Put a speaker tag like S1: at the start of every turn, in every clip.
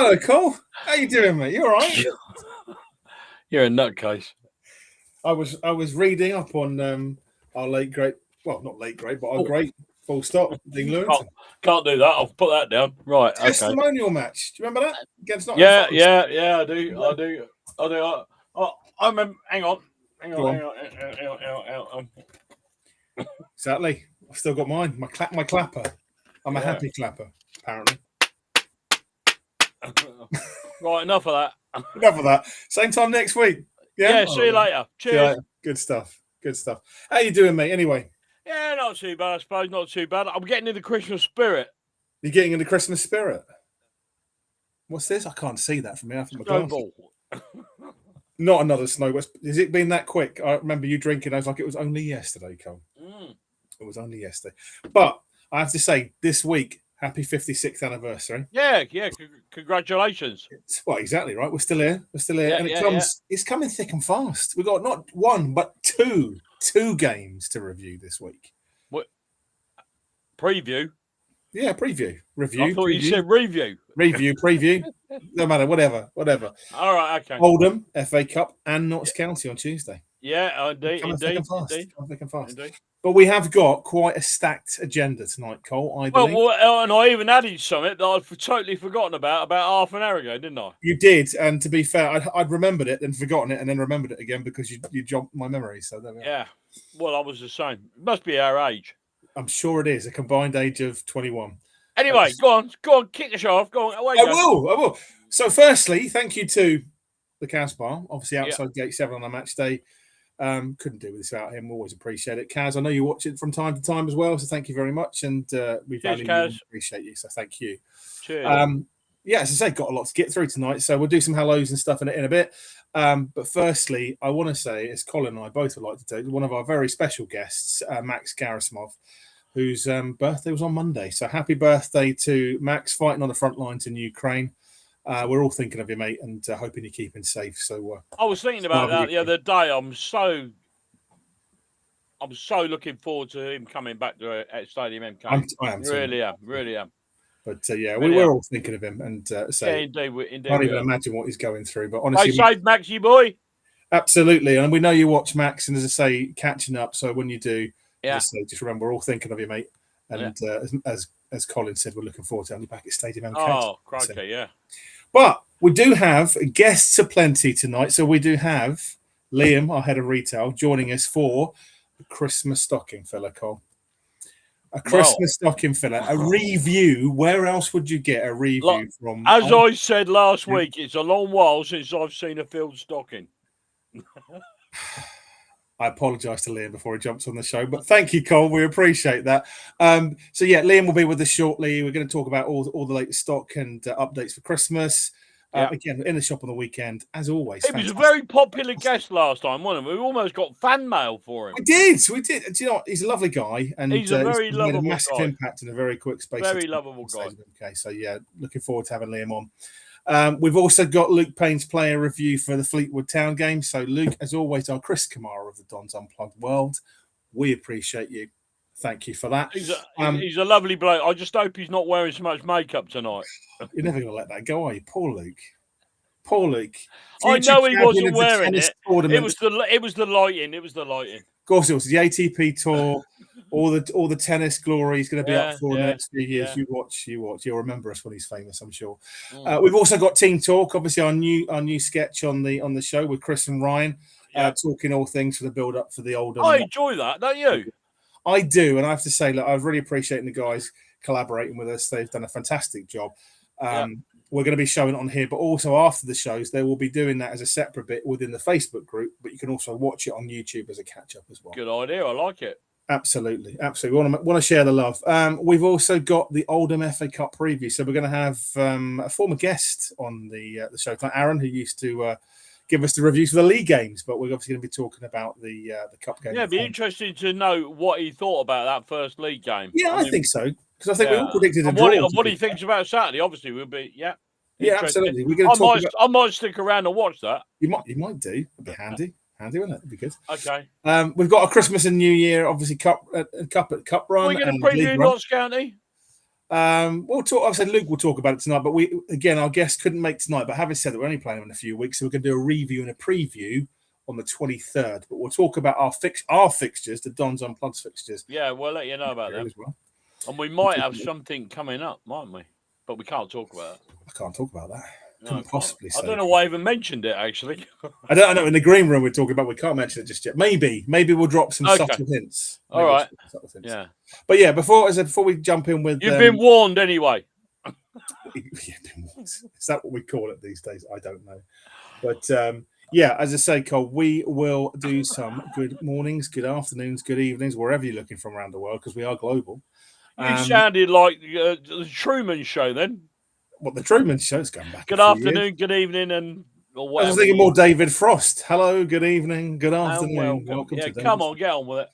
S1: Hello, Cole. How you doing, mate? You all right?
S2: You're a nutcase.
S1: I was reading up on our late great, well, not late great, but our great full stop, Dean Lewington.
S2: Can't do that. I'll put that down. Right. Okay.
S1: Testimonial match. Do you remember that against Nottingham
S2: Yeah,
S1: Forest?
S2: I do. I remember. Hang on.
S1: Exactly. I've still got mine. My clapper. I'm a happy clapper, apparently.
S2: Right, enough of that.
S1: Enough of that. Same time next week.
S2: Yeah. See you later. Cheers.
S1: See you later. Good stuff. Good stuff. How you doing, mate? Anyway.
S2: Yeah, not too bad. I suppose not too bad. I'm getting in the Christmas spirit.
S1: You're getting in the Christmas spirit. What's this? I can't see that from here.
S2: Snowball.
S1: Not another snow. Has it been that quick? I remember you drinking. I was like, it was only yesterday, Cole. It was only yesterday. But I have to say, this week, happy 56th anniversary.
S2: Yeah. Congratulations.
S1: Well, exactly right. We're still here. Yeah, and it's coming thick and fast. We've got not one, but two games to review this week.
S2: What? Preview?
S1: Yeah, preview. Review.
S2: I thought
S1: preview.
S2: You said review.
S1: Review, preview. No matter, whatever.
S2: All right, okay.
S1: Oldham, FA Cup, and Notts County on Tuesday.
S2: Yeah, indeed.
S1: Coming thick and fast. But we have got quite a stacked agenda tonight, Cole, I believe.
S2: Well, and I even added something that I'd totally forgotten about half an hour ago, didn't I?
S1: You did, and to be fair, I'd remembered it, then forgotten it, and then remembered it again because you jogged my memory. So there we are.
S2: Yeah, well, I was the same. It must be our age.
S1: I'm sure it is, a combined age of 21.
S2: Anyway, go on, kick the show off. Go on, away.
S1: I will. So firstly, thank you to the Cas Bar, obviously outside Gate 7 on a match day. Couldn't do this without him. Always appreciate it. Kaz, I know you watch it from time to time as well, so thank you very much. And we value you and appreciate you, so thank you.
S2: Cheers.
S1: As I say, got a lot to get through tonight, so we'll do some hellos and stuff in a bit. But firstly, I want to say, as Colin and I both would like to do, one of our very special guests, Max Garasimov, whose birthday was on Monday. So happy birthday to Max, fighting on the front lines in Ukraine. We're all thinking of you, mate, and hoping you're keeping safe. So
S2: I was thinking about that the other day. I'm so looking forward to him coming back to Stadium MK.
S1: I am
S2: really am.
S1: But we're all thinking of him, and
S2: indeed,
S1: can't even imagine what he's going through. But honestly,
S2: save Maxie boy.
S1: Absolutely, and we know you watch Max, and as I say, catching up. So when you do, just remember, we're all thinking of you, mate. And as Colin said, we're looking forward to having you back at Stadium MK.
S2: Oh, crikey, yeah.
S1: But we do have guests aplenty tonight. So we do have Liam, our head of retail, joining us for a Christmas stocking filler, Cole. A Christmas stocking filler, a review. Where else would you get a review from?
S2: As I said last week, it's a long while since I've seen a filled stocking.
S1: I apologise to Liam before he jumps on the show, but thank you, Cole. We appreciate that. Liam will be with us shortly. We're going to talk about all the latest stock and updates for Christmas. Again, in the shop on the weekend, as always.
S2: He was a very popular guest last time, wasn't he? We almost got fan mail for him.
S1: We did. Do you know what? He's a lovely guy, and
S2: he's a very lovable
S1: made a massive impact in a very quick space.
S2: Very lovable guy.
S1: Okay, so looking forward to having Liam on. We've also got Luke Payne's player review for the Fleetwood Town game. So, Luke, as always, our Chris Kamara of the Don's Unplugged world. We appreciate you. Thank you for that.
S2: He's a lovely bloke. I just hope he's not wearing so much makeup tonight.
S1: You're never going to let that go, are you? Poor Luke.
S2: I know he wasn't wearing it. It was the lighting.
S1: Of course, it was the ATP tour. all the tennis glory he's going to be up for the next few years. You watch. You'll remember us when he's famous, I'm sure. We've also got Team Talk, obviously our new sketch on the show with Chris and Ryan, talking all things for the build up for the older.
S2: I enjoy that, don't you?
S1: I do, and I have to say, look, I was really appreciating the guys collaborating with us. They've done a fantastic job. We're going to be showing it on here, but also after the shows, they will be doing that as a separate bit within the Facebook group. But you can also watch it on YouTube as a catch up as well.
S2: Good idea. I like it.
S1: Absolutely. We want to share the love. We've also got the Oldham FA Cup preview, so we're going to have a former guest on the show tonight, Aaron, who used to give us the reviews for the league games. But we're obviously going to be talking about the cup game.
S2: Yeah, it'd be interesting to know what he thought about that first league game.
S1: Yeah, I think so. Because I think we all predicted a
S2: draw. What he thinks about Saturday, obviously, will be
S1: absolutely. We're going to
S2: I might stick around and watch that.
S1: You might do. It'd be handy, wouldn't it? It'd be good.
S2: Okay.
S1: We've got a Christmas and New Year, obviously cup run.
S2: We're going to preview Notts County.
S1: We'll talk. I said Luke will talk about it tonight, but our guest couldn't make tonight. But having said that, we're only playing in a few weeks, so we're going to do a review and a preview on the 23rd. But we'll talk about our fixtures, the Don's Unplugged fixtures.
S2: Yeah, we'll let you know about that
S1: as well.
S2: And we might have something coming up, mightn't we? But we can't talk about it.
S1: I can't talk about that.
S2: No,
S1: possibly.
S2: I don't know why I even mentioned it. Actually,
S1: I don't know. In the green room, we're talking about. We can't mention it just yet. Maybe we'll drop some subtle hints.
S2: All right. Yeah.
S1: But yeah, before we jump in with,
S2: you've been warned anyway.
S1: Is that what we call it these days? I don't know. But yeah, as I say, Cole, we will do some good mornings, good afternoons, good evenings, wherever you're looking from around the world, because we are global.
S2: You sounded like the Truman Show then.
S1: What, the Truman Show's come back?
S2: Good afternoon, good evening, and or whatever.
S1: I was thinking more David Frost. Hello, good evening, good afternoon. Welcome
S2: to
S1: come
S2: on, get on with it.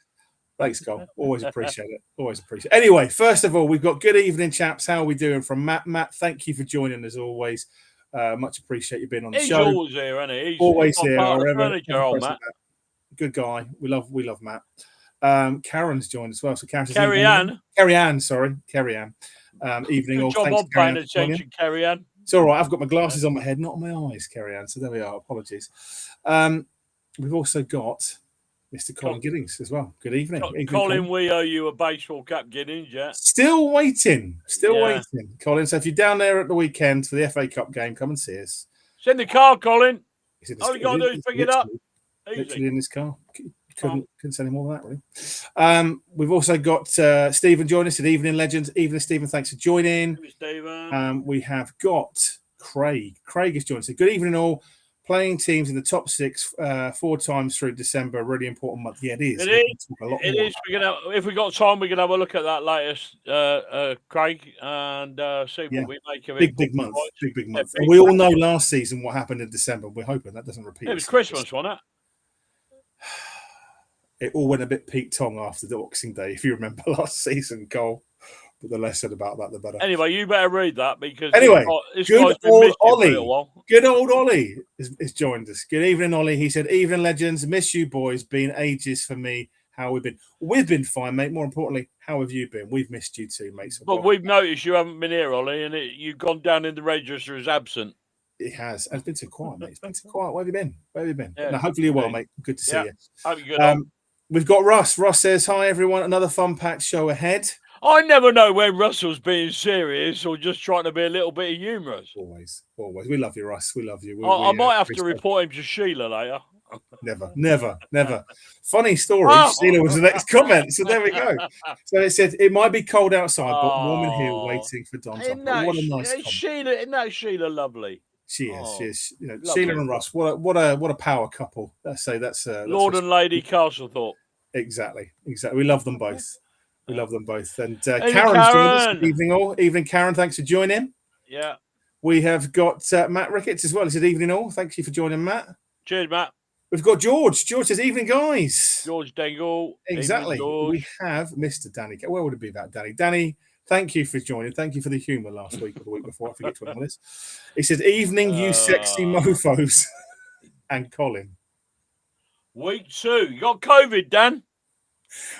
S1: Thanks, Cole. Always appreciate it. Always appreciate it. Anyway, first of all, we've got good evening, chaps. How are we doing from Matt? Matt, thank you for joining as always. Much appreciate you being on the show.
S2: He's always here, isn't he? He's
S1: always here.
S2: Matt.
S1: Good guy. We love Matt. Karen's joined as well. So
S2: Carrie Ann.
S1: Evening all.
S2: Good job on paying attention, Carrie Ann.
S1: It's all right. I've got my glasses on my head, not on my eyes, Carrie Ann. So there we are. Apologies. We've also got Mr. Colin Giddings as well. Good evening.
S2: Colin, we owe you a baseball cap, Giddings, yeah?
S1: Still waiting, Colin. So if you're down there at the weekend for the FA Cup game, come and see us.
S2: It's in the car, Colin. All you got to do is pick it up.
S1: Literally in this car. Couldn't say any more than that, really. We've also got Stephen joining us at Evening Legends. Evening, Stephen. Thanks for joining.
S2: Hey, Stephen.
S1: We have got Craig. Craig is joining us. Good evening, all. Playing teams in the top 6 4 times through December. Really important month. Yeah, it is.
S2: It is. If we got time, we can have a look at that latest, Craig, and see what we make of it.
S1: Big month. Big month. And we all know last season what happened in December. We're hoping that doesn't repeat.
S2: It was Christmas, wasn't it?
S1: It all went a bit Pete Tong after the Boxing Day, if you remember last season, Cole. But the less said about that, the better.
S2: Anyway, you better read that because
S1: good old Ollie has joined us. Good evening, Ollie. He said, "Evening, legends. Miss you, boys. Been ages for me. How we've been? We've been fine, mate. More importantly, how have you been? We've missed you too, mate.
S2: But we've noticed you haven't been here, Ollie, and you've gone down in the register as absent.
S1: It has. It's been too quiet, mate. It's been too quiet. Where have you been? Yeah, now, hopefully you're well, mate. Good to see you.
S2: Hope you're good.
S1: We've got Russ. Russ says, "Hi, everyone. Another fun-packed show ahead."
S2: I never know when Russell's being serious or just trying to be a little bit humorous.
S1: Always. We love you, Russ. We love you.
S2: I might have to report him to Sheila later.
S1: Never. Funny story. Sheila was the next comment. So there we go. So it said, it might be cold outside, but warm in here waiting for Don. What a nice comment.
S2: Isn't that Sheila lovely?
S1: She is. You know, Sheila and Russ. What a power couple. Let's say that's
S2: Lord and Lady Castlethorpe.
S1: Exactly. We love them both. And Karen's joined us. Evening all. Evening, Karen. Thanks for joining.
S2: Yeah.
S1: We have got Matt Ricketts as well. He said, "Evening all. Thank you for joining, Matt."
S2: Cheers, Matt.
S1: We've got George. George says, "Evening, guys."
S2: George Dangle.
S1: Exactly.
S2: Evening,
S1: we have Mr. Danny. Where would it be that, Danny? Danny, thank you for joining. Thank you for the humour last week or the week before. I forget to honest. He said, "Evening, you sexy mofos." And Colin.
S2: Week 2. You got COVID, Dan.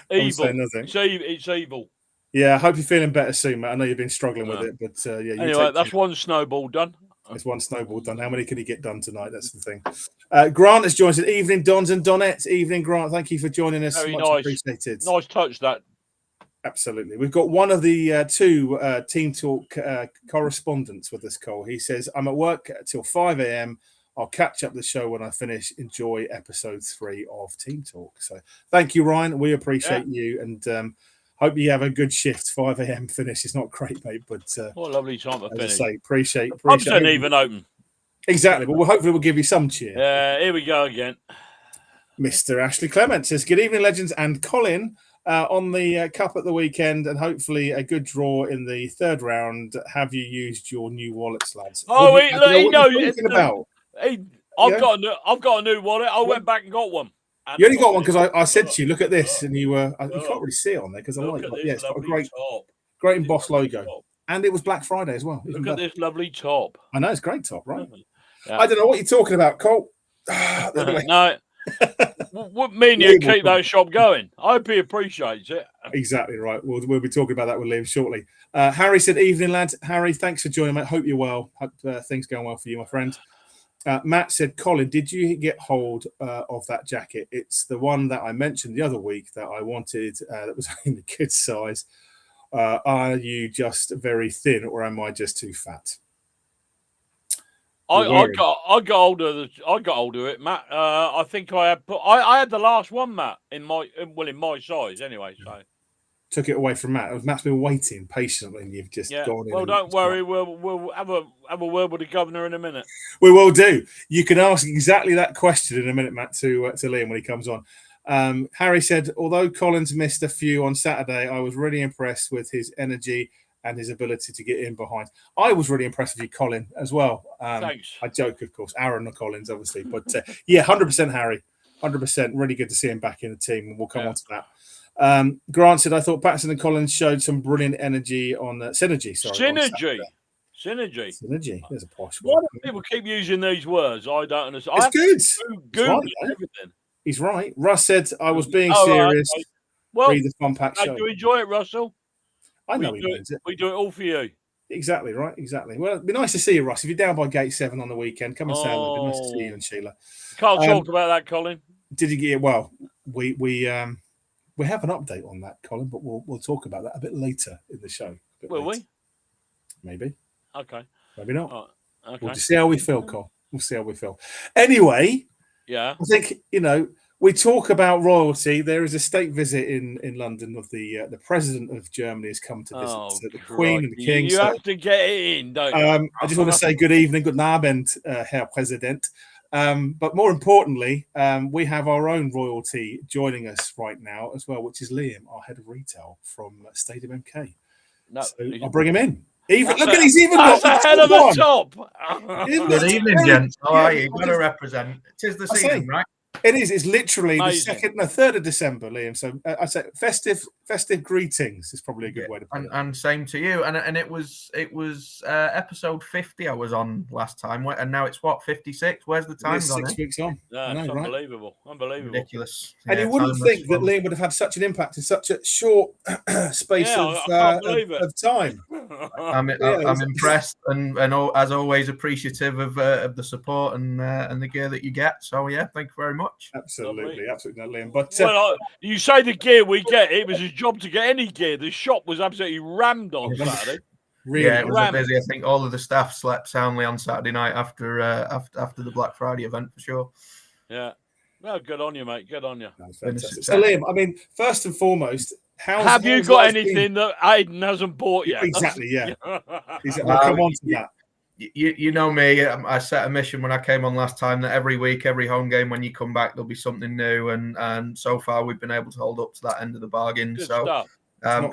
S1: Evil.
S2: It's evil.
S1: Yeah, I hope you're feeling better soon, mate. I know you've been struggling with it, but
S2: anyway, that's one snowball done.
S1: It's one snowball done. How many can he get done tonight? That's the thing. Grant has joined us. Evening, Dons and Donettes. Evening, Grant. Thank you for joining us.
S2: Very
S1: much
S2: nice.
S1: Appreciated.
S2: Nice touch, that.
S1: Absolutely. We've got one of the 2 Team Talk correspondents with us, Cole. He says, "I'm at work till 5 a.m. I'll catch up the show when I finish. Enjoy episode 3 of Team Talk." So thank you, Ryan. We appreciate you and hope you have a good shift. 5 a.m. finish. It's not great, mate, but
S2: what a lovely time to finish.
S1: As I say, appreciate
S2: Pubs don't even open.
S1: Exactly. But hopefully we'll give you some cheer.
S2: Here we go again.
S1: Mr. Ashley Clement says, "Good evening, legends and Colin. On the cup at the weekend and hopefully a good draw in the 3rd round. Have you used your new wallets, lads?"
S2: Oh,
S1: I've
S2: got a new wallet. I went back and got one.
S1: You only got one because I said to you, "Look at this," and you were. You can't really see it on there because I like it. Yeah, it's got a great embossed logo, and it was Black Friday as well.
S2: Look at this lovely top.
S1: I know it's a great top, right? Yeah. I don't know what you're talking about, Colt.
S2: No, Me and you keep that shop going. I hope he appreciates it.
S1: Exactly right. We'll be talking about that with Liam shortly. Harry said, "Evening, lads. Harry, thanks for joining, mate. Hope you're well. Hope things going well for you, my friend." Matt said, "Colin, did you get hold of that jacket? It's the one that I mentioned the other week that I wanted. That was in the kids' size. Are you just very thin, or am I just too fat?"
S2: I got hold of it, Matt. I think I had the last one, Matt, in my size anyway. So
S1: took it away from Matt. Matt's been waiting patiently, and you've just gone in.
S2: Well, don't worry. We'll have a word with the governor in a minute.
S1: We will do. You can ask exactly that question in a minute, Matt, to Liam when he comes on. Harry said, although Collins missed a few on Saturday, I was really impressed with his energy and his ability to get in behind. I was really impressed with you, Colin, as well.
S2: Thanks.
S1: I joke, of course. Aaron Collins, obviously. But yeah, 100% Harry. 100%. Really good to see him back in the team, and we'll come on to that. Grant said, I thought Patterson and Collins showed some brilliant energy on synergy. Synergy. There's a posh word.
S2: Why do people keep using these words? I don't understand.
S1: It's good.
S2: Google everything.
S1: He's right. Russ said, I was being serious.
S2: Right, okay. Well,
S1: read the compact show.
S2: Do you enjoy it, Russell?
S1: I know he means it.
S2: We do it all for you.
S1: Exactly right. Exactly. Well, it'd be nice to see you, Russ. If you're down by Gate 7 on the weekend, come and say hello. It'd be nice to see you and Sheila.
S2: Can't talk about that, Colin.
S1: Did you get it? Well, we have an update on that, Colin, but we'll talk about that a bit later in the show.
S2: Will we?
S1: Maybe.
S2: Okay.
S1: Maybe not.
S2: Okay.
S1: We'll just see how we feel, Col. We'll see how we feel. Anyway,
S2: yeah.
S1: I think, we talk about royalty. There is a state visit in London of the president of Germany has come to visit the Queen and the King.
S2: You have to get it in, don't you?
S1: I just want to say good evening, good Abend, Herr President. But more importantly, we have our own royalty joining us right now as well, which is Liam, our head of retail from Stadium MK.
S2: No,
S1: so I'll bring him in. He's even
S2: got the head of the top.
S3: Good evening, gents. How are you? Got to represent. 'Tis the season, right?
S1: It is. It's literally the 3rd of December, Liam. So I say festive greetings is probably a good way to put it.
S3: And same to you. And it was episode 50 I was on last time, and now it's what, 56? Where's the time gone?
S1: 6 weeks on.
S2: Yeah, it's unbelievable. Unbelievable.
S3: Ridiculous.
S1: And you wouldn't think that Liam would have had such an impact in such a short space of time.
S3: I'm impressed and as always appreciative of the support and the gear that you get. So yeah, thank you very much.
S1: Absolutely, Liam. But
S2: you say the gear we get, it was his job to get any gear. The shop was absolutely rammed on Saturday.
S3: Really, yeah, it was busy. I think all of the staff slept soundly on Saturday night after the Black Friday event for sure.
S2: Yeah, well, good on you, mate. Good on you.
S1: So Liam, I mean, first and foremost,
S2: have you got anything that Aiden hasn't bought yet?
S1: Exactly, yeah. We'll come on to that.
S3: You know me, I set a mission when I came on last time that every week, every home game, when you come back, there'll be something new. And so far, we've been able to hold up to that end of the bargain.
S2: Good
S3: so
S2: stuff.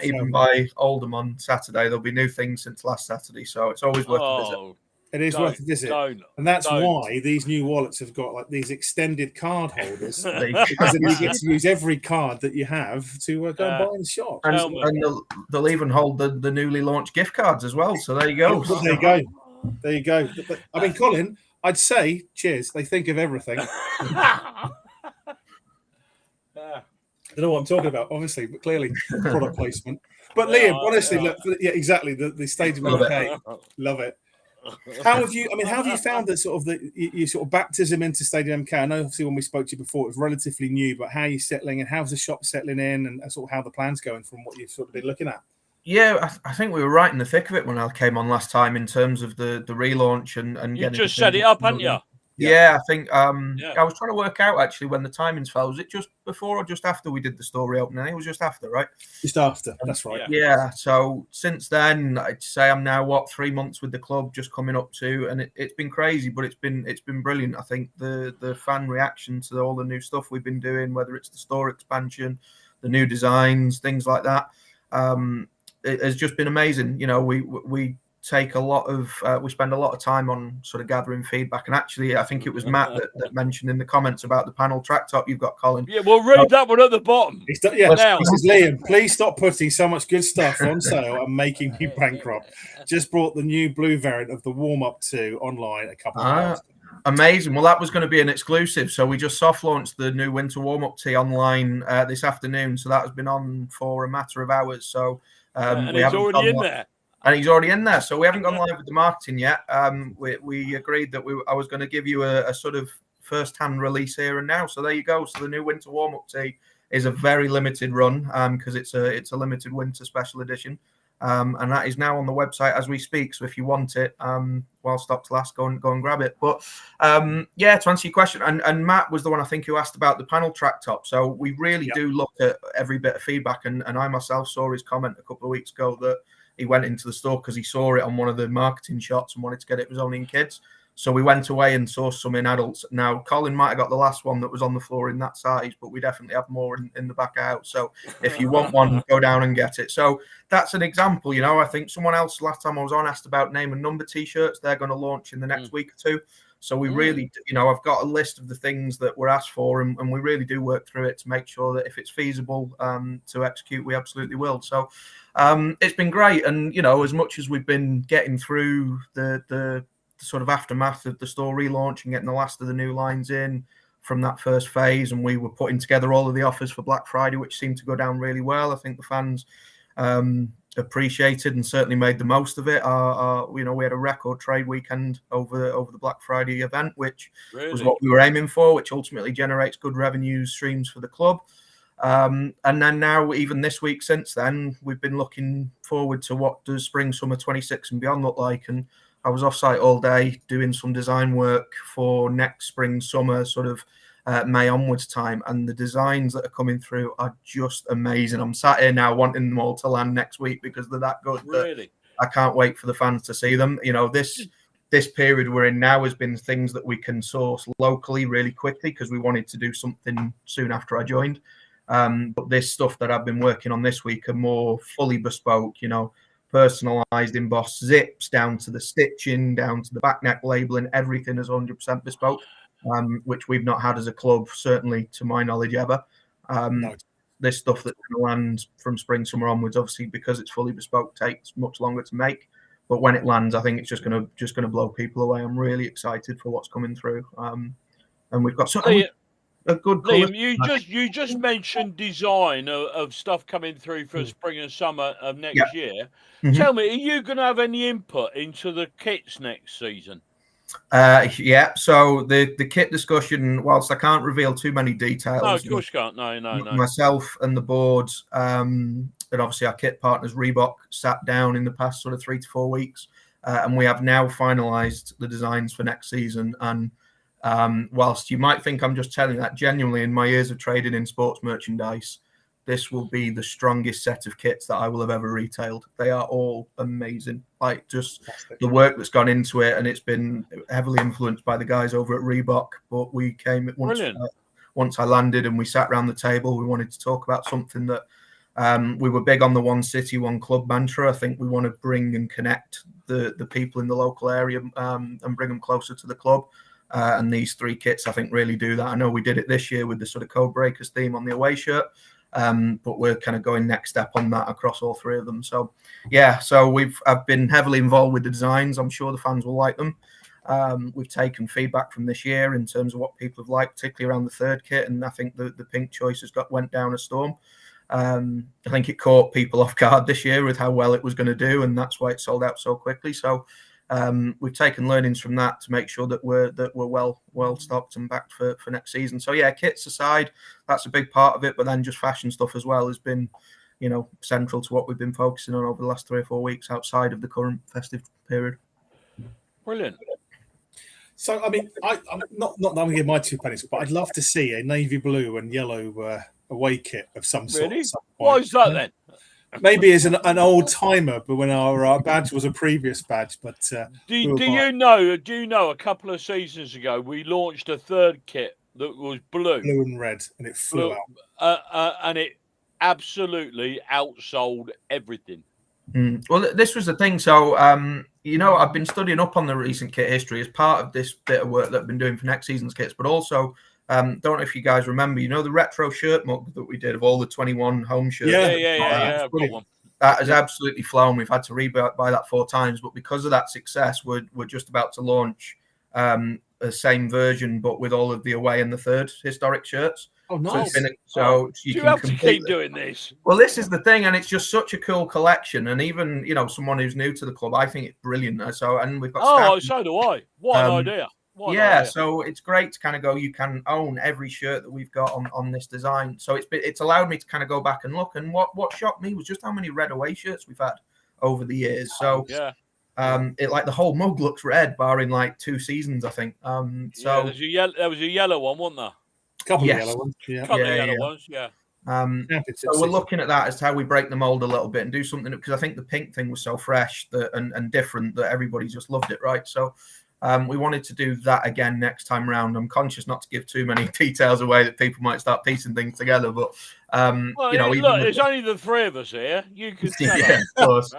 S3: even by Oldham on Saturday, there'll be new things since last Saturday. So it's always worth a visit.
S1: It is worth a visit. And that's why these new wallets have got like these extended card holders. Because then you get to use every card that you have to go and buy in the shop.
S3: And they'll even hold the newly launched gift cards as well. So there you go.
S1: There you go. There you go. I mean, Colin, I'd say, cheers. They think of everything. I don't know what I'm talking about, obviously, but clearly product placement. But Liam, honestly, look, exactly. The Stadium MK, love it. How have you found that sort of your sort of baptism into Stadium MK? I know, obviously, when we spoke to you before, it was relatively new, but how are you settling and how's the shop settling in and sort of how the plan's going from what you've sort of been looking at?
S3: Yeah, I think we were right in the thick of it when I came on last time in terms of the relaunch and
S2: you just set it up, hadn't you?
S3: Yeah, I think I was trying to work out actually when the timings fell. Was it just before or just after we did the store reopening? It was just after, right?
S1: Just after, that's right.
S3: Yeah. So since then, I'd say I'm now 3 months with the club, just coming up to, and it's been crazy, but it's been brilliant. I think the fan reaction to all the new stuff we've been doing, whether it's the store expansion, the new designs, things like that. It has just been amazing. You know, we take a lot of we spend a lot of time on sort of gathering feedback, and actually I think it was Matt that mentioned in the comments about the panel track top you've got, Colin.
S2: Yeah, we'll read that one at the bottom.
S1: He says, Liam, please stop putting so much good stuff on sale and making me bankrupt. Just brought the new blue variant of the warm-up 2 online a couple of hours ago.
S3: Amazing. Well, that was going to be an exclusive. So we just soft launched the new winter warm-up tee online this afternoon. So that has been on for a matter of hours. So
S2: and he's already in there.
S3: And he's already in there. So we haven't gone live with the marketing yet. We agreed that I was going to give you a sort of first-hand release here and now. So there you go. So the new winter warm-up tee is a very limited run because it's a limited winter special edition. And that is now on the website as we speak. So if you want it, while stocks last, go and grab it. But yeah, to answer your question, and Matt was the one I think who asked about the panel track top. So we really do look at every bit of feedback. And I myself saw his comment a couple of weeks ago that he went into the store because he saw it on one of the marketing shots and wanted to get it. It was only in kids. So we went away and saw some in adults. Now, Colin might have got the last one that was on the floor in that size, but we definitely have more in the back out. So if you want one, go down and get it. So that's an example. I think someone else last time I was on asked about name and number T-shirts. They're going to launch in the next week or two. So we really, I've got a list of the things that we're asked for, and we really do work through it to make sure that if it's feasible to execute, we absolutely will. So it's been great. And, as much as we've been getting through the sort of aftermath of the store relaunch and getting the last of the new lines in from that first phase, and we were putting together all of the offers for Black Friday, which seemed to go down really well. I think the fans appreciated and certainly made the most of it. We had a record trade weekend over the Black Friday event, which was what we were aiming for, which ultimately generates good revenue streams for the club. And then now, even this week since then, we've been looking forward to what does spring summer 26 and beyond look like. And I was off site all day doing some design work for next spring summer, sort of May onwards time, and the designs that are coming through are just amazing. I'm sat here now wanting them all to land next week because they're that good.
S2: Really,
S3: I can't wait for the fans to see them. This period we're in now has been things that we can source locally really quickly because we wanted to do something soon after I joined. But this stuff that I've been working on this week are more fully bespoke, personalized embossed zips down to the stitching, down to the back neck labeling. Everything is 100% bespoke, which we've not had as a club, certainly to my knowledge, ever.
S1: No.
S3: This stuff that's going to land from spring, summer onwards, obviously, because it's fully bespoke, takes much longer to make. But when it lands, I think it's just going to blow people away. I'm really excited for what's coming through. And we've got a good colour.
S2: Liam, you just mentioned design of stuff coming through for spring and summer of next year. Mm-hmm. Tell me, are you going to have any input into the kits next season?
S3: Yeah. So the kit discussion, whilst I can't reveal too many details,
S2: no, of course you can't. No.
S3: Myself and the board, and obviously our kit partners Reebok sat down in the past sort of 3 to 4 weeks, and we have now finalised the designs for next season. And whilst you might think I'm just telling that, genuinely in my years of trading in sports merchandise, this will be the strongest set of kits that I will have ever retailed. They are all amazing. Like just the work that's gone into it, and it's been heavily influenced by the guys over at Reebok. But we came once I landed and we sat around the table, we wanted to talk about something that we were big on the one city, one club mantra. I think we want to bring and connect the people in the local area and bring them closer to the club. And these 3 kits, I think, really do that. I know we did it this year with the sort of Code Breakers theme on the away shirt, but we're kind of going next step on that across all 3 of them. So, yeah, I've been heavily involved with the designs. I'm sure the fans will like them. We've taken feedback from this year in terms of what people have liked, particularly around the 3rd kit, and I think the pink choice went down a storm. I think it caught people off guard this year with how well it was going to do, and that's why it sold out so quickly. So we've taken learnings from that to make sure that we're well stocked and backed for next season. So yeah, kits aside, that's a big part of it, but then just fashion stuff as well has been, central to what we've been focusing on over the last 3 or 4 weeks outside of the current festive period.
S2: Brilliant.
S1: So I mean, I'm not that I'm going to give my 2 pennies, but I'd love to see a navy blue and yellow away kit of some sort.
S2: Really? Why is that then?
S1: Maybe as an old timer, but when our badge was a previous badge. But
S2: do you know? A couple of seasons ago, we launched a 3rd kit that was blue
S1: and red, and it flew
S2: out, and it absolutely outsold everything.
S3: Well, this was the thing. So, I've been studying up on the recent kit history as part of this bit of work that I've been doing for next season's kits, but also, don't know if you guys remember, the retro shirt mug that we did of all the 21 home shirts.
S2: Yeah. I've got one.
S3: That has absolutely flown. We've had to rebuy that 4 times, but because of that success, we're just about to launch the same version, but with all of the away and the third historic shirts.
S1: Oh, nice.
S3: So
S2: you have to keep doing this.
S3: Well, this is the thing, and it's just such a cool collection. And even someone who's new to the club, I think it's brilliant. So, and we've got
S2: so do I. What an idea!
S3: So it's great to kind of go. You can own every shirt that we've got on this design. So it's allowed me to kind of go back and look. And what shocked me was just how many red away shirts we've had over the years. So it like the whole mug looks red, barring like 2 seasons, I think. So
S2: there was a yellow one, wasn't there?
S1: Couple of yellow ones,
S3: So we're looking at that as to how we break the mold a little bit and do something, because I think the pink thing was so fresh and different that everybody just loved it, right? So we wanted to do that again next time round. I'm conscious not to give too many details away that people might start piecing things together, but
S2: there's only the 3 of us here. You could tell
S3: of course.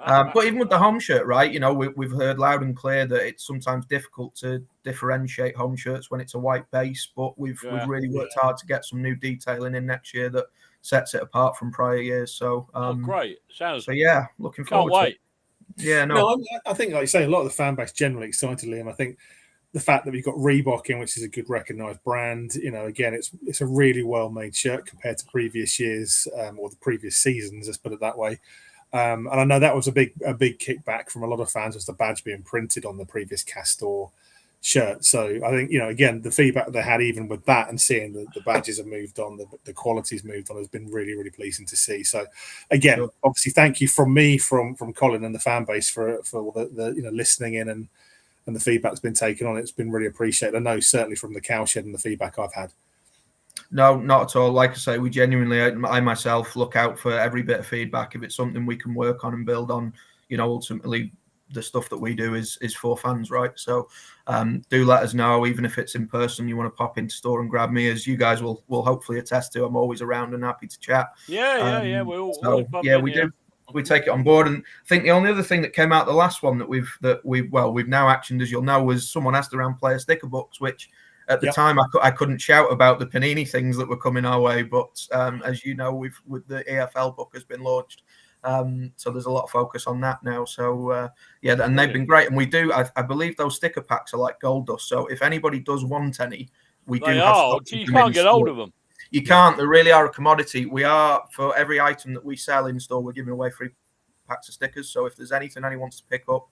S3: But even with the home shirt, right? We've heard loud and clear that it's sometimes difficult to differentiate home shirts when it's a white base. But we've really worked hard to get some new detailing in next year that sets it apart from prior years. So
S2: great.
S3: Looking forward to it. Yeah,
S1: I think, like you say, a lot of the fan base generally excited, Liam. I think the fact that we've got Reebok in, which is a good recognised brand, again, it's a really well made shirt compared to previous years or the previous seasons. Let's put it that way. And I know that was a big kickback from a lot of fans, was the badge being printed on the previous Castor shirt. So I think, again, the feedback they had even with that and seeing the badges have moved on, the quality's moved on, has been really, really pleasing to see. So again, obviously, thank you from me, from Colin and the fan base for all the listening in and the feedback's been taken on. It's been really appreciated. I know certainly from the cowshed and the feedback I've had.
S3: No, not at all. Like I say, we genuinely, I myself look out for every bit of feedback. If it's something we can work on and build on, ultimately the stuff that we do is for fans, right? So do let us know, even if it's in person, you want to pop into store and grab me, as you guys will hopefully attest to. I'm always around and happy to chat.
S2: We do.
S3: We take it on board. And I think the only other thing that came out the last one that we've now actioned, as you'll know, was someone asked around player sticker books, which at the time I couldn't shout about the Panini things that were coming our way, but as you know, with the EFL book has been launched, so there's a lot of focus on that now. So and they've been great. And we do, I believe those sticker packs are like gold dust. So if anybody does want any, you
S2: can't get hold of them.
S3: You can't. They really are a commodity. We are, for every item that we sell in store, we're giving away free packs of stickers. So if there's anything anyone wants to pick up,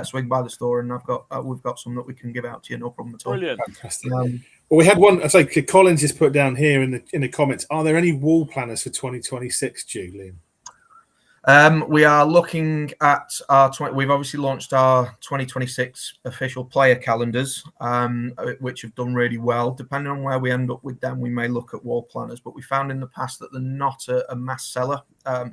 S3: swing by the store, and we've got some that we can give out to you. No problem at all.
S2: Brilliant.
S1: Fantastic. Well, we had one. I say Collins just put down here in the comments. Are there any wall planners for 2026, Julian?
S3: We are looking at we've obviously launched our 2026 official player calendars, which have done really well. Depending on where we end up with them, we may look at wall planners, but we found in the past that they're not a mass seller.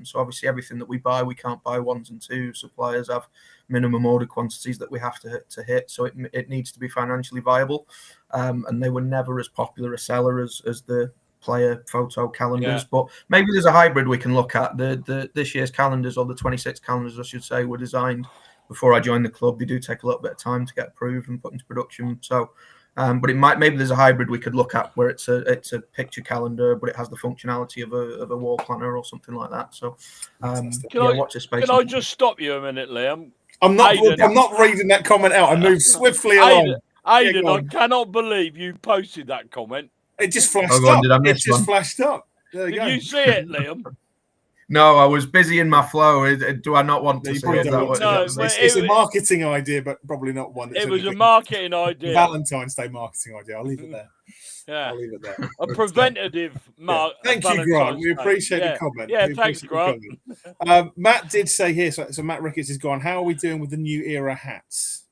S3: So obviously everything that we buy, we can't buy 1s and 2s. Suppliers have minimum order quantities that we have to hit. So it needs to be financially viable. And they were never as popular a seller as the player photo calendars, but maybe there's a hybrid we can look at. The this year's calendars, or the 26 calendars I should say, were designed before I joined the club. They do take a little bit of time to get approved and put into production, so but maybe there's a hybrid we could look at where it's a picture calendar, but it has the functionality of a wall planner or something like that. So watch this space.
S2: Can I just stop you a minute, Liam?
S1: I'm not reading that comment out. I moved swiftly along.
S2: Aidan, I cannot believe you posted that comment.
S1: It just flashed up.
S3: It just
S1: flashed up. There you go.
S2: Did you see it, Liam?
S3: No, I was busy in my flow. Do I not want to see it?
S1: It's a marketing idea, but probably not one.
S2: It was a marketing idea.
S1: Valentine's Day marketing idea. I'll leave it there.
S2: Yeah.
S1: I'll leave it there.
S2: A preventative mark.
S1: Thank you, Grant. We appreciate the comment.
S2: Yeah, thanks, Grant.
S1: Matt did say here, so Matt Ricketts has gone, how are we doing with the new era hats?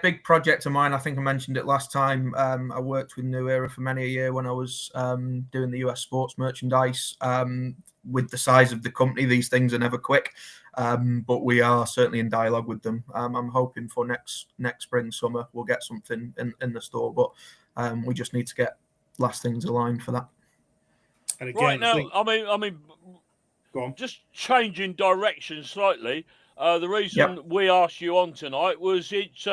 S3: Big project of mine. I think I mentioned it last time. I worked with New Era for many a year when I was doing the US sports merchandise. With the size of the company, these things are never quick, but we are certainly in dialogue with them. I'm hoping for next spring, summer, we'll get something in the store, but we just need to get last things aligned for that.
S1: And again,
S2: right now, I mean,
S1: Go on.
S2: Just changing direction slightly. The reason we asked you on tonight was it's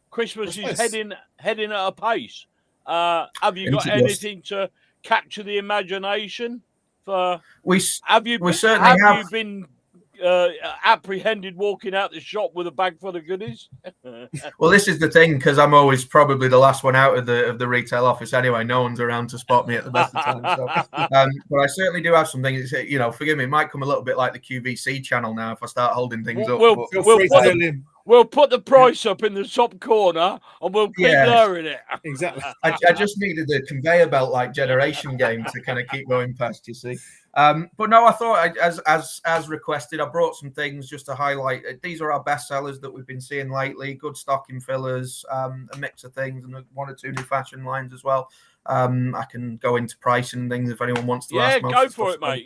S2: Christmas is heading at a pace. Have you got anything to capture the imagination? Have you been apprehended walking out the shop with a bag full of goodies?
S3: Well, this is the thing, because I'm always probably the last one out of the retail office anyway. No one's around to spot me at the best of times. So, but I certainly do have some things. You know, forgive me, it might come a little bit like the QVC channel now if I start holding things up.
S2: We'll put the price up in the top corner and we'll keep lowering it.
S1: Exactly.
S3: I just needed the conveyor belt like generation game to kind of keep going past, you see. But no, I thought as requested, I brought some things just to highlight. These are our best sellers that we've been seeing lately. Good stocking fillers, a mix of things, and 1 or 2 new fashion lines as well. I can go into pricing and things if anyone wants to ask.
S2: Yeah, go for it, mate.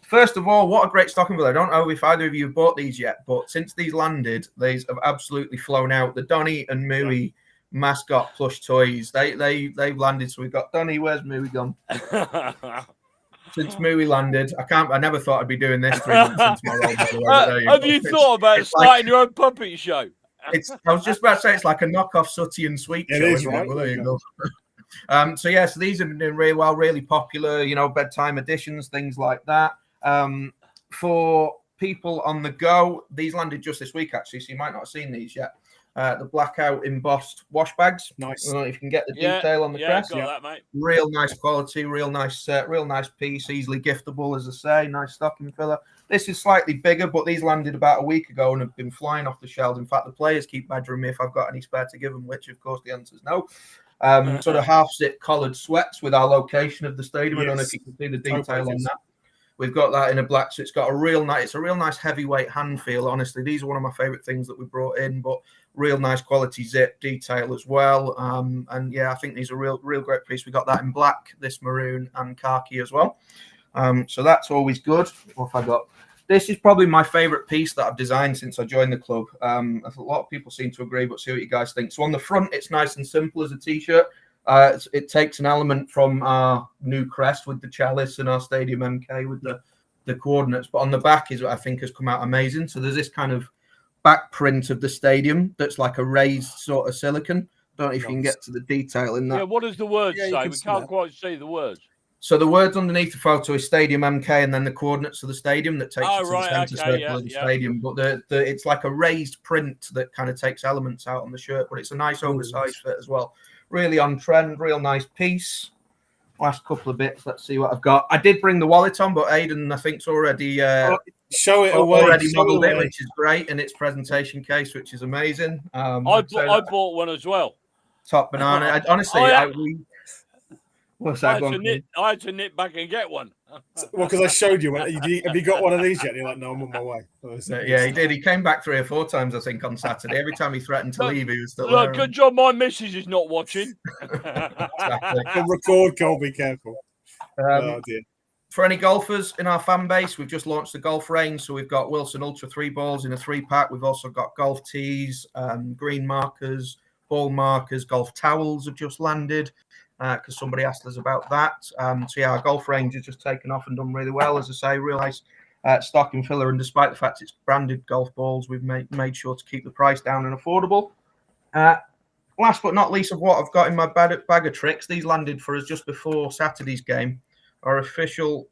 S3: First of all, what a great stocking filler. I don't know if either of you have bought these yet, but since these landed, these have absolutely flown out. The Donny and Mooey mascot plush toys, they've landed. So we've got Donny. Where's Mooey gone? Since Mooey landed, I never thought I'd be doing this 3 months into my role.
S2: Have you thought about starting your own puppet show?
S3: I was just about to say it's like a knockoff Sooty and Sweet show.
S1: Is, right?
S3: Well, there you go. So these have been doing really well, really popular. You know, bedtime editions, things like that. For people on the go, these landed just this week actually, so you might not have seen these yet. The blackout embossed wash bags.
S1: Nice.
S3: I don't know if you can get the detail on the crest.
S2: Got that, mate.
S3: Real nice quality, real nice piece, easily giftable, as I say. Nice stocking filler. This is slightly bigger, but these landed about a week ago and have been flying off the shelves. In fact, the players keep badgering me if I've got any spare to give them, which of course the answer is no. Sort of half-zip collared sweats with our location of the stadium. I don't know if you can see the detail on that. We've got that in a black, so it's got a real nice heavyweight hand feel. Honestly, these are one of my favorite things that we brought in, but real nice quality zip detail as well. And yeah, I think these are real great piece. We got that in black, this maroon and khaki as well. So that's always good. What have I got? This is probably my favorite piece that I've designed since I joined the club. A lot of people seem to agree, but see what you guys think. So on the front, it's nice and simple as a t-shirt. It takes an element from our new crest with the chalice and our Stadium MK with the coordinates, but on the back is what I think has come out amazing. So there's this kind of back print of the stadium that's like a raised sort of silicon. Don't know if you can get to the detail in that.
S2: Yeah, what does the word say? We can't quite see the words.
S3: So the words underneath the photo is Stadium MK and then the coordinates of the stadium that takes you to the centre circle of the stadium. But it's like a raised print that kind of takes elements out on the shirt, but it's a nice oversized fit as well. Really on trend, real nice piece. Last couple of bits. Let's see what I've got. I did bring the wallet on, but Aidan, I think, already
S1: show it away.
S3: Already modelled it, which is great in its presentation case, which is amazing. I
S2: bought one as well.
S3: Top banana.
S2: I had to nip back and get one.
S1: Well, because I showed you one. Have you got one of these yet? And you're like, no, I'm on my way.
S3: Yeah, he did. He came back 3 or 4 times, I think, on Saturday. Every time he threatened to leave, he was still there.
S2: Good job my missus is not watching.
S3: Exactly.
S1: Record, Cole, be careful. Oh, dear.
S3: For any golfers in our fan base, we've just launched the golf range. So we've got Wilson Ultra 3 balls in a 3-pack. We've also got golf tees, green markers, ball markers, golf towels have just landed. Because somebody asked us about that. So yeah, our golf range has just taken off and done really well. As I say, real nice stocking filler. And despite the fact it's branded golf balls, we've made sure to keep the price down and affordable. Last but not least of what I've got in my bag of tricks, these landed for us just before Saturday's game. Our official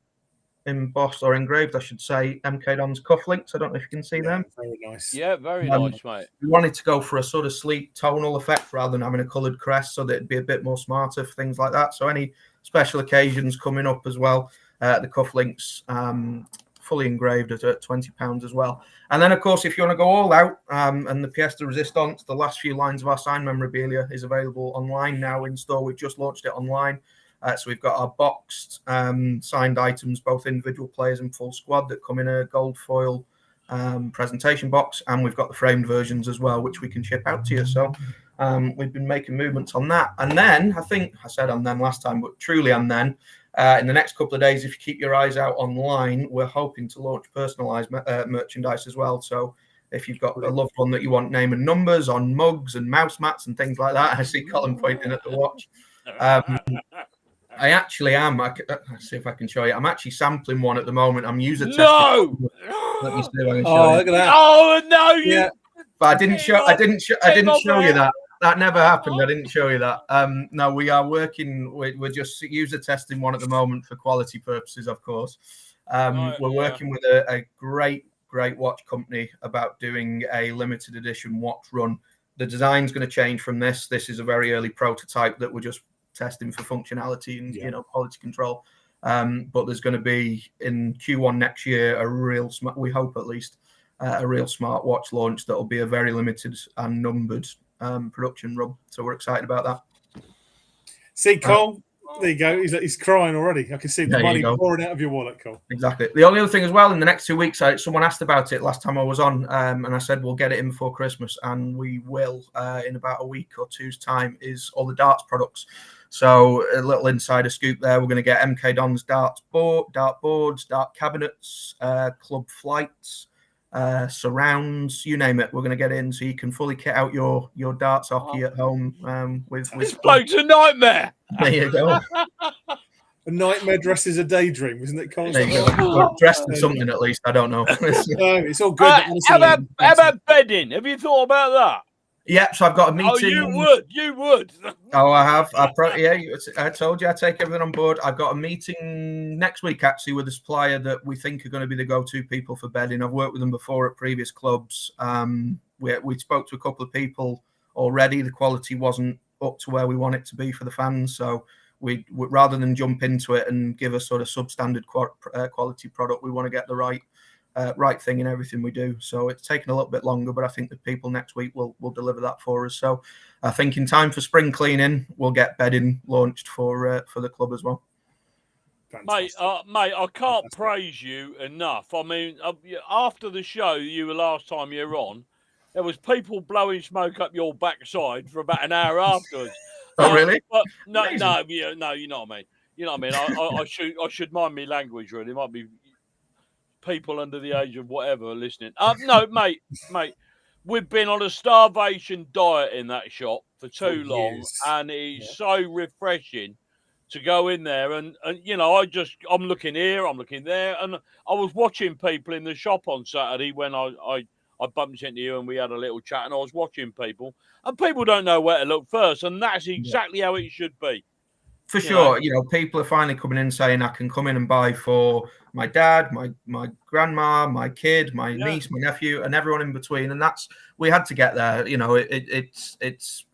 S3: embossed or engraved, I should say, MK Dons cufflinks. I don't know if you can see them.
S1: Very nice.
S2: Yeah, very nice, mate.
S3: We wanted to go for a sort of sleek tonal effect rather than having a coloured crest, so that it'd be a bit more smarter for things like that. So any special occasions coming up as well, the cufflinks fully engraved at £20 as well. And then, of course, if you want to go all out, and the pièce de résistance, the last few lines of our signed memorabilia is available online now in store. We've just launched it online. So we've got our boxed signed items, both individual players and full squad, that come in a gold foil presentation box. And we've got the framed versions as well, which we can ship out to you. So we've been making movements on that. And then, I think I said on them last time, but truly on then, in the next couple of days, if you keep your eyes out online, we're hoping to launch personalised merchandise as well. So if you've got a loved one that you want name and numbers on mugs and mouse mats and things like that, I see Colin pointing at the watch. I actually am. Let's see if I can show you. I'm actually sampling one at the moment. I'm user testing.
S2: No.
S3: Let me see if I can show
S1: Oh,
S3: you.
S1: look at that.
S2: Oh no!
S1: Yeah.
S3: But I didn't show you that. That never happened. I didn't show you that. No, we are working. We're just user testing one at the moment for quality purposes, of course. We're working with a great watch company about doing a limited edition watch run. The design's going to change from this. This is a very early prototype that we're just testing for functionality and quality control. But there's going to be in Q1 next year a real smart, we hope at least, a real smartwatch launch that will be a very limited and numbered production run. So we're excited about that.
S1: See, Cole, there you go. He's crying already. I can see the money pouring out of your wallet, Cole.
S3: Exactly. The only other thing as well, in the next 2 weeks, someone asked about it last time I was on, and I said we'll get it in before Christmas, and we will in about a week or two's time, is all the darts products. So a little insider scoop there. We're going to get MK Don's dart boards, dart cabinets, club flights, surrounds, you name it. We're going to get in so you can fully kit out your darts hockey at home. With
S2: this bloke's a nightmare.
S3: There you go.
S1: A nightmare dress is a daydream, isn't it, Cole?
S3: There you go. Dressed in something at least. I don't know.
S1: No, it's all good.
S2: How about bedding? Have you thought about that?
S3: Yeah, so I've got a meeting.
S2: Oh, you would.
S3: Oh, I have. I told you I take everything on board. I've got a meeting next week, actually, with a supplier that we think are going to be the go-to people for bedding. I've worked with them before at previous clubs. We spoke to a couple of people already. The quality wasn't up to where we want it to be for the fans. So we rather than jump into it and give a sort of substandard quality product, we want to get the right thing in everything we do. So it's taken a little bit longer, but I think the people next week will deliver that for us. So I think in time for spring cleaning, we'll get bedding launched for the club as well.
S2: Mate, I can't praise you enough. I mean, after the show last time you were on, there was people blowing smoke up your backside for about an hour afterwards.
S3: Oh, really?
S2: But no, you know what I mean. You know what I mean. I should mind me language. Really, it might be people under the age of whatever listening. No, mate, we've been on a starvation diet in that shop for too long, and it's so refreshing to go in there and you know, I'm looking here, I'm looking there, and I was watching people in the shop on Saturday when I bumped into you and we had a little chat, and I was watching people, and people don't know where to look first, and that's exactly how it should be.
S3: For sure, you know, people are finally coming in saying I can come in and buy for my dad, my grandma, my kid, my niece, my nephew, and everyone in between. And we had to get there. You know, it's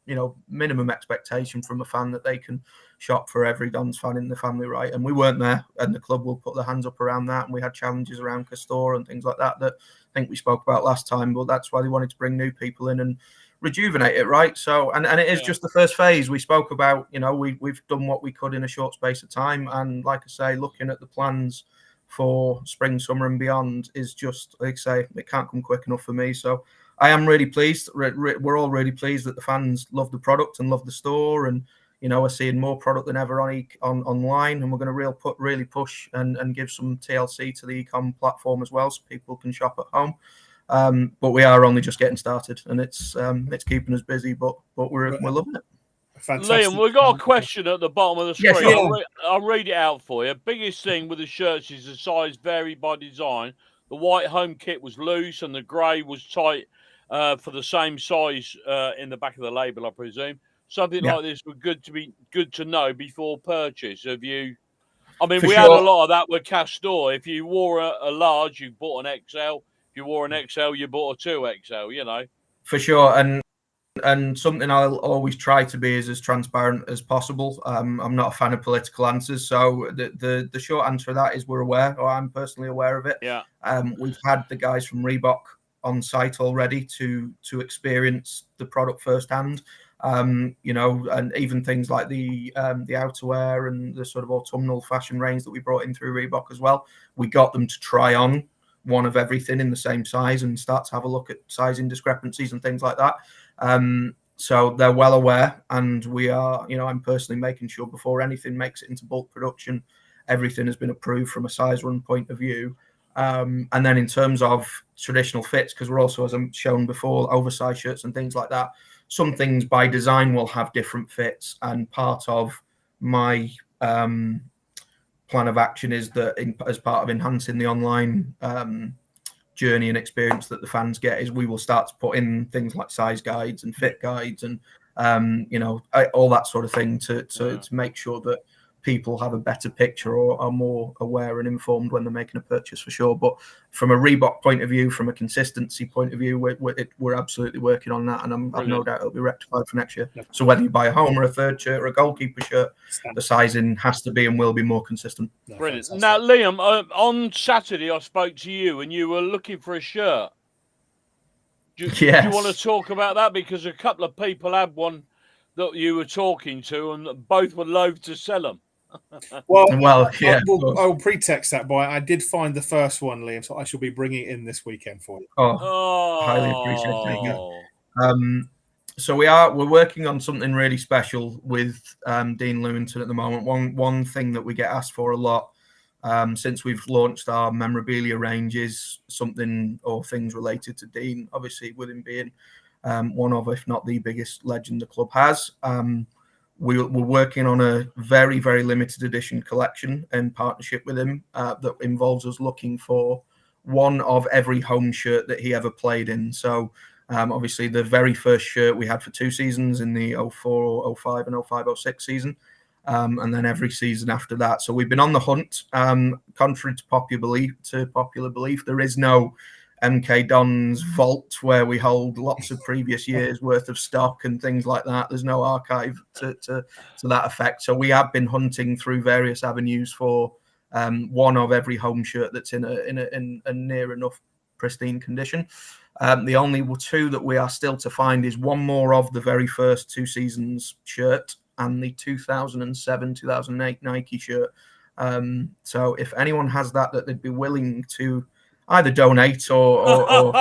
S3: you know, minimum expectation from a fan that they can shop for every Don's fan in the family, right? And we weren't there, and the club will put their hands up around that. And we had challenges around Castor and things like that I think we spoke about last time. But that's why they wanted to bring new people in and rejuvenate it, right? So and it is just the first phase. We spoke about, you know, we've done what we could in a short space of time, and like I say, looking at the plans for spring, summer and beyond is just, like I say, it can't come quick enough for me. So I am really pleased. We're all really pleased that the fans love the product and love the store, and you know, we're seeing more product than ever online, and we're going to really push and give some TLC to the e-com platform as well, so people can shop at home. But we are only just getting started, and it's keeping us busy, but we're loving it.
S1: Fantastic.
S2: Liam, we've got a question at the bottom of the screen. Yes, I'll read it out for you. Biggest thing with the shirts is the size varied by design. The white home kit was loose, and the grey was tight for the same size in the back of the label, I presume. Something like this would good to know before purchase. Have you? I mean, we had a lot of that with Castor. If you wore a large, you bought an XL. If you wore an XL, you bought a 2XL, you know. For sure.
S3: And something I'll always try to be is as transparent as possible. I'm not a fan of political answers. So the short answer to that is we're aware, or I'm personally aware of it.
S2: Yeah.
S3: We've had the guys from Reebok on site already to experience the product firsthand. You know, and even things like the outerwear and the sort of autumnal fashion range that we brought in through Reebok as well. We got them to try on one of everything in the same size and start to have a look at sizing discrepancies and things like that. So they're well aware, and we are, you know, I'm personally making sure before anything makes it into bulk production, everything has been approved from a size run point of view. And then in terms of traditional fits, because we're also, as I'm shown before, oversized shirts and things like that, some things by design will have different fits, and part of my plan of action is that as part of enhancing the online journey and experience that the fans get, is we will start to put in things like size guides and fit guides and all that sort of thing to make sure that people have a better picture or are more aware and informed when they're making a purchase, for sure. But from a Reebok point of view, from a consistency point of view, we're absolutely working on that, and I've no doubt it'll be rectified for next year.
S1: Yep.
S3: So whether you buy a home or a third shirt or a goalkeeper shirt, the sizing has to be and will be more consistent.
S2: Brilliant. Fantastic. Now, Liam, on Saturday I spoke to you and you were looking for a shirt. Do you want to talk about that? Because a couple of people had one that you were talking to and both were loath to sell them.
S1: I'll pretext that by I did find the first one, Liam, so I shall be bringing it in this weekend for you.
S3: Highly appreciate it. So we're working on something really special with Dean Lewington at the moment. One thing that we get asked for a lot since we've launched our memorabilia range is something or things related to Dean, obviously with him being one of, if not the biggest legend the club has. We're working on a very, very limited edition collection in partnership with him that involves us looking for one of every home shirt that he ever played in. So obviously the very first shirt we had for 2 seasons in the 04, 05 and 05, 06 season. And then every season after that. So we've been on the hunt. Contrary to popular belief, there is no MK Don's vault where we hold lots of previous years worth of stock and things like that. There's no archive to that effect. So we have been hunting through various avenues for one of every home shirt that's in a near enough pristine condition. The only 2 that we are still to find is one more of the very first 2 seasons shirt and the 2007-2008 Nike shirt. So if anyone has that they'd be willing to either donate or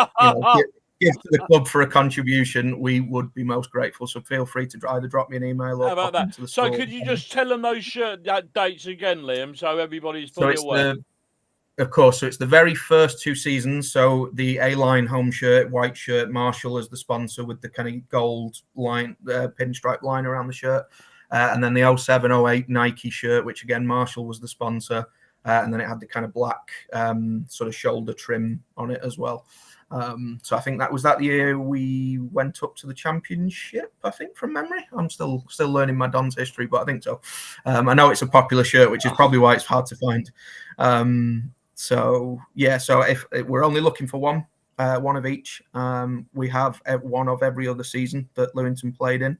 S3: give to the club for a contribution, we would be most grateful. So feel free to either drop me an email or
S2: how about that?
S3: Into the store.
S2: So could you just tell them those shirt dates again, Liam, so everybody's fully aware?
S3: Of course, so it's the very first 2 seasons. So the A-line home shirt, white shirt, Marshall as the sponsor with the kind of gold line, pinstripe line around the shirt. And then the 07-08 Nike shirt, which again, Marshall was the sponsor. And then it had the kind of black sort of shoulder trim on it as well. So I think that was that year we went up to the championship, I think, from memory. I'm still learning my Don's history, but I think so. I know it's a popular shirt, which is probably why it's hard to find. So if we're only looking for one of each, we have one of every other season that Lewington played in.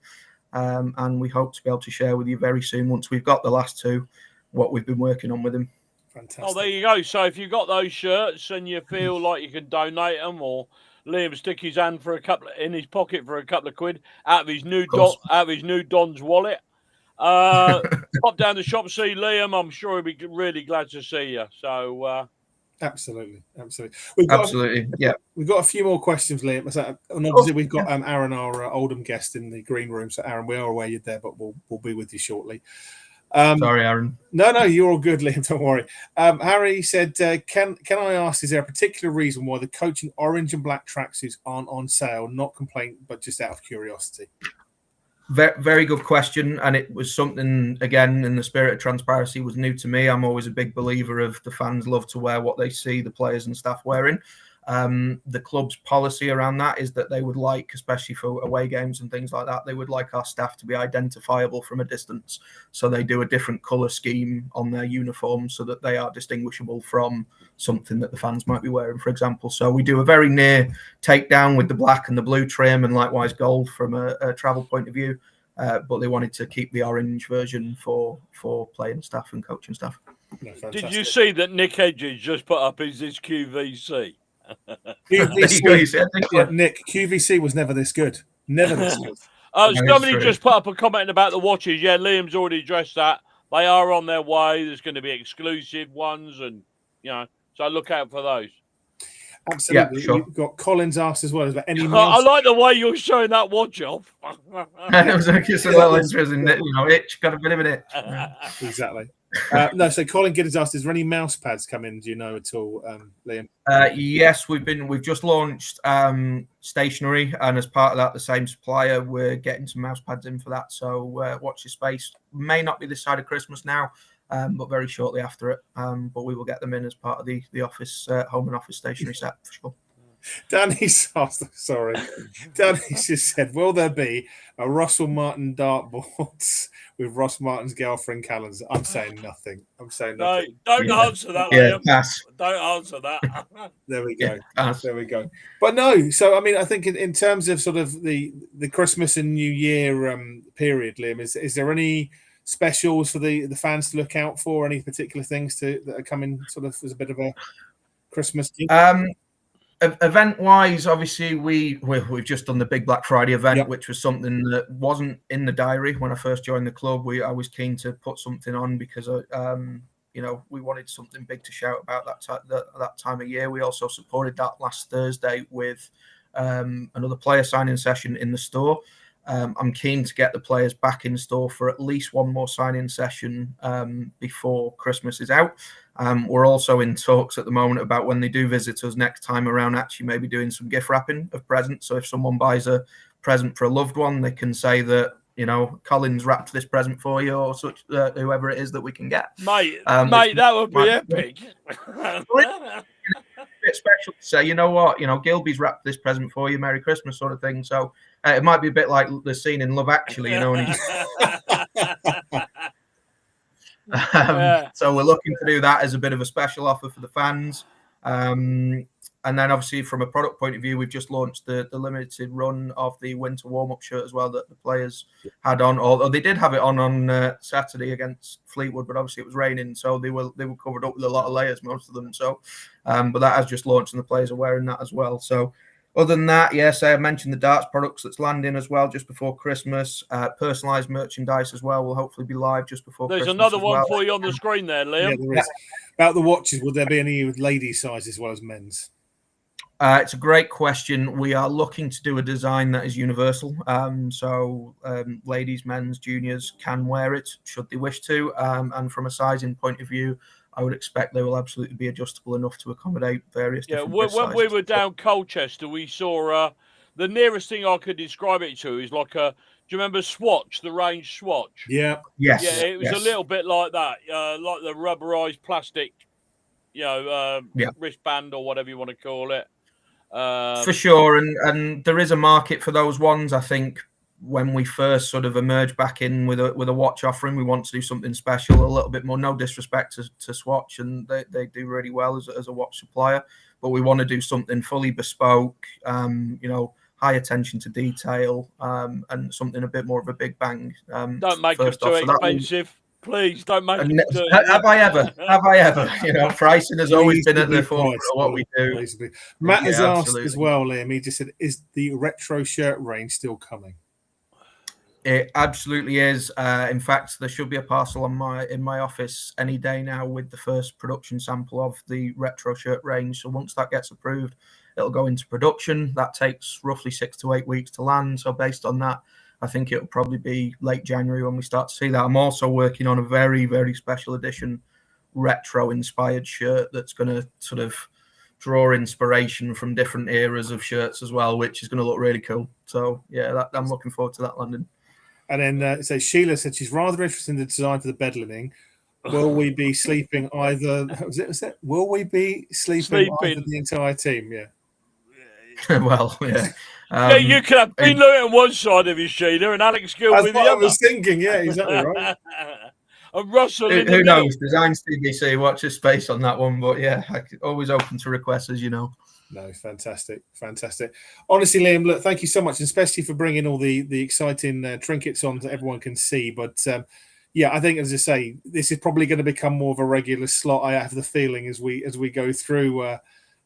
S3: And we hope to be able to share with you very soon, once we've got the last 2, what we've been working on with him.
S1: Fantastic.
S2: Oh, there you go. So if you've got those shirts and you feel like you can donate them, or Liam stick his hand in his pocket for a couple of quid out of his new Don's wallet, pop down the shop, see Liam. I'm sure he'll be really glad to see you. So
S1: absolutely.
S3: We've got
S1: a few more questions, Liam. And obviously we've got Aaron, our Oldham guest, in the green room. So Aaron, we are aware you're there, but we'll be with you shortly.
S3: Sorry, Aaron.
S1: No, you're all good, Liam. Don't worry. Harry said, "Can I ask? Is there a particular reason why the coaching orange and black tracksuits aren't on sale? Not complaint, but just out of curiosity."
S3: Very, very good question, and it was something, again, in the spirit of transparency, was new to me. I'm always a big believer of the fans love to wear what they see the players and staff wearing. The club's policy around that is that they would like, especially for away games and things like that, they would like our staff to be identifiable from a distance. So they do a different colour scheme on their uniforms so that they are distinguishable from something that the fans might be wearing, for example. So we do a very near takedown with the black and the blue trim, and likewise gold from a travel point of view. But they wanted to keep the orange version for playing staff and coaching staff.
S1: No,
S2: did you see that Nick Hedges just put up his QVC?
S1: Nick, QVC was never this good. Never this good.
S2: Somebody just put up a comment about the watches. Yeah, Liam's already addressed that. They are on their way. There's going to be exclusive ones, and so look out for those.
S1: Absolutely.
S3: Yeah, sure.
S1: You've got Collins asked as well. Is there any
S2: I like the way you're showing that watch off.
S3: It was just a little interesting, itch, got a bit of an itch.
S1: Exactly. No, so Colin Giddens asked, is there any mouse pads coming? Do you know at all, Liam?
S3: Yes, we've just launched stationery, and as part of that, the same supplier, we're getting some mouse pads in for that. So watch your space. May not be this side of Christmas now, but very shortly after it. But we will get them in as part of the office home and office stationery set for sure.
S1: Danny's asked, sorry. Danny's just said, will there be a Russell Martin dartboards with Ross Martin's girlfriend calendars? I'm saying nothing.
S2: No, don't answer that, Liam.
S3: Pass.
S2: Don't answer that.
S1: There we go.
S3: Pass.
S1: There we go. But no, so I mean, I think in terms of sort of the Christmas and New Year period, Liam, is there any specials for the fans to look out for? Any particular things that are coming sort of as a bit of a Christmas thing?
S3: Event-wise, obviously, we've just done the big Black Friday event,
S1: Yep.
S3: which was something that wasn't in the diary when I first joined the club. I was keen to put something on because we wanted something big to shout about that time of year. We also supported that last Thursday with another player signing session in the store. I'm keen to get the players back in store for at least one more signing session before Christmas is out. We're also in talks at the moment about when they do visit us next time around, actually maybe doing some gift wrapping of presents. So if someone buys a present for a loved one, they can say that, Colin's wrapped this present for you, or such, whoever it is that we can get.
S2: Mate, that would be epic.
S3: Bit special to say, you know what, Gilby's wrapped this present for you, Merry Christmas sort of thing. So it might be a bit like the scene in Love Actually, and he's so we're looking to do that as a bit of a special offer for the fans. And then obviously from a product point of view, we've just launched the limited run of the winter warm-up shirt as well that the players had on, although they did have it on Saturday against Fleetwood, but obviously it was raining, so they were covered up with a lot of layers, most of them. So but that has just launched and the players are wearing that as well. So other than that, yes, I mentioned the darts products that's landing as well just before Christmas. Personalised merchandise as well will hopefully be live just before Christmas.
S2: There's another one for you on the screen there, Liam.
S1: Yeah, there is. About the watches, will there be any with ladies' size as well as men's?
S3: It's a great question. We are looking to do a design that is universal. So ladies, men's, juniors can wear it should they wish to. And from a sizing point of view, I would expect they will absolutely be adjustable enough to accommodate various different sizes.
S2: When we were down Colchester, we saw the nearest thing I could describe it to is like a. Do you remember Swatch, the range Swatch?
S1: Yeah.
S3: Yes.
S2: Yeah, it was a little bit like that, like the rubberized plastic, wristband or whatever you want to call it.
S3: For sure, and there is a market for those ones. I think when we first sort of emerged back in with a watch offering, we want to do something special, a little bit more. No disrespect to Swatch, and they do really well as a watch supplier, but we want to do something fully bespoke. High attention to detail, and something a bit more of a big bang.
S2: Don't make them too expensive. Please don't make them too
S3: Have I ever? Pricing has always been at the forefront of what we do.
S1: Matt has asked as well, Liam. He just said, is the retro shirt range still coming?
S3: It absolutely is. In fact, there should be a parcel in my office any day now with the first production sample of the retro shirt range. So once that gets approved, it'll go into production. That takes roughly 6 to 8 weeks to land. So based on that, I think it'll probably be late January when we start to see that. I'm also working on a very, very special edition retro-inspired shirt that's going to sort of draw inspiration from different eras of shirts as well, which is going to look really cool. So, yeah, I'm looking forward to that landing.
S1: And then Sheila said she's rather interested in the design for the bed lining. Will we be sleeping either? Will we be sleeping either the entire team? Yeah.
S3: Well, yeah.
S2: You could have been looking on one side of his Sheila and Alex Gill with the other.
S1: I was thinking, yeah, exactly right.
S2: And Russell in the
S3: who
S2: middle.
S3: knows? Designs TBC, watch this space on that one. But yeah, always open to requests, as you know.
S1: No, fantastic. Honestly, Liam, look, thank you so much, especially for bringing all the exciting trinkets on that everyone can see. But yeah, I think, as I say, this is probably going to become more of a regular slot. I have the feeling as we go through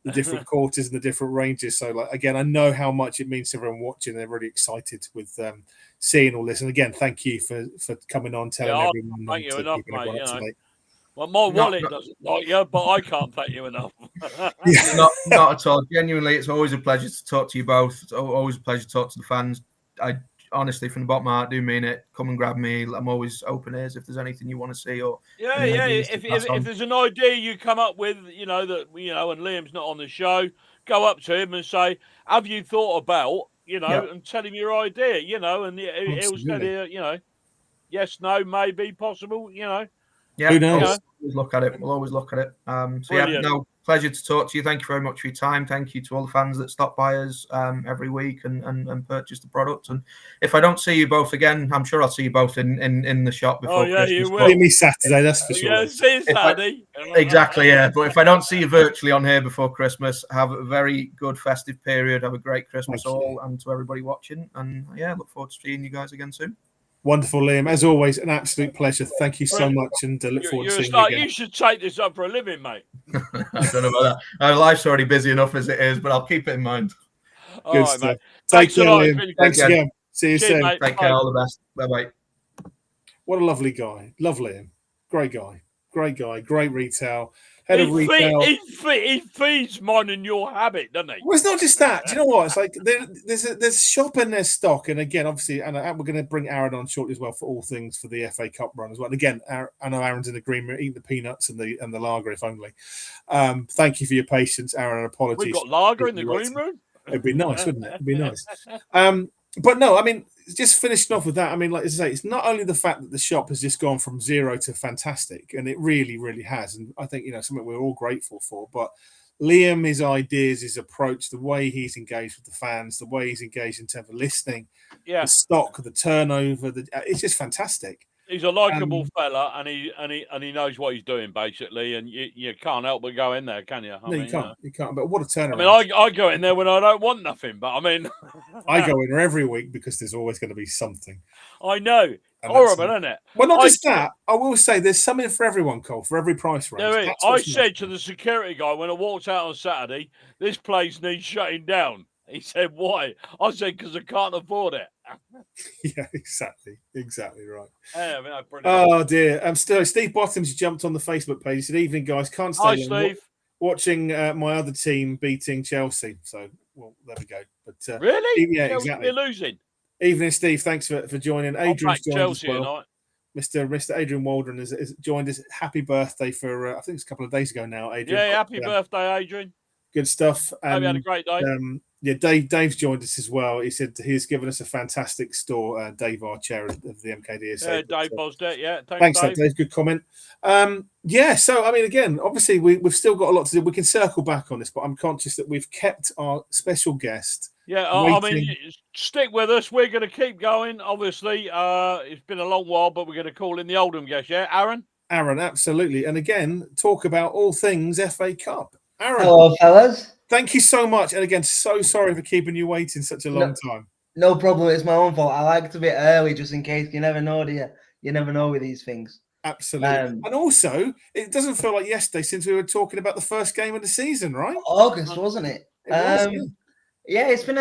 S1: the different quarters and the different ranges. So, like, again, I know how much it means to everyone watching. They're really excited with seeing all this. And again, thank you for coming on, telling everyone.
S2: Thank you enough, mate. Well, my wallet doesn't like you, but I can't thank you enough.
S3: Not at all. Genuinely, it's always a pleasure to talk to you both. It's always a pleasure to talk to the fans. I honestly, from the bottom of my heart, do mean it. Come and grab me. I'm always open ears if there's anything you want to see or
S2: If there's an idea you come up with, and Liam's not on the show, go up to him and say, "Have you thought about?" And tell him your idea. And he'll tell you, yes, no, maybe, possible.
S3: Yeah,
S1: who knows?
S3: We'll always look at it. Pleasure to talk to you. Thank you very much for your time. Thank you to all the fans that stop by us every week and purchase the product. And if I don't see you both again, I'm sure I'll see you both in the shop before Christmas.
S2: You will.
S1: See me Saturday, that's for sure.
S2: Yeah, see you Saturday.
S3: Exactly, yeah. But if I don't see you virtually on here before Christmas, have a very good festive period. Have a great Christmas and to everybody watching. And look forward to seeing you guys again soon.
S1: Wonderful, Liam. As always, an absolute pleasure. Thank you so much, and look forward to seeing you again.
S2: You should take this up for a living, mate.
S3: I don't know about that. Our life's already busy enough as it is, but I'll keep it in mind.
S1: Good stuff. Mate. Take care, Liam. Thanks again. See you soon.
S3: Mate. Take care. All the best. Bye-bye.
S1: What a lovely guy. Love Liam. Great guy. Great retail. Head of retail.
S2: He feeds mine and your habit, doesn't he?
S1: Well, it's not just that. Do you know what? It's like there's shop and there's stock, and again, obviously, and we're going to bring Aaron on shortly as well for all things for the FA Cup run as well. And again, I know Aaron's in the green room eating the peanuts and the lager, if only. Thank you for your patience, Aaron. And apologies.
S2: We've got lager in the green room.
S1: It'd be nice, wouldn't it? It'd be nice. But no, I mean, just finishing off with that, I mean, like I say, it's not only the fact that the shop has just gone from zero to fantastic, and it really, really has. And I think, something we're all grateful for. But Liam, his ideas, his approach, the way he's engaged with the fans, the way he's engaged in terms of listening, the stock, the turnover, it's just fantastic.
S2: He's a likable fella, and he knows what he's doing basically, and you can't help but go in there, can you?
S1: You can't. You can't. But what a turnaround!
S2: I mean, I go in there when I don't want nothing, but I mean,
S1: I go in there every week because there's always going to be something.
S2: I know. Horrible, isn't it?
S1: Well, not just that. I will say there's something for everyone, Cole, for every price range.
S2: I said to the security guy when I walked out on Saturday, this place needs shutting down. He said, "Why?" I said, "Because I can't afford it."
S1: Yeah, exactly right.
S2: Oh
S1: dear. Steve Bottoms jumped on the Facebook page. He said, "Evening, guys. Can't stay
S2: long.
S1: Hi,
S2: Steve.
S1: Watching my other team beating Chelsea." So, well, there we go. But
S2: really,
S1: yeah,
S2: Chelsea
S1: exactly.
S2: Losing.
S1: Evening, Steve. Thanks for joining. Adrian's joined
S2: Chelsea
S1: as well. Mr. Adrian Waldron has joined us. Happy birthday for I think it's a couple of days ago now, Adrian.
S2: Yeah, happy birthday, Adrian.
S1: Good stuff.
S2: Hope you had a great day.
S1: Dave's joined us as well. He said he's given us a fantastic store. Dave, our chair of the MKDSA.
S2: Yeah, Dave Bosdet. Yeah,
S1: thanks, Dave. Good comment. So I mean, again, obviously we've still got a lot to do. We can circle back on this, but I'm conscious that we've kept our special guest.
S2: Yeah, I mean, stick with us. We're going to keep going. Obviously, it's been a long while, but we're going to call in the Oldham guest. Yeah, Aaron.
S1: Aaron, absolutely. And again, talk about all things FA Cup. Aaron.
S4: Hello, fellas.
S1: Thank you so much. And again, so sorry for keeping you waiting such a long time.
S4: No problem. It's my own fault. I like to be early just in case. You never know, do you? You never know with these things.
S1: Absolutely. And also, it doesn't feel like yesterday since we were talking about the first game of the season, right?
S4: August, wasn't it?
S1: It was,
S4: yeah, it's been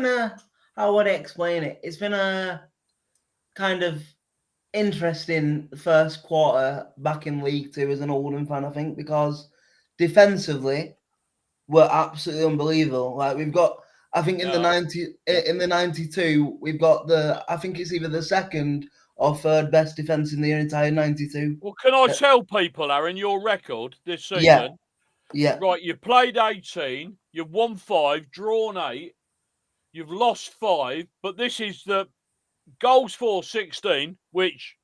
S4: a, how would I explain it? It's been a kind of interesting first quarter back in League Two as an Oldham fan, I think, because defensively, we're absolutely unbelievable. Like we've got, I think in the 92, we've got I think it's either the second or third best defense in the entire 92.
S2: Well, can I tell people, Aaron, your record this season?
S4: Yeah.
S2: Right, you've played 18, you've won 5, drawn 8, you've lost 5, but this is the goals for 16, which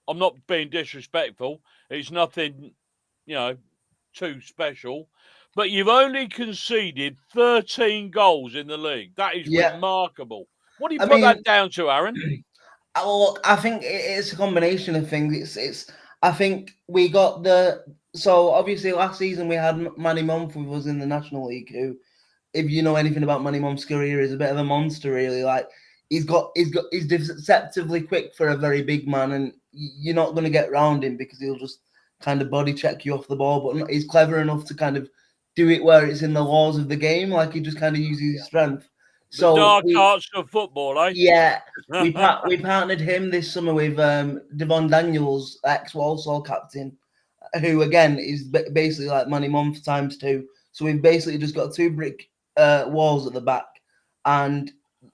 S2: I'm not being disrespectful. It's nothing, too special. But you've only conceded 13 goals in the league. That is remarkable. What do you put that down to, Aaron?
S4: Well, I think it's a combination of things. I think we got so obviously last season we had Manny Monf with us in the National League, who, if you know anything about Manny Monf's career, is a bit of a monster, really. Like he's deceptively quick for a very big man, and you're not going to get round him because he'll just kind of body check you off the ball. But he's clever enough to kind of do it where it's in the laws of the game, like he just kind of uses his strength. So
S2: the dark arts of football, eh?
S4: Yeah, we partnered him this summer with Devon Daniels, ex-Walsall captain, who again is basically like Manny Month times 2. So we've basically just got 2 brick walls at the back, and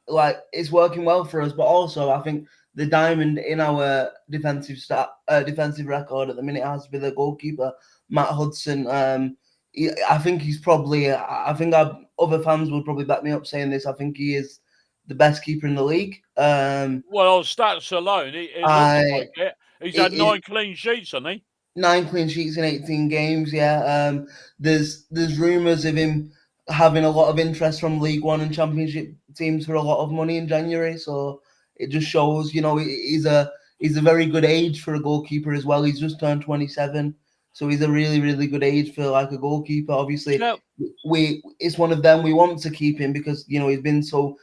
S4: like it's working well for us. But also, I think the diamond in our defensive record at the minute has to be the goalkeeper, Matt Hudson. I think he's probably. I think other fans will probably back me up saying this. I think he is the best keeper in the league.
S2: Well, on stats alone, it looks like it. He's had 9 clean sheets, hasn't he?
S4: 9 clean sheets in 18 games. Yeah. There's rumours of him having a lot of interest from League One and Championship teams for a lot of money in January. So it just shows, he's a very good age for a goalkeeper as well. He's just turned 27, so he's a really, really good age for like a goalkeeper. Obviously, it's one of them we want to keep him because he's been so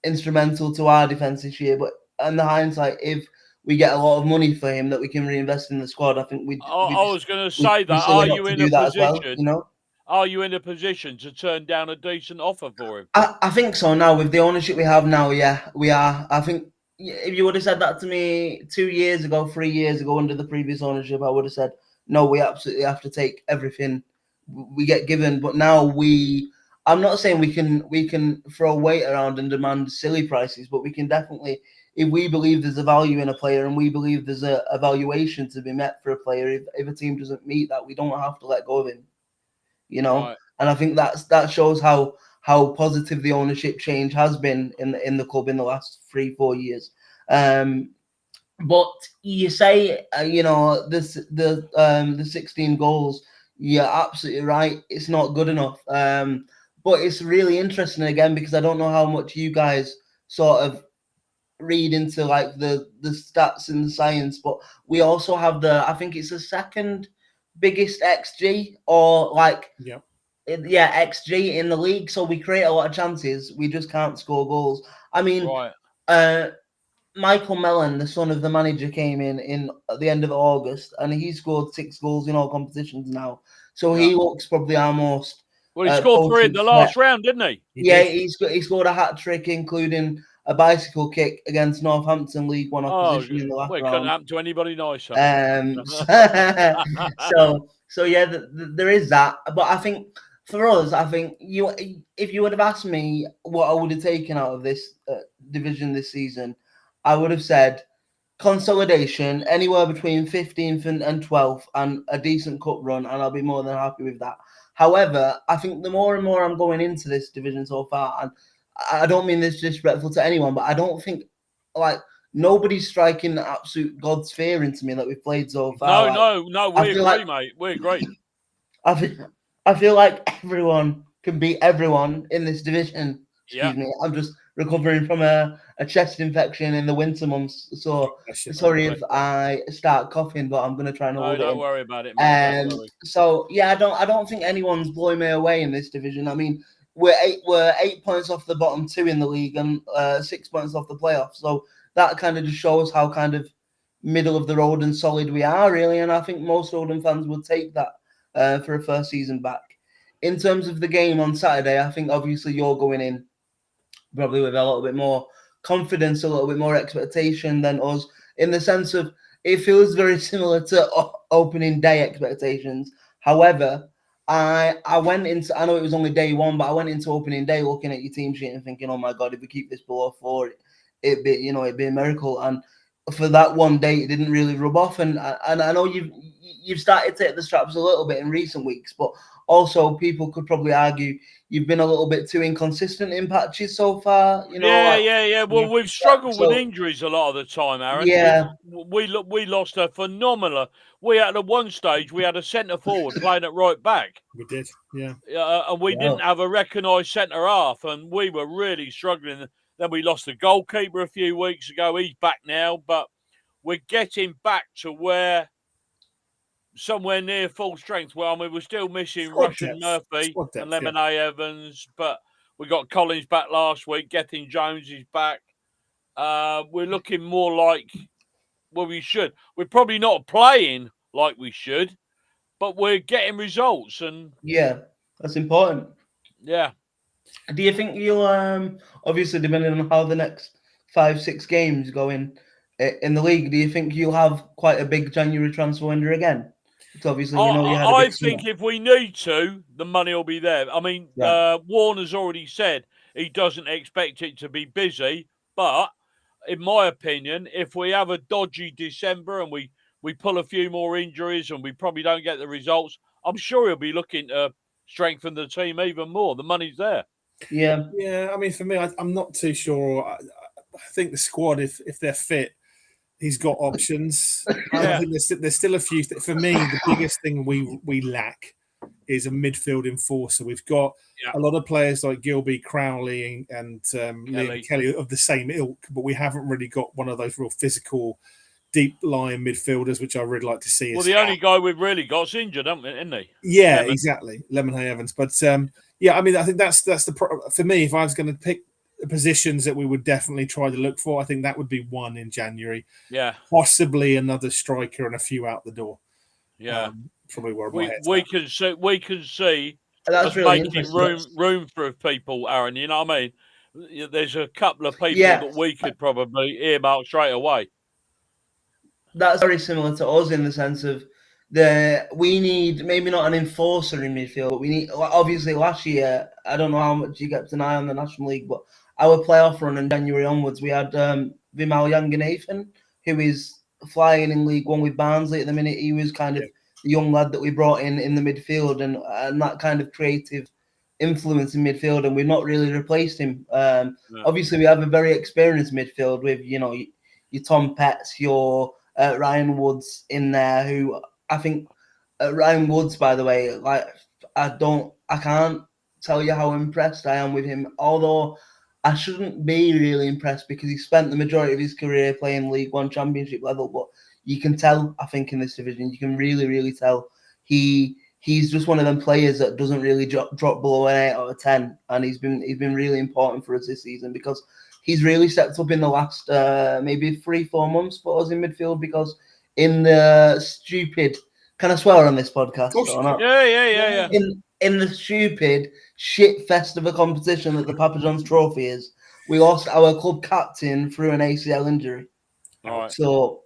S4: instrumental to our defense this year. But in the hindsight, if we get a lot of money for him that we can reinvest in the squad, I think
S2: I was going to say that. Are you in a position? Are you in a position to turn down a decent offer for him?
S4: I think so now. With the ownership we have now, yeah, we are. I think if you would have said that to me 2 years ago, 3 years ago, under the previous ownership, I would have said, no, we absolutely have to take everything we get given. But now I'm not saying we can throw weight around and demand silly prices, but we can definitely, if we believe there's a value in a player and we believe there's a valuation to be met for a player, if a team doesn't meet that, we don't have to let go of him.
S2: Right.
S4: And I think that shows how positive the ownership change has been in the club in the last 3-4 years. But you say the 16 goals, you're absolutely right. It's not good enough. But it's really interesting again because I don't know how much you guys sort of read into like the stats and the science, but we also have I think it's the second biggest XG or XG in the league. So we create a lot of chances. We just can't score goals. I mean, Michael Mellon, the son of the manager, came in at the end of August, and he scored 6 goals in all competitions now. So he looks probably our most.
S2: Well, he scored 3 in the last round, didn't he?
S4: He scored a hat trick, including a bicycle kick against Northampton League One opposition in the last round.
S2: It couldn't happen to anybody nicer.
S4: So yeah, there is that. But I think for us, if you would have asked me what I would have taken out of this division this season, I would have said consolidation, anywhere between 15th and 12th, and a decent cup run, and I'll be more than happy with that. However, I think the more and more I'm going into this division so far, and I don't mean this disrespectful to anyone, but I don't think nobody's striking absolute God's fear into me that we've played so far.
S2: No, we agree, mate. We agree.
S4: I feel like everyone can beat everyone in this division. Excuse me, I'm just recovering from a chest infection in the winter months, so sorry if I start coughing, but I'm gonna try and hold it.
S2: Don't worry about it, mate.
S4: So yeah, I don't think anyone's blowing me away in this division. I mean, we're 8 points off the bottom 2 in the league and 6 points off the playoffs. So that kind of just shows how kind of middle of the road and solid we are, really. And I think most Oldham fans would take that for a first season back. In terms of the game on Saturday, I think obviously you're going in probably with a little bit more confidence, a little bit more expectation than us, in the sense of it feels very similar to opening day expectations. However, I went into, I know it was only day 1, but I went into opening day looking at your team sheet and thinking, oh my God, if we keep this below 4, it'd be a miracle. And for that one day, it didn't really rub off. And I know you've started to take the straps a little bit in recent weeks, but also people could probably argue you've been a little bit too inconsistent in patches so far.
S2: Yeah. Well, we've struggled with injuries a lot of the time, Aaron.
S4: Yeah.
S2: We lost a phenomenal. We at one stage we had a centre forward playing at right back.
S1: We did, yeah.
S2: And we didn't have a recognised centre half, and we were really struggling. Then we lost the goalkeeper a few weeks ago. He's back now, but we're getting back to where somewhere near full strength. Well, I mean, we're still missing Russian Murphy and Lemonade Evans, but we got Collins back last week. Getting Jones is back. We're looking more like we should. We're probably not playing like we should, but we're getting results. And
S4: yeah, that's important.
S2: Yeah.
S4: Do you think you'll obviously depending on how the next 5-6 games go in the league, do you think you'll have quite a big January transfer window again? Because obviously, we know you had a
S2: I
S4: big
S2: think
S4: summer.
S2: if we need to, the money will be there. I mean, Warner's already said he doesn't expect it to be busy, but in my opinion, if we have a dodgy December and we pull a few more injuries and we probably don't get the results, I'm sure he'll be looking to strengthen the team even more. The money's there.
S4: Yeah.
S1: Yeah, I mean, for me, I'm not too sure. I think the squad, if they're fit, he's got options. I think there's still a few. For me, the biggest thing we lack is a midfield enforcer. We've got a lot of players like Gilby, Crowley, and Liam Kelly of the same ilk, but we haven't really got one of those real physical, deep line midfielders, which I really like to see.
S2: Well, the only guy we've really got's injured, isn't he?
S1: Yeah, Lemon. Exactly, Lemonhay Evans. But yeah, I mean, I think that's for me. If I was going to pick the positions that we would definitely try to look for, I think that would be one in January.
S2: Yeah,
S1: possibly another striker and a few out the door.
S2: Yeah,
S1: probably where
S2: we can see
S4: that's really
S2: making room for people, Aaron. You know what I mean? There's a couple of people that we could probably earmark straight away.
S4: That's very similar to us in the sense of we need maybe not an enforcer in midfield, but we need, obviously last year, I don't know how much you kept an eye on the National League, but our playoff run in January onwards, we had Vimal Yanganathan, who is flying in League One with Barnsley at the minute. He was kind of the young lad that we brought in the midfield and that kind of creative influence in midfield, and we've not really replaced him. Obviously, we have a very experienced midfield with, your Tom Petts, your Ryan Woods in there, who I think Ryan Woods, by the way, like I can't tell you how impressed I am with him, although I shouldn't be really impressed because he spent the majority of his career playing League One Championship level, but you can tell, I think, in this division, you can really, really tell he's just one of them players that doesn't really drop below an 8 out of 10, and he's been really important for us this season because he's really stepped up in the last maybe 3-4 months for us in midfield, because in the stupid, can I swear on this podcast or not?
S2: Yeah.
S4: In the stupid shit fest of a competition that the Papa John's Trophy is, we lost our club captain through an ACL injury.
S2: All right.
S4: So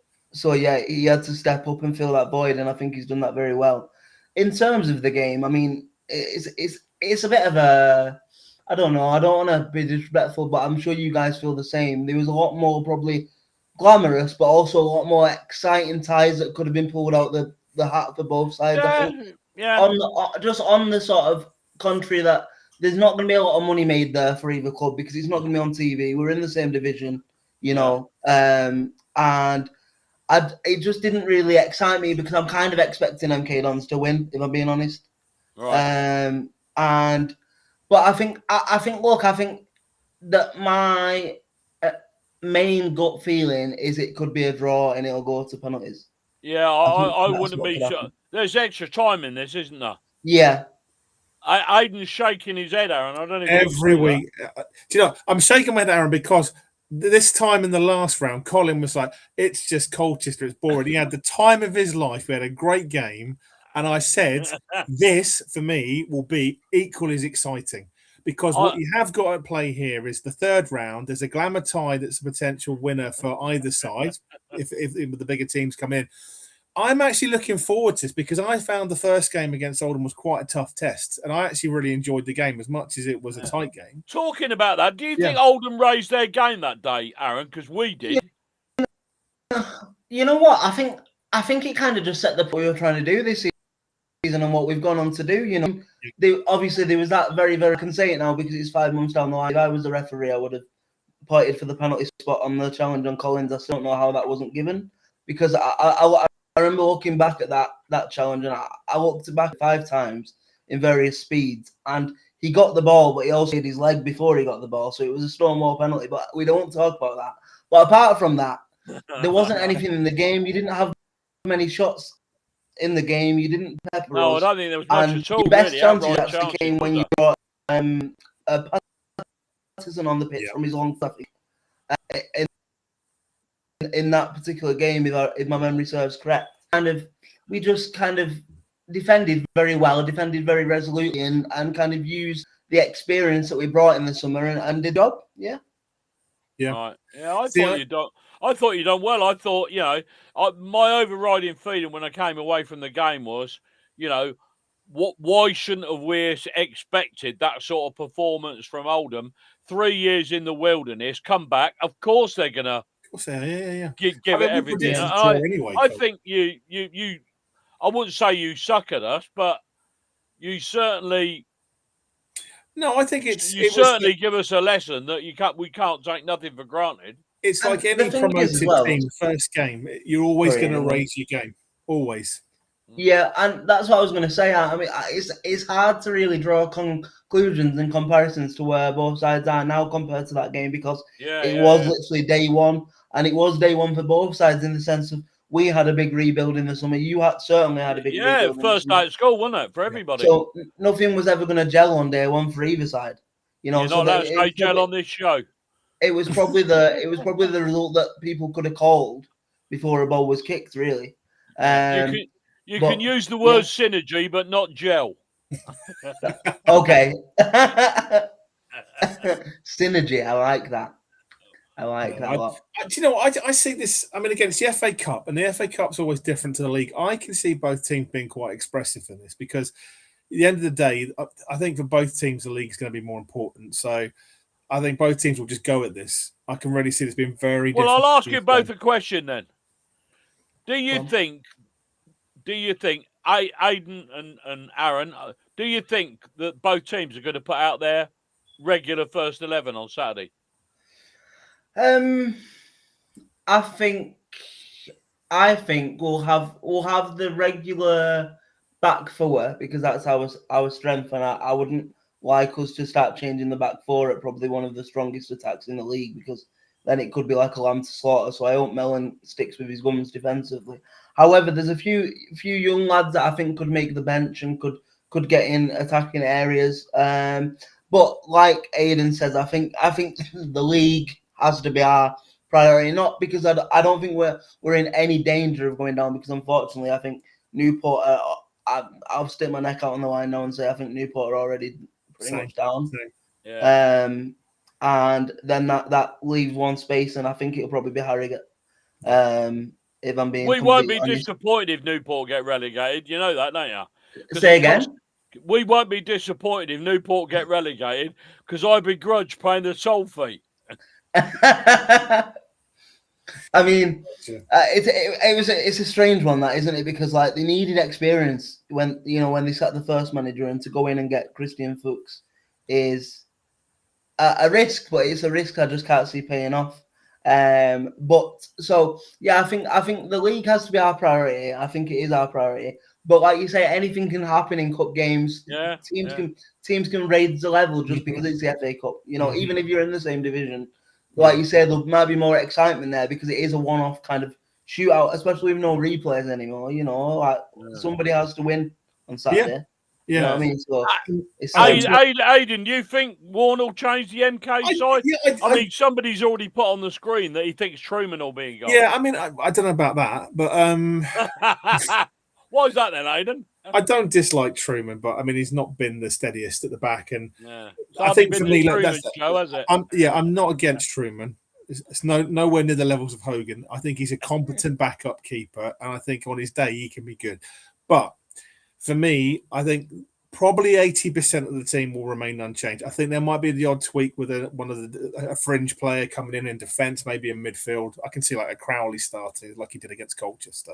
S4: yeah, he had to step up and fill that void, and I think he's done that very well. In terms of the game, I mean, it's a bit of a, I don't know, I don't want to be disrespectful, but I'm sure you guys feel the same. There was a lot more probably glamorous, but also a lot more exciting ties that could have been pulled out the hat for both sides. I think on the sort of country that there's not going to be a lot of money made there for either club because it's not going to be on TV. We're in the same division, and it just didn't really excite me because I'm kind of expecting MK Dons to win, if I'm being honest.
S2: Right.
S4: But I think that my main gut feeling is it could be a draw and it'll go to penalties.
S2: Yeah, I wouldn't be sure. There's extra time in this, isn't there?
S4: Yeah.
S2: Aiden's shaking his head, Aaron. I don't know.
S1: Every week. Do you know, I'm shaking my head, Aaron, because this time in the last round, Colin was like, it's just Colchester, it's boring. He had the time of his life. We had a great game. And I said, this, for me, will be equally as exciting. Because what you have got at play here is the third round. There's a glamour tie that's a potential winner for either side if the bigger teams come in. I'm actually looking forward to this because I found the first game against Oldham was quite a tough test. And I actually really enjoyed the game as much as it was a tight game.
S2: Talking about that, do you think Oldham raised their game that day, Aaron? Because we did.
S4: You know what? I think it kind of just set the point we were trying to do this season and what we've gone on to do. Obviously there was that very, very, I can say it now because it's 5 months down the line. If I was the referee, I would have pointed for the penalty spot on the challenge on Collins. I still don't know how that wasn't given because I remember looking back at that challenge and I looked back 5 times in various speeds and he got the ball, but he also hit his leg before he got the ball. So it was a Stonewall penalty, but we don't talk about that. But apart from that, there wasn't anything in the game. You didn't have many shots in the game. You didn't pepper us.
S2: No, I don't think there was much at all.
S4: The best
S2: really.
S4: chances actually came when you brought Patterson on the pitch from his long stuff. In that particular game, if my memory serves correct, we just kind of defended very well, defended very resolutely, and kind of used the experience that we brought in the summer and did job. Yeah.
S2: Right. Yeah, I thought you done well. I thought, my overriding feeling when I came away from the game was, why shouldn't have we expected that sort of performance from Oldham? 3 years in the wilderness, come back. Of course they're gonna give it everything. I think you. I wouldn't say you suck at us, but you certainly.
S1: No, I think
S2: you certainly give us a lesson that we can't take nothing for granted.
S1: It's like any promoted team, first game, you're always going to raise your game, always.
S4: Yeah, and that's what I was going to say. I mean, it's hard to really draw conclusions and comparisons to where both sides are now compared to that game because it was literally day one, and it was day one for both sides in the sense of we had a big rebuild in the summer. You certainly had a big rebuild.
S2: Yeah, first day at school, wasn't it, for everybody?
S4: So nothing was ever going to gel on day one for either side.
S2: You're not allowed to say gel on this show.
S4: It was probably the result that people could have called before a ball was kicked. Really,
S2: you can use the word synergy, but not gel.
S4: Okay, synergy. I like that. I like that a lot.
S1: Do you know what? I see this. I mean, again, it's the FA Cup, and the FA Cup's always different to the league. I can see both teams being quite expressive in this because at the end of the day, I think for both teams, the league's going to be more important. So I think both teams will just go at this. I can really see this being very different.
S2: Well, I'll ask you both a question then. Do you think, Aidan and Aaron, do you think that both teams are going to put out their regular first 11 on Saturday?
S4: I think we'll have the regular back four because that's our strength, and I wouldn't like us to start changing the back four at probably one of the strongest attacks in the league because then it could be like a lamb to slaughter. So I hope Mellon sticks with his guns defensively. However, there's a few young lads that I think could make the bench and could get in attacking areas. But like Aidan says, I think the league has to be our priority, not because I don't think we're in any danger of going down because unfortunately I think Newport. I'll stick my neck out on the line now and say I think Newport are already pretty much down.
S2: Yeah.
S4: And then that leaves one space, and I think it'll probably be Harrogate. If I'm being,
S2: we won't be disappointed if Newport get relegated. You know that, don't you?
S4: Say again.
S2: We won't be disappointed if Newport get relegated because I begrudge paying the toll fee.
S4: I mean, it's a strange one, that isn't it? Because like they needed experience when they sat the first manager, and to go in and get Christian Fuchs is a risk, but it's a risk I just can't see paying off. But so yeah, I think the league has to be our priority. I think it is our priority. But like you say, anything can happen in cup games.
S2: Yeah,
S4: teams can raise the level just because it's the FA Cup. Even if you're in the same division. Like you said, there might be more excitement there because it is a one-off kind of shootout, especially with no replays anymore. Somebody has to win on Saturday.
S1: Yeah.
S4: You know what I mean? So
S2: Aidan, do you think Warne will change the MK side? I mean, somebody's already put on the screen that he thinks Truman will be in goal.
S1: Yeah, I mean, I don't know about that, but
S2: why is that then, Aidan?
S1: I don't dislike Truman, but I mean, he's not been the steadiest at the back, and
S2: I think for me,
S1: I'm not against Truman. It's nowhere near the levels of Hogan. I think he's a competent backup keeper, and I think on his day he can be good. But for me, I think probably 80% of the team will remain unchanged. I think there might be the odd tweak with a fringe player coming in defence, maybe in midfield. I can see like a Crowley starting, like he did against Colchester,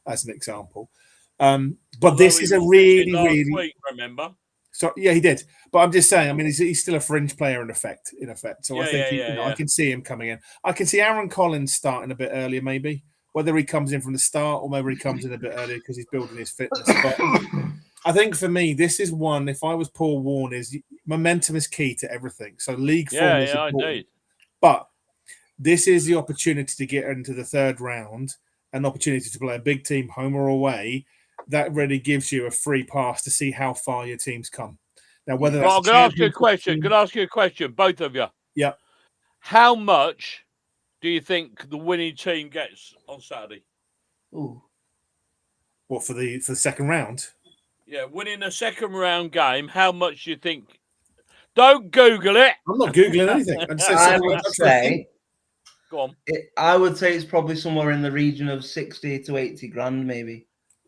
S1: as an example. But this is a really
S2: week, remember?
S1: So yeah, he did. But I'm just saying. I mean, he's still a fringe player in effect. So I think I can see him coming in. I can see Aaron Collins starting a bit earlier, maybe. Whether he comes in from the start or maybe he comes in a bit earlier because he's building his fitness. But I think for me, this is one. If I was Paul Warne, is momentum is key to everything. So league form is important. Indeed. But this is the opportunity to get into the third round, an opportunity to play a big team, home or away. That really gives you a free pass to see how far your teams come. Now, whether that's
S2: I'm going to ask you a question. Going to ask you a question, both of you.
S1: Yeah.
S2: How much do you think the winning team gets on Saturday?
S4: Ooh.
S1: What, for the second round?
S2: Yeah, winning a second round game. How much do you think? Don't Google it.
S1: I'm not Googling anything.
S2: Go on.
S4: I would say it's probably somewhere in the region of 60 to 80 grand, maybe.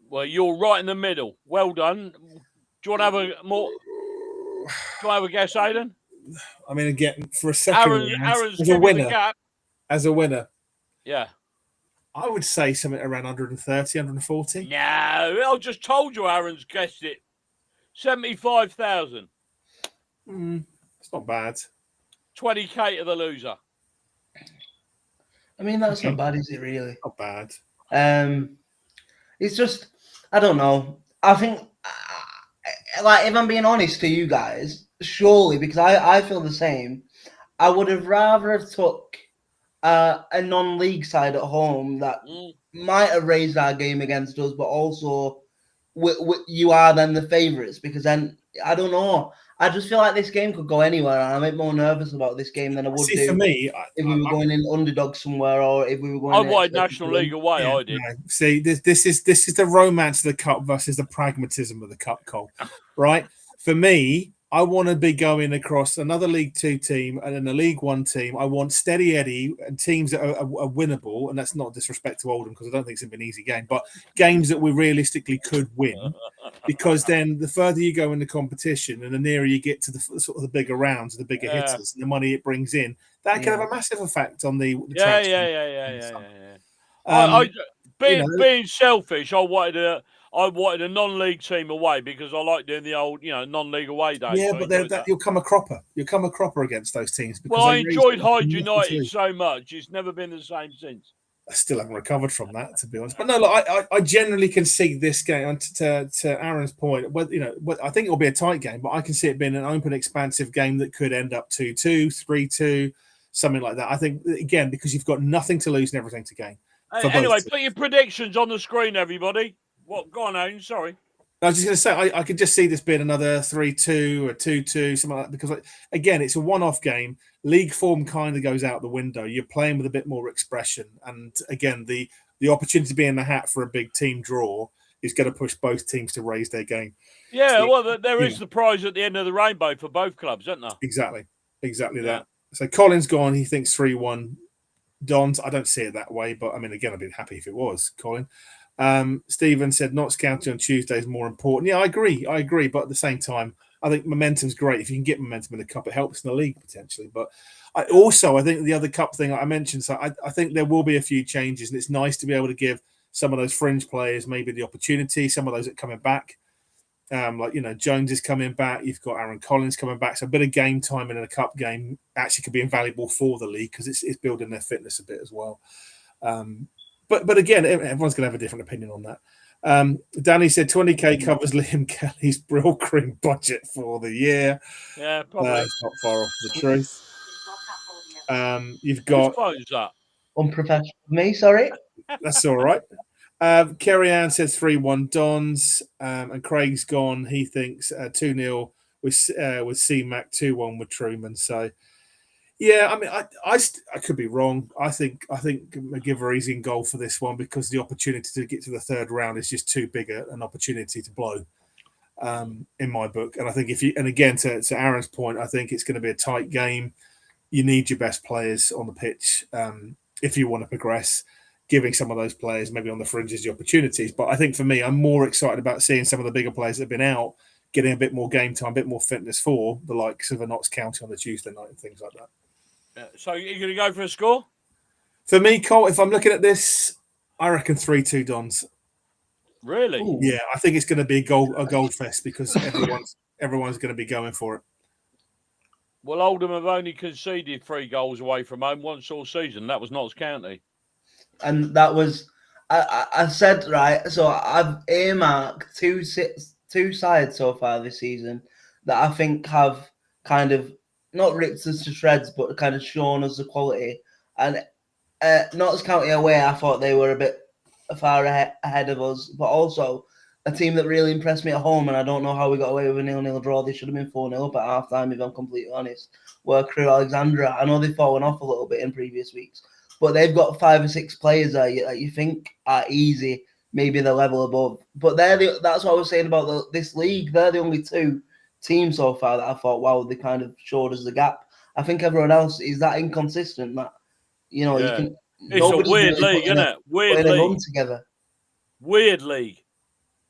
S2: Well, you're right in the middle. Well done. Do you want to have a more? Do you want to have a guess, Aidan?
S1: I mean, again, for a second,
S2: Aaron's
S1: as a
S2: giving you the
S1: winner,
S2: gap.
S1: as a winner,
S2: Yeah.
S1: I would say something around 130, 140.
S2: No, I just told you Aaron's guessed it. 75,000.
S1: It's not bad.
S2: 20K to the loser.
S4: I mean, that's not bad, is it, really?
S1: Not bad.
S4: It's just, I don't know. I think, like, if I'm being honest to you guys, surely, because I feel the same, I would have rather have took a non-league side at home that might have raised our game against us, but also you are then the favourites, because then, I don't know. I just feel like this game could go anywhere, and I'm a bit more nervous about this game than I would do
S1: for me,
S4: if we were going in underdog somewhere, or if we were going.
S2: I wanted National League away.
S1: Yeah,
S2: I did.
S1: No. See, this is the romance of the cup versus the pragmatism of the cup, Cole. Right? For me, I want to be going across another League Two team and then a League One team. I want steady Eddie and teams that are winnable, and that's not disrespect to Oldham because I don't think it's going to be an easy game, but games that we realistically could win. Because then the further you go in the competition and the nearer you get to the sort of the bigger rounds, the bigger hitters, and the money it brings in, that can have a massive effect on the
S2: Being selfish, I wanted a non-league team away because I like doing the old, non-league away days.
S1: Yeah, but you'll come a cropper. You'll come a cropper against those teams.
S2: Well, I enjoyed Hyde United so much; it's never been the same since.
S1: I still haven't recovered from that, to be honest. But no, look, I generally can see this game. And to Aaron's point, I think it'll be a tight game, but I can see it being an open, expansive game that could end up 2-2, 3-2, something like that. I think again because you've got nothing to lose and everything to gain.
S2: Anyway, put your predictions on the screen, everybody. What? Go on, Aaron. Sorry.
S1: I was just going to say, I could just see this being another 3-2 or 2-2, something like that, because, again, it's a one-off game. League form kind of goes out the window. You're playing with a bit more expression. And, again, the opportunity to be in the hat for a big team draw is going to push both teams to raise their game.
S2: Yeah, so, there is the prize at the end of the rainbow for both clubs, isn't there?
S1: Exactly that. So Colin's gone. He thinks 3-1. Don's, I don't see it that way, but, I mean, again, I'd be happy if it was, Colin. Stephen said Notts County on Tuesday is more important. Yeah, I agree. But at the same time, I think momentum's great. If you can get momentum in the cup, it helps in the league potentially. But I think the other cup thing I mentioned, so I think there will be a few changes, and it's nice to be able to give some of those fringe players maybe the opportunity, some of those that are coming back. Jones is coming back. You've got Aaron Collins coming back. So a bit of game time in a cup game actually could be invaluable for the league because it's building their fitness a bit as well. But again, everyone's going to have a different opinion on that. Danny said 20K covers Liam Kelly's Brill Cream budget for the year.
S2: Yeah, probably.
S1: It's not far off the truth. You've got...
S4: Unprofessional of me, sorry.
S1: That's all right. Kerry Ann says 3-1 Dons. And Craig's gone. He thinks 2-0 with C-Mac, 2-1 with Truman. So... Yeah, I mean, I could be wrong. I think McGivery's in goal for this one because the opportunity to get to the third round is just too big an opportunity to blow, in my book. And I think to Aaron's point, I think it's going to be a tight game. You need your best players on the pitch if you want to progress. Giving some of those players maybe on the fringes the opportunities, but I think for me, I'm more excited about seeing some of the bigger players that have been out getting a bit more game time, a bit more fitness for the likes of a Notts County on the Tuesday night and things like that.
S2: So you're going to go for a score?
S1: For me, Cole, if I'm looking at this, I reckon 3-2 Dons.
S2: Really?
S1: Ooh. Yeah, I think it's going to be a gold fest because everyone's going to be going for it.
S2: Well, Oldham have only conceded 3 goals away from home once all season. That was Notts County.
S4: And that was, I said, right, so I've earmarked two sides so far this season that I think have kind of not ripped us to shreds, but kind of shown us the quality. And Notts County away, I thought they were a bit far ahead of us, but also a team that really impressed me at home, and I don't know how we got away with a 0-0 draw. They should have been 4-0 up at half-time, if I'm completely honest, were Crewe Alexandra. I know they've fallen off a little bit in previous weeks, but they've got 5 or 6 players there that you think are easy, maybe the level above. But that's what I was saying about this league. They're the only 2 teams so far that I thought, wow, they kind of showed us the gap. I think everyone else is that inconsistent that You know, you can.
S2: It's a weird league, isn't it? Weird league.
S4: Run together.
S2: Weird league.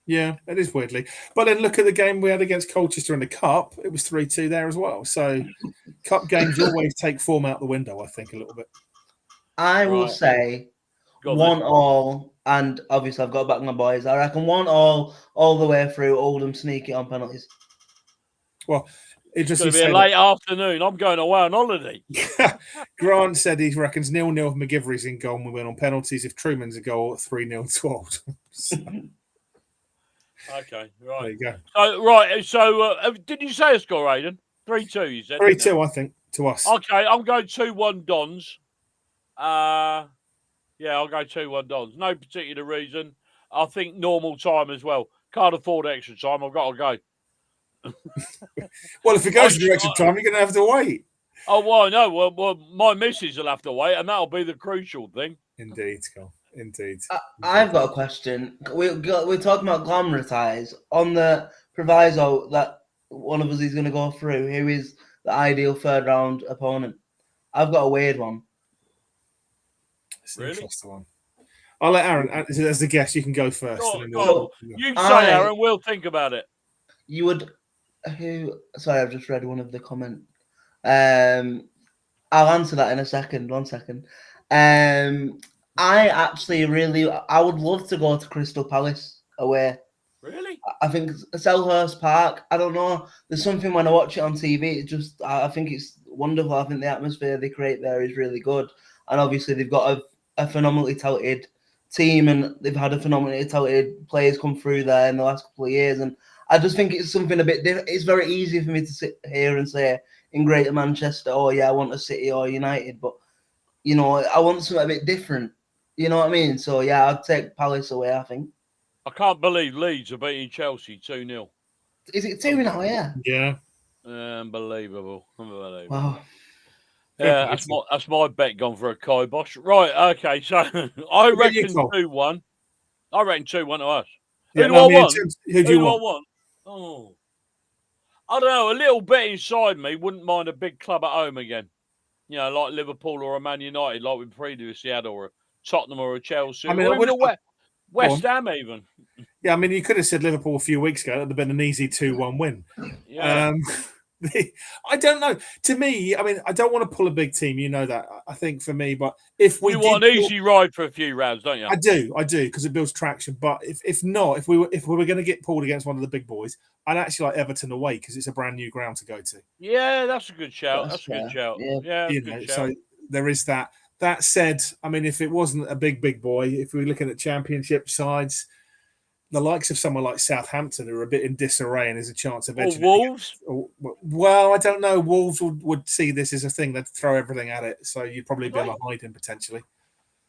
S1: Yeah, it is weirdly. But then look at the game we had against Colchester in the Cup. It was 3-2 there as well. So Cup games always take form out the window, I think, a little bit.
S4: I will say 1-1, and obviously I've got to back my boys. I reckon 1-1 all the way through. Oldham sneak it on penalties.
S1: Well,
S2: it's going to be a late afternoon. I'm going away on holiday.
S1: Grant said he reckons 0-0 if McGivery's in goal and we win on penalties. If Truman's a goal, 3-0 to Oldham. So.
S2: Okay, right.
S1: There you go.
S2: So did you say a score, Aidan? 3-2, you said?
S1: 3-2, I think, to us.
S2: Okay, I'm going 2-1 Dons. Yeah, I'll go 2-1 Dons. No particular reason. I think normal time as well. Can't afford extra time. I've got to go.
S1: Well, if it goes to extra time, you're going to have to wait.
S2: Oh, well, no. Well, my missus will have to wait, and that'll be the crucial thing.
S1: Indeed, Scott. Indeed.
S4: I've got a question. We're talking about glamourize on the proviso that one of us is going to go through. Who is the ideal third round opponent? I've got a weird one.
S1: It's an interesting one. I'll let Aaron, as the guest, you can go first.
S2: You say, Aaron, we'll think about it.
S4: You would. Sorry, I've just read one of the comments. I'll answer that in a second. 1 second. I would love to go to Crystal Palace away.
S2: Really?
S4: I think Selhurst Park. I don't know. There's something when I watch it on TV. I think it's wonderful. I think the atmosphere they create there is really good. And obviously they've got a phenomenally talented team, and they've had a phenomenally talented players come through there in the last couple of years. And I just think it's something a bit different. It's very easy for me to sit here and say in Greater Manchester, oh yeah, I want a City or United, but you know, I want something a bit different. You know what I mean? So yeah, I'd take Palace away, I think.
S2: I can't believe Leeds are beating Chelsea 2-0.
S4: Is it 2 now? Yeah.
S1: Yeah.
S2: Unbelievable.
S4: Wow.
S2: Yeah, that's my bet gone for a kibosh. Right, okay, so I reckon 2-1. I reckon 2-1 to us.
S1: Yeah,
S2: Who do I want?
S1: Who do you want?
S2: Oh. I don't know, a little bit inside me wouldn't mind a big club at home again. You know, like Liverpool or a Man United, like we previously had, or a Tottenham or a Chelsea.
S1: I mean,
S2: or even West Ham even.
S1: Yeah, I mean, you could have said Liverpool a few weeks ago. That would have been an easy 2-1 win.
S2: Yeah.
S1: I don't know. To me, I mean, I don't want to pull a big team. You know that. I think for me, but if we
S2: want an easy ride for a few rounds, don't you?
S1: I do, because it builds traction. But if we were going to get pulled against one of the big boys, I'd actually like Everton away because it's a brand new ground to go to.
S2: Yeah, that's a good shout. That's a good shout. Yeah,
S1: so there is that. That said, I mean, if it wasn't a big boy, if we were looking at championship sides, the likes of someone like Southampton, who are a bit in disarray, and there's a chance of edging.
S2: Wolves?
S1: Well, I don't know. Wolves would see this as a thing. They'd throw everything at it. So you'd probably be able to hide him potentially.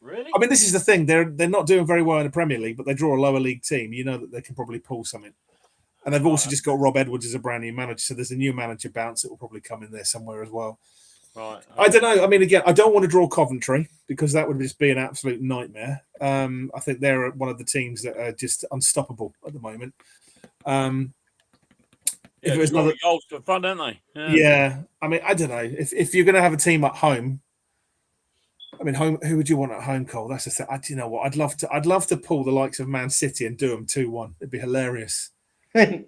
S2: Really?
S1: I mean, this is the thing. They're not doing very well in the Premier League, but they draw a lower league team. You know that they can probably pull something. And they've also just got Rob Edwards as a brand new manager. So there's a new manager bounce that will probably come in there somewhere as well.
S2: Right.
S1: I don't know. I mean, again, I don't want to draw Coventry because that would just be an absolute nightmare. I think they're one of the teams that are just unstoppable at the moment.
S2: If it was another goals for fun, don't they?
S1: Yeah. I mean, I don't know. If you're going to have a team at home, I mean, who would you want at home, Cole? That's the thing. Do you know what? I'd love to pull the likes of Man City and do them 2-1. It'd be hilarious.
S4: Every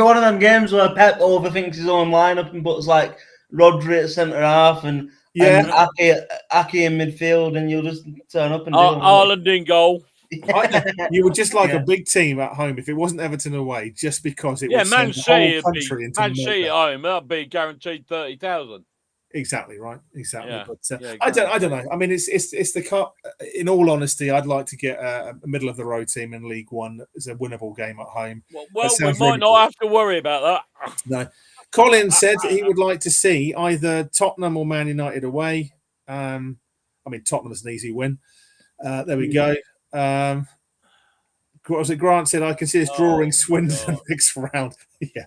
S4: one of them games where Pep overthinks his own lineup and puts like Rodri at centre half and Aki in midfield, and you'll just turn up and do
S2: Ireland in goal.
S1: You would just like a big team at home if it wasn't Everton away, just because it would
S2: Man
S1: send the whole
S2: City
S1: country into
S2: Man City at home. That'd be guaranteed 30,000.
S1: Exactly right. Exactly.
S2: Yeah.
S1: But I don't know. I mean, it's the cup. In all honesty, I'd like to get a middle of the road team in League One as a winnable game at home.
S2: Well, we might not have to worry about that.
S1: No. Colin said he would like to see either Tottenham or Man United away. I mean, Tottenham's an easy win. There we go. What was it? Grant said, I can see us drawing Swindon next round. Yeah,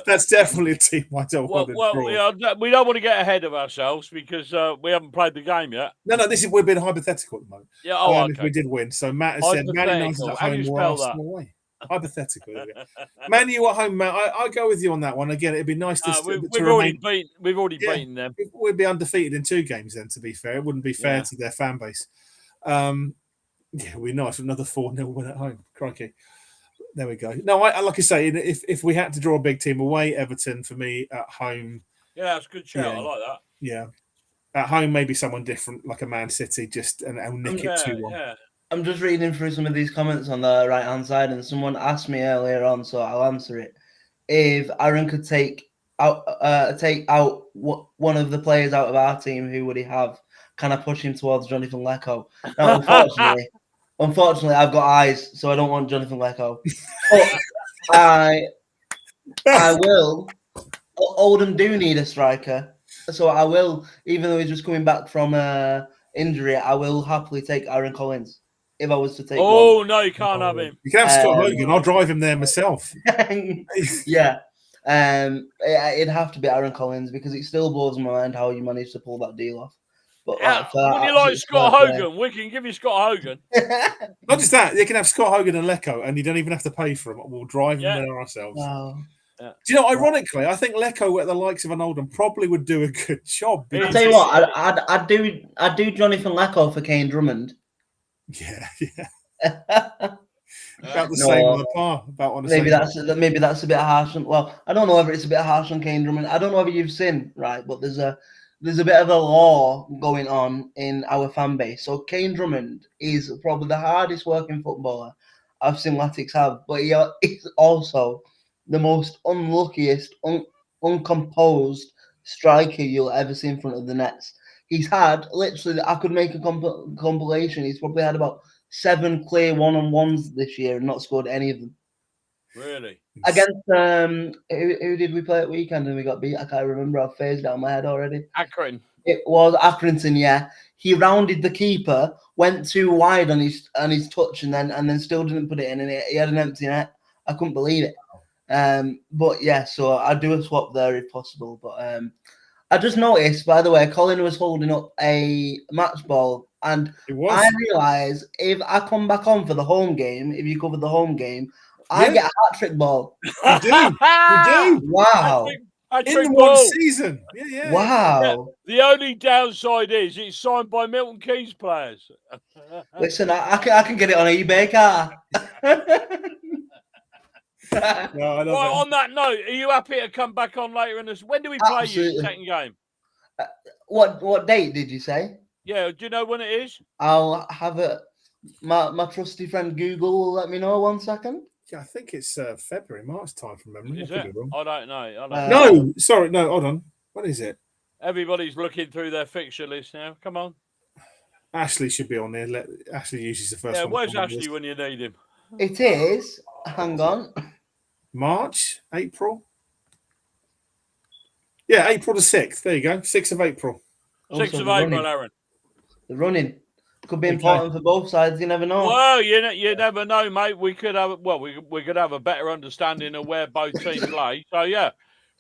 S1: that's definitely a team I don't want to draw.
S2: Yeah, we don't want to get ahead of ourselves because we haven't played the game yet.
S1: No, we're being hypothetical at the moment.
S2: Yeah, okay.
S1: If we did win. So Matt has said Man United at home or Arsenal away. Hypothetical. Man, you at home, Matt. I go with you on that one. Again, it'd be nice to
S2: we've already beaten them.
S1: We'd be undefeated in 2 games then, to be fair. It wouldn't be fair to their fan base. It'd be nice. Another 4-0 win at home. Crikey. There we go. No, I like I say, if we had to draw a big team away, Everton for me at home.
S2: Yeah, that's a good shout. I like that.
S1: Yeah. At home, maybe someone different, like a Man City, and I'll nick it 2-1.
S2: Yeah.
S4: I'm just reading through some of these comments on the right-hand side, and someone asked me earlier on, so I'll answer it. If Aaron could take out one of the players out of our team, who would he have? Can I push him towards Jonathan Lecco? Now, unfortunately, I've got eyes, so I don't want Jonathan Lecco. But I will. Oldham do need a striker, so I will. Even though he's just coming back from injury, I will happily take Aaron Collins if I was to take.
S2: Oh no, you can't have him.
S1: You can have Scott Hogan. I'll drive him there myself.
S4: Yeah. It'd have to be Aaron Collins because it still blows my mind how you managed to pull that deal off. But
S2: would you like Scott Hogan? We can give you Scott Hogan.
S1: Not just that, they can have Scott Hogan and Lecco, and you don't even have to pay for him. We'll drive them there ourselves.
S4: Wow.
S1: Do you know? Ironically, I think Lecco at the likes of an Oldham probably would do a good job.
S4: I'll tell you what, I'd do Jonathan Lecco for Kane Drummond.
S1: Yeah. About the same on the par.
S4: Maybe that's a bit harsh. Well, I don't know whether it's a bit harsh on Kane Drummond. I don't know whether you've seen, right, but there's a bit of a law going on in our fan base. So Kane Drummond is probably the hardest working footballer I've seen Latics have, but he is also the most unluckiest, uncomposed striker you'll ever see in front of the nets. He's had, literally, I could make a compilation. He's probably had about 7 clear one-on-ones this year and not scored any of them.
S2: Really?
S4: Against who did we play at weekend and we got beat? I can't remember. I've phased out my head already.
S2: Accrington.
S4: It was Accrington, yeah. He rounded the keeper, went too wide on his touch, and then still didn't put it in, and he had an empty net. I couldn't believe it. But yeah, so I'd do a swap there if possible. But I just noticed, by the way, Colin was holding up a match ball, and I realise if I come back on for the home game, if you cover the home game, I get a hat-trick ball.
S1: You do. You do.
S4: Wow.
S1: In one season. Yeah.
S4: Wow.
S2: Yeah. The only downside is it's signed by Milton Keynes players.
S4: Listen, I can get it on eBay, car.
S2: No, right, on that note, are you happy to come back on later in this? When do we play you second game?
S4: What date did you say?
S2: Yeah, do you know when it is?
S4: I'll have it. My trusty friend Google will let me know. 1 second.
S1: Yeah, I think it's February, March time from memory.
S2: Is it? I don't know.
S1: No, sorry, no, hold on. What is it?
S2: Everybody's looking through their fixture list now. Come on.
S1: Ashley should be on there. Ashley uses the first one.
S2: Yeah, where's Ashley when you need him?
S4: It is. Hang on.
S1: March, April. Yeah, April the 6th. There you go. 6th of April.
S2: 6th of April, Aaron.
S4: The running. Could be important for both sides. You never know.
S2: Well, you never know, mate. We could have we could have a better understanding of where both teams play. So yeah,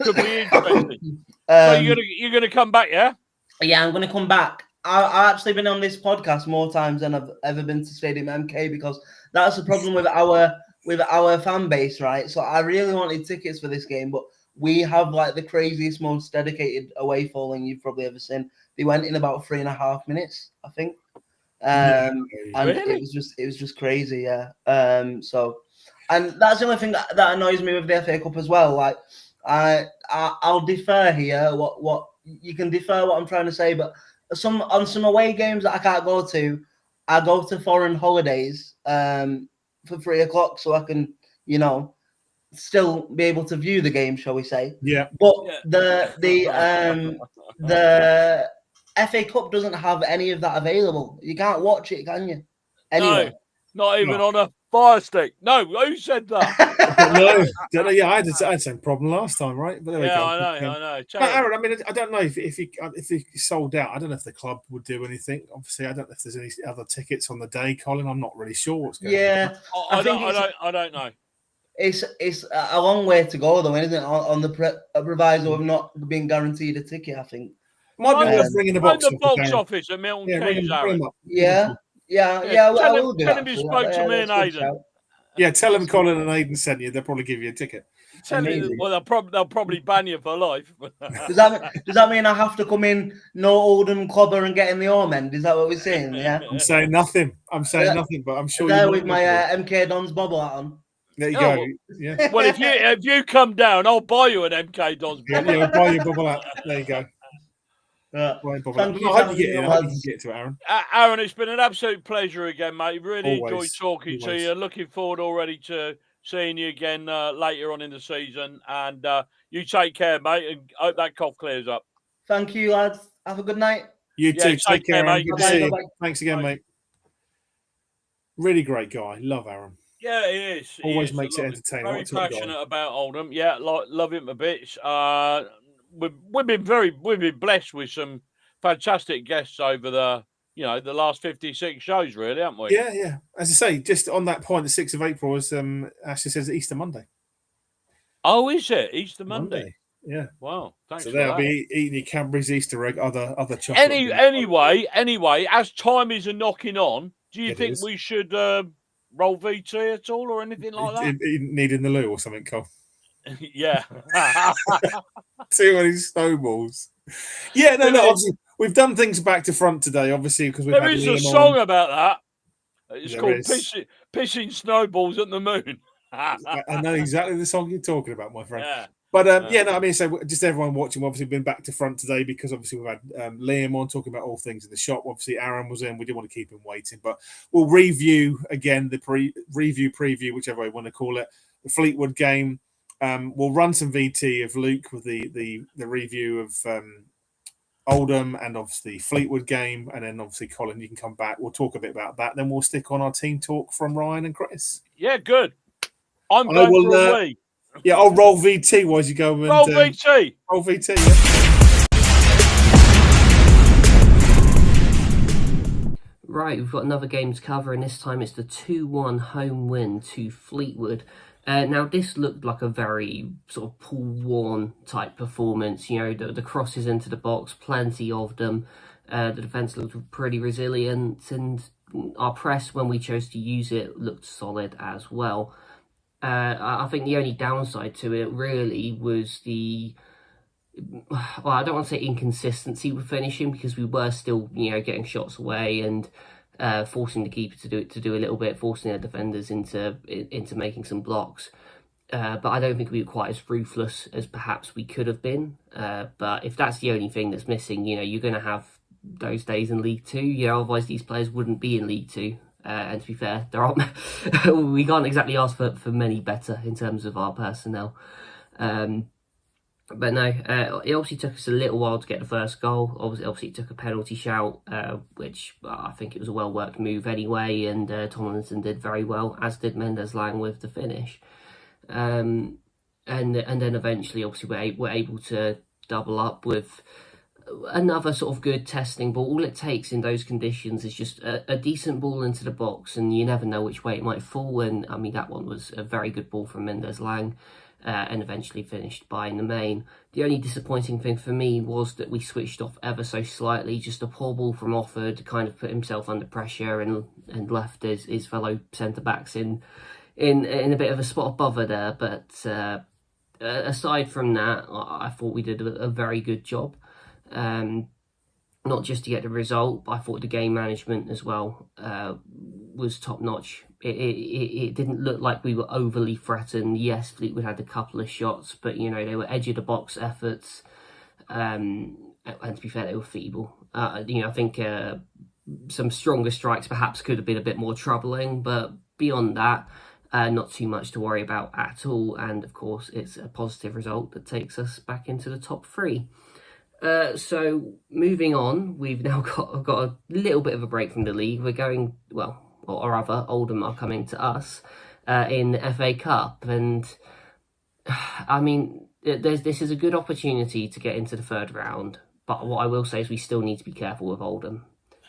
S2: could be interesting. So you're gonna come back, yeah?
S4: Yeah, I'm gonna come back. I've actually been on this podcast more times than I've ever been to Stadium MK because that's the problem with our fan base, right? So I really wanted tickets for this game, but we have like the craziest, most dedicated away following you've probably ever seen. They went in about 3.5 minutes, I think. And really? it was just crazy, yeah. So, and that's the only thing that annoys me with the FA Cup as well. Like, I'll defer here. What you can defer what I'm trying to say, but on some away games that I can't go to, I go to foreign holidays for 3 o'clock so I can, still be able to view the game, shall we say?
S1: Yeah.
S4: But the FA Cup doesn't have any of that available. You can't watch it, can you? Anyway.
S2: No, not even on a Fire Stick. No, who said
S1: that? No, yeah, I had the same problem last time, right? But there we go.
S2: I know.
S1: Aaron, I mean, I don't know if he sold out. I don't know if the club would do anything. Obviously, I don't know if there's any other tickets on the day, Colin. I'm not really sure what's going on.
S4: Yeah,
S2: I don't know.
S4: It's a long way to go, though, isn't it? On the proviso of not being guaranteed a ticket, I think.
S1: Might be worth ringing the box
S2: office at Milton Keynes, Aaron.
S4: Yeah. I will do.
S2: Tell him you spoke to me and Aidan.
S1: Yeah, tell them Colin and Aidan sent you. They'll probably give you a ticket.
S2: Well, they'll probably ban you for life.
S4: Does that mean I have to come in no Oldham clobber and get in the Ormond? Is that what we're saying? Yeah.
S1: I'm saying nothing. But I'm sure
S4: there
S1: you
S4: with my MK Dons bobble hat on.
S1: There you go.
S2: Well,
S1: yeah.
S2: Well, if you come down, I'll buy you an MK Dons.
S1: Yeah, I'll buy you a bubble hat. There you go.
S4: Thank you.
S1: I hope you get in. I hope you can get to it, Aaron.
S2: Aaron, it's been an absolute pleasure again, mate. Really enjoyed talking to you. Looking forward already to seeing you again later on in the season. And you take care, mate, and hope that cough clears up.
S4: Thank you, lads. Have a good night.
S1: You too. Take care, mate. Good to see you. Thanks again, mate. Really great guy. Love Aaron.
S2: Yeah, he is.
S1: Always makes it entertaining.
S2: Very passionate about Oldham. Yeah, love him a bit. We've been blessed with some fantastic guests over the last 56 shows, really, haven't we?
S1: Yeah. As I say, just on that point, the 6th of April is Ashley says Easter Monday.
S2: Oh, is it Easter Monday?
S1: Yeah.
S2: Wow. Thanks.
S1: So
S2: for
S1: they'll
S2: that.
S1: be eating your Cadbury's Easter egg, other chocolate.
S2: Anyway, as time is knocking on, do you think we should roll VT at all or anything like that?
S1: Needing the loo or something, Cole.
S2: Yeah.
S1: Too many snowballs. Yeah, no. Obviously, we've done things back to front today, obviously, because
S2: there is a song about that. It's called Pissing Snowballs at the Moon.
S1: I know exactly the song you're talking about, my friend.
S2: Yeah.
S1: But so just everyone watching, obviously, been back to front today because obviously we've had Liam on talking about all things in the shop. Obviously, Aaron was in. We didn't want to keep him waiting, but we'll review again the preview, whichever way you want to call it, the Fleetwood game. We'll run some VT of Luke with the review of Oldham and obviously Fleetwood game, and then obviously Colin, you can come back. We'll talk a bit about that. Then we'll stick on our team talk from Ryan and Chris.
S2: Yeah, good. I'm going for a wee.
S1: Yeah, I'll roll VT while you go. And,
S2: roll VT.
S1: Roll VT, yeah.
S5: Right, we've got another game to cover, and this time it's the 2-1 home win to Fleetwood. Now, this looked like a very sort of Paul Warne type performance. You know, the crosses into the box, plenty of them. The defence looked pretty resilient, and our press, when we chose to use it, looked solid as well. I think the only downside to it really was I don't want to say inconsistency with finishing, because we were still, getting shots away and forcing the keeper to do a little bit, forcing the defenders into making some blocks. But I don't think we were quite as ruthless as perhaps we could have been. But if that's the only thing that's missing, you're going to have those days in League Two. Otherwise these players wouldn't be in League Two. And to be fair, there aren't. We can't exactly ask for many better in terms of our personnel. But no, it obviously took us a little while to get the first goal. Obviously it took a penalty shout, which I think it was a well-worked move anyway, and Tomlinson did very well, as did Mendes-Lang with the finish. And then eventually, obviously, we're able to double up with another sort of good testing ball. All it takes in those conditions is just a decent ball into the box, and you never know which way it might fall. And I mean, that one was a very good ball from Mendes-Lang. And eventually finished by in the main. The only disappointing thing for me was that we switched off ever so slightly. Just a poor ball from Offord kind of put himself under pressure and left his fellow centre-backs in a bit of a spot of bother there. But aside from that, I thought we did a very good job. Not just to get the result, but I thought the game management as well was top-notch. It didn't look like we were overly threatened. Yes, Fleetwood had a couple of shots, but they were edge-of-the-box efforts, and to be fair, they were feeble. I think some stronger strikes perhaps could have been a bit more troubling, but beyond that, not too much to worry about at all. And of course, it's a positive result that takes us back into the top three. So moving on, we've now got a little bit of a break from the league. We're going, or rather, Oldham are coming to us in the FA Cup, and I mean, this is a good opportunity to get into the third round. But what I will say is we still need to be careful with Oldham.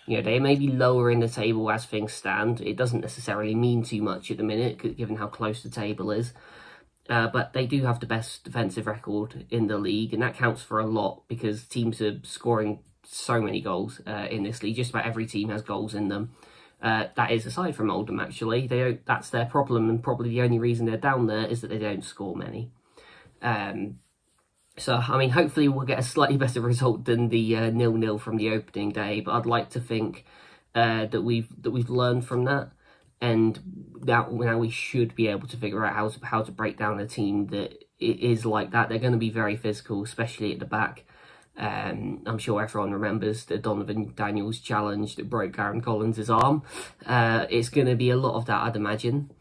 S5: They may be lower in the table as things stand. It doesn't necessarily mean too much at the minute, given how close the table is. But they do have the best defensive record in the league, and that counts for a lot because teams are scoring so many goals in this league. Just about every team has goals in them. That is aside from Oldham, actually. That's their problem, and probably the only reason they're down there is that they don't score many. So, I mean, hopefully we'll get a slightly better result than the 0-0 from the opening day, but I'd like to think that we've learned from that, and now we should be able to figure out how to break down a team that is like that. They're going to be very physical, especially at the back. I'm sure everyone remembers the Donovan Daniels challenge that broke Aaron Collins' arm. It's going to be a lot of that, I'd imagine.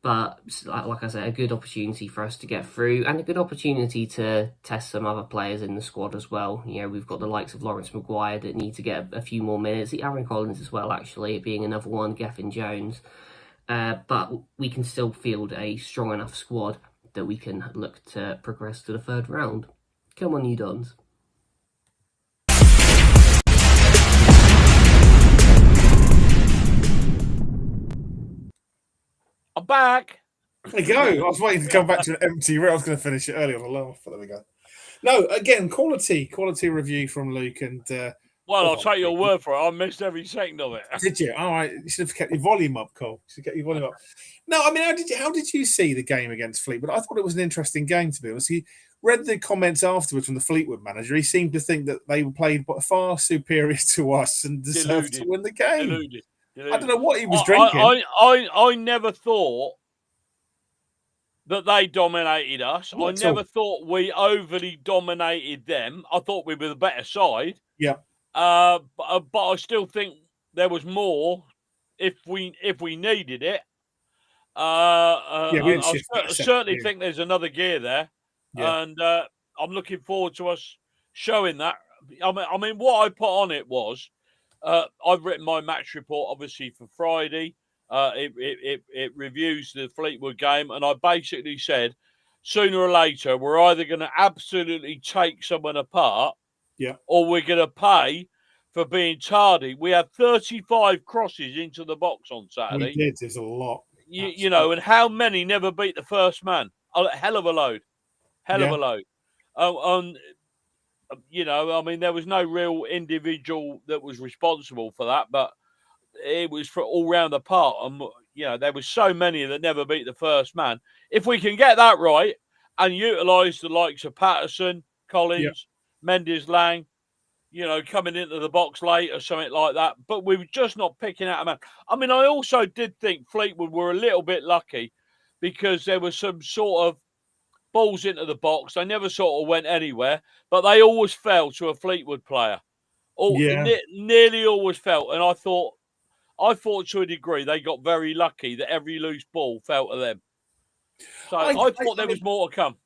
S5: But like I said, a good opportunity for us to get through, and a good opportunity to test some other players in the squad as well. You know, we've got the likes of Lawrence Maguire that need to get a few more minutes. Aaron Collins as well, actually, being another one, Gethin Jones. But we can still field a strong enough squad that we can look to progress to the third round. Come on, you Dons.
S2: I'm back.
S1: There you go. I was waiting to come back to an empty room. I was going to finish it early on a laugh, but there we go. No, again, quality review from Luke. And
S2: well, I'll take your word for it. I missed every second of it.
S1: Did you? All right. You should have kept your volume up, Cole. You should get your volume up. No, I mean, how did you see the game against Fleetwood? I thought it was an interesting game, to be honest. He read the comments afterwards from the Fleetwood manager. He seemed to think that they played far superior to us and deserved to win the game.
S2: Deluded.
S1: I don't know what he was drinking.
S2: I never thought that they dominated us. I never thought we overly dominated them. I thought we were the better side.
S1: Yeah.
S2: But I still think there was more if we needed it. I certainly think there's another gear there. Yeah. And I'm looking forward to us showing that. I mean, what I put on it was, I've written my match report, obviously, for Friday. It reviews the Fleetwood game, and I basically said, sooner or later, we're either going to absolutely take someone apart, or we're going to pay for being tardy. We had 35 crosses into the box on Saturday.
S1: We did. There's a lot.
S2: You know, and how many never beat the first man? A hell of a load. Hell of a load. You know, I mean, there was no real individual that was responsible for that, but it was for all round the park. And, you know, there was so many that never beat the first man. If we can get that right and utilise the likes of Patterson, Collins, Mendes, Lang, you know, coming into the box late or something like that, but we were just not picking out a man. I mean, I also did think Fleetwood were a little bit lucky because there was some sort of balls into the box. They never sort of went anywhere, but they always fell to a Fleetwood player. Nearly always fell. And I thought to a degree they got very lucky that every loose ball fell to them. So I thought there was more to come.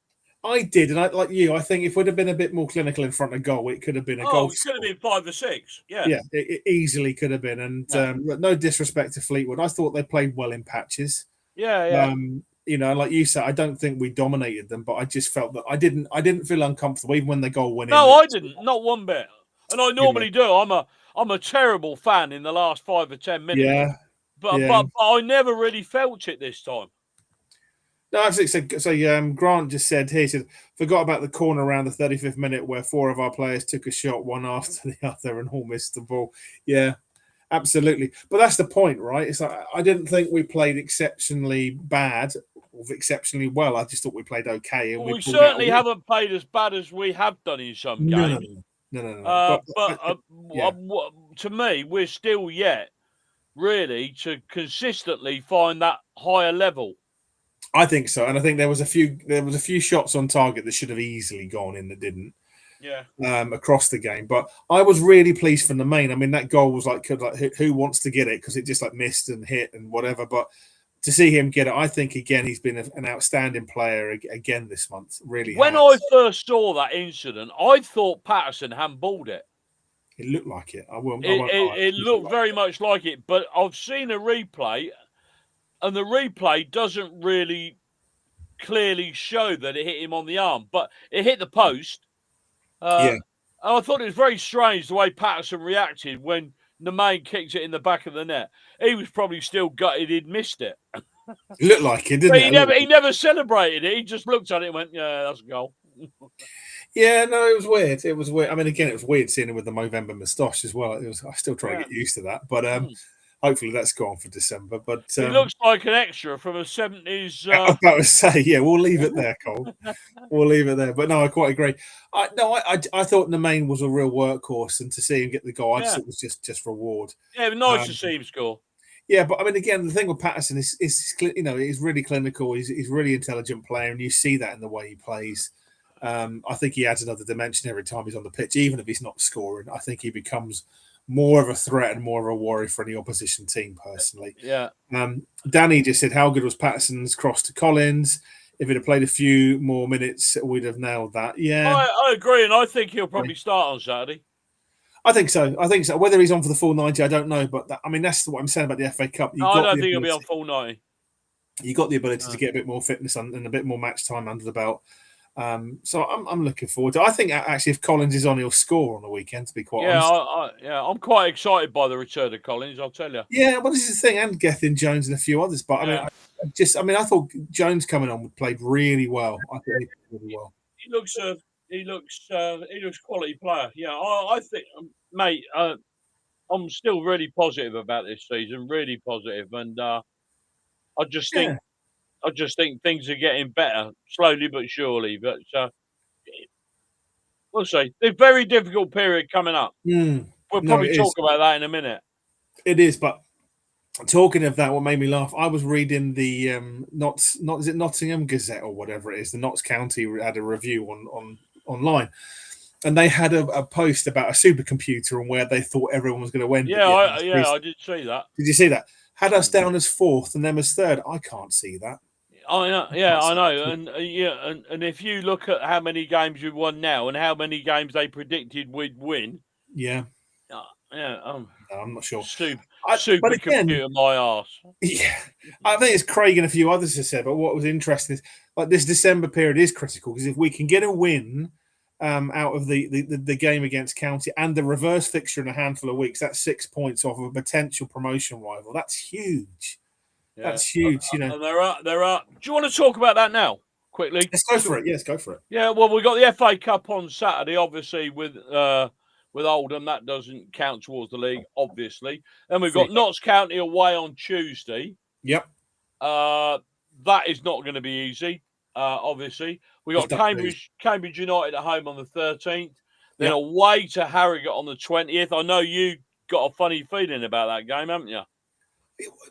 S1: I did, and like you, I think if we'd have been a bit more clinical in front of goal, it could have been a goal.
S2: It could have been 5 or 6. Yeah,
S1: it easily could have been. And no disrespect to Fleetwood, I thought they played well in patches.
S2: Yeah.
S1: You know, like you said, I don't think we dominated them, but I just felt that I didn't feel uncomfortable even when they goal winning.
S2: No, I didn't, not one bit. And I normally do. I'm a terrible fan in the last 5 or 10 minutes.
S1: Yeah,
S2: but I never really felt it this time.
S1: No, so Grant just said here, he said, forgot about the corner around the 35th minute where 4 of our players took a shot, one after the other, and all missed the ball. Yeah, absolutely. But that's the point, right? It's like, I didn't think we played exceptionally bad or exceptionally well. I just thought we played okay. And
S2: we certainly haven't played as bad as we have done in some games.
S1: No.
S2: To me, we're still yet really to consistently find that higher level.
S1: I think so, and I think there was a few shots on target that should have easily gone in that didn't.
S2: Yeah.
S1: Across the game, but I was really pleased from the main. I mean, that goal was like who wants to get it because it just like missed and hit and whatever. But to see him get it, I think again he's been an outstanding player again this month. Really.
S2: When I first saw that incident, I thought Patterson handballed it.
S1: It looked like it.
S2: It looked very much like it, but I've seen a replay. And the replay doesn't really clearly show that it hit him on the arm, but it hit the post. And I thought it was very strange the way Patterson reacted when Nemain kicked it in the back of the net. He was probably still gutted he'd missed it.
S1: It looked like it, didn't it?
S2: He never celebrated it. He just looked at it and went, yeah, that's a goal.
S1: Yeah, no, it was weird. It was weird. I mean, again, it was weird seeing him with the Movember moustache as well. I still try to get used to that. But hopefully that's gone for December. But
S2: he looks like an extra from a 70s.
S1: I was about to say, yeah, we'll leave it there, Cole. We'll leave it there. But no, I quite agree. I thought Nemain was a real workhorse, and to see him get the goal, I just thought it was just reward.
S2: Yeah, it was nice to see him score.
S1: Yeah, but I mean, again, the thing with Patterson is he's really clinical. He's really intelligent player, and you see that in the way he plays. I think he adds another dimension every time he's on the pitch, even if he's not scoring. I think he becomes more of a threat and more of a worry for any opposition team, personally.
S2: Yeah.
S1: Danny just said, how good was Patterson's cross to Collins? If he'd have played a few more minutes, we'd have nailed that. Yeah.
S2: I agree, and I think he'll probably start on Saturday.
S1: I think so. Whether he's on for the full 90, I don't know. But that's what I'm saying about the FA Cup.
S2: I don't think he'll be on full 90.
S1: You got the ability to get a bit more fitness and a bit more match time under the belt. So I'm looking forward to it. I think actually if Collins is on, he'll score on the weekend, to be quite honest.
S2: I'm quite excited by the return of Collins, I'll tell you.
S1: Yeah, well, this is the thing, and Gethin, Jones and a few others. But I thought Jones coming on played really well. I thought he played really well.
S2: He looks quality player. Yeah, I think, mate, I'm still really positive about this season, really positive, and I just think things are getting better slowly but surely. But we'll see. It's a very difficult period coming up. We'll probably talk about that in a minute.
S1: It is, but talking of that, what made me laugh, I was reading the is it Nottingham Gazette or whatever it is. The Notts County had a review on online, and they had a post about a supercomputer and where they thought everyone was going to win.
S2: I did see that.
S1: Did you see that? Had us down as fourth and them as third. I can't see that.
S2: I know. Yeah, I know. And if you look at how many games you've won now and how many games they predicted we'd win,
S1: I'm not sure.
S2: Super computer my arse.
S1: Yeah, I think it's Craig and a few others have said. But what was interesting is like this December period is critical because if we can get a win out of the game against County and the reverse fixture in a handful of weeks, that's 6 points off of a potential promotion rival. That's huge. Yeah. That's huge,
S2: And they're up. Do you want to talk about that now, quickly?
S1: Let's go for it. Yes, go for it.
S2: Yeah, well, we got the FA Cup on Saturday, obviously with Oldham. That doesn't count towards the league, obviously. Then we've got Notts County away on Tuesday.
S1: Yep.
S2: That is not going to be easy. Obviously, we got Cambridge United at home on the 13th. Then away to Harrogate on the 20th. I know you got a funny feeling about that game, haven't you?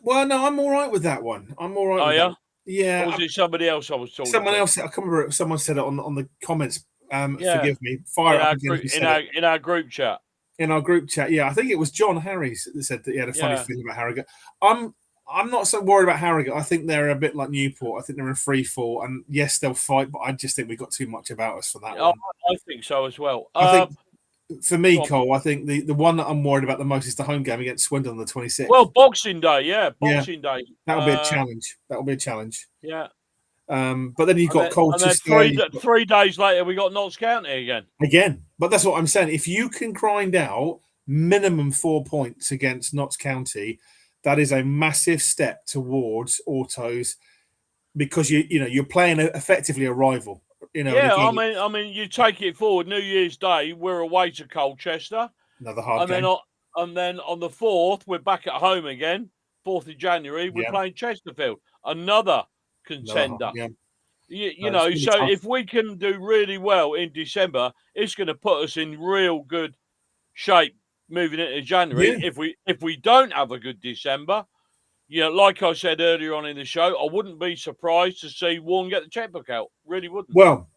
S1: Well, no, I'm all right with that one. I'm all right.
S2: Oh,
S1: yeah.
S2: Or was it somebody else I was talking?
S1: Someone else. I can't remember. Someone said it on the comments. Forgive me. Fire
S2: in
S1: up
S2: in our group chat.
S1: In our group chat, I think it was John Harris that said that he had a funny feeling about Harrogate. I'm not so worried about Harrogate. I think they're a bit like Newport. I think they're in free fall, and yes, they'll fight, but I just think we've got too much about us for that one.
S2: I think so as well.
S1: I think for me, Cole, I think the one that I'm worried about the most is the home game against Swindon on the 26th.
S2: Well, Boxing Day, Boxing Day.
S1: That'll be a challenge. That'll be a challenge.
S2: Yeah.
S1: But then you've got Colchester.
S2: 3 days later, we got Notts County again.
S1: But that's what I'm saying. If you can grind out minimum 4 points against Notts County, that is a massive step towards autos because you're playing effectively a rival.
S2: I mean, you take it forward. New Year's Day, we're away to Colchester.
S1: Another hard game.
S2: And then on the 4th, we're back at home again. 4th of January, we're playing Chesterfield, another contender. So if we can do really well in December, it's going to put us in real good shape moving into January. If we don't have a good December, like I said earlier on in the show, I wouldn't be surprised to see Warren get the checkbook out. Really wouldn't.
S1: Well,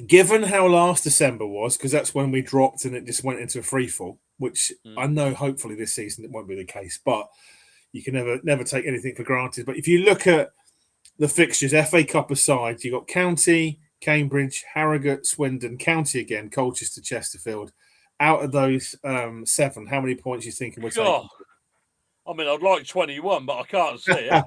S1: given how last December was, because that's when we dropped and it just went into a free fall, which I know hopefully this season it won't be the case, but you can never take anything for granted. But if you look at the fixtures, FA Cup aside, you've got County, Cambridge, Harrogate, Swindon, County again, Colchester, Chesterfield. Out of those 7, how many points are you thinking we're taking?
S2: I mean, I'd like 21, but I can't see it.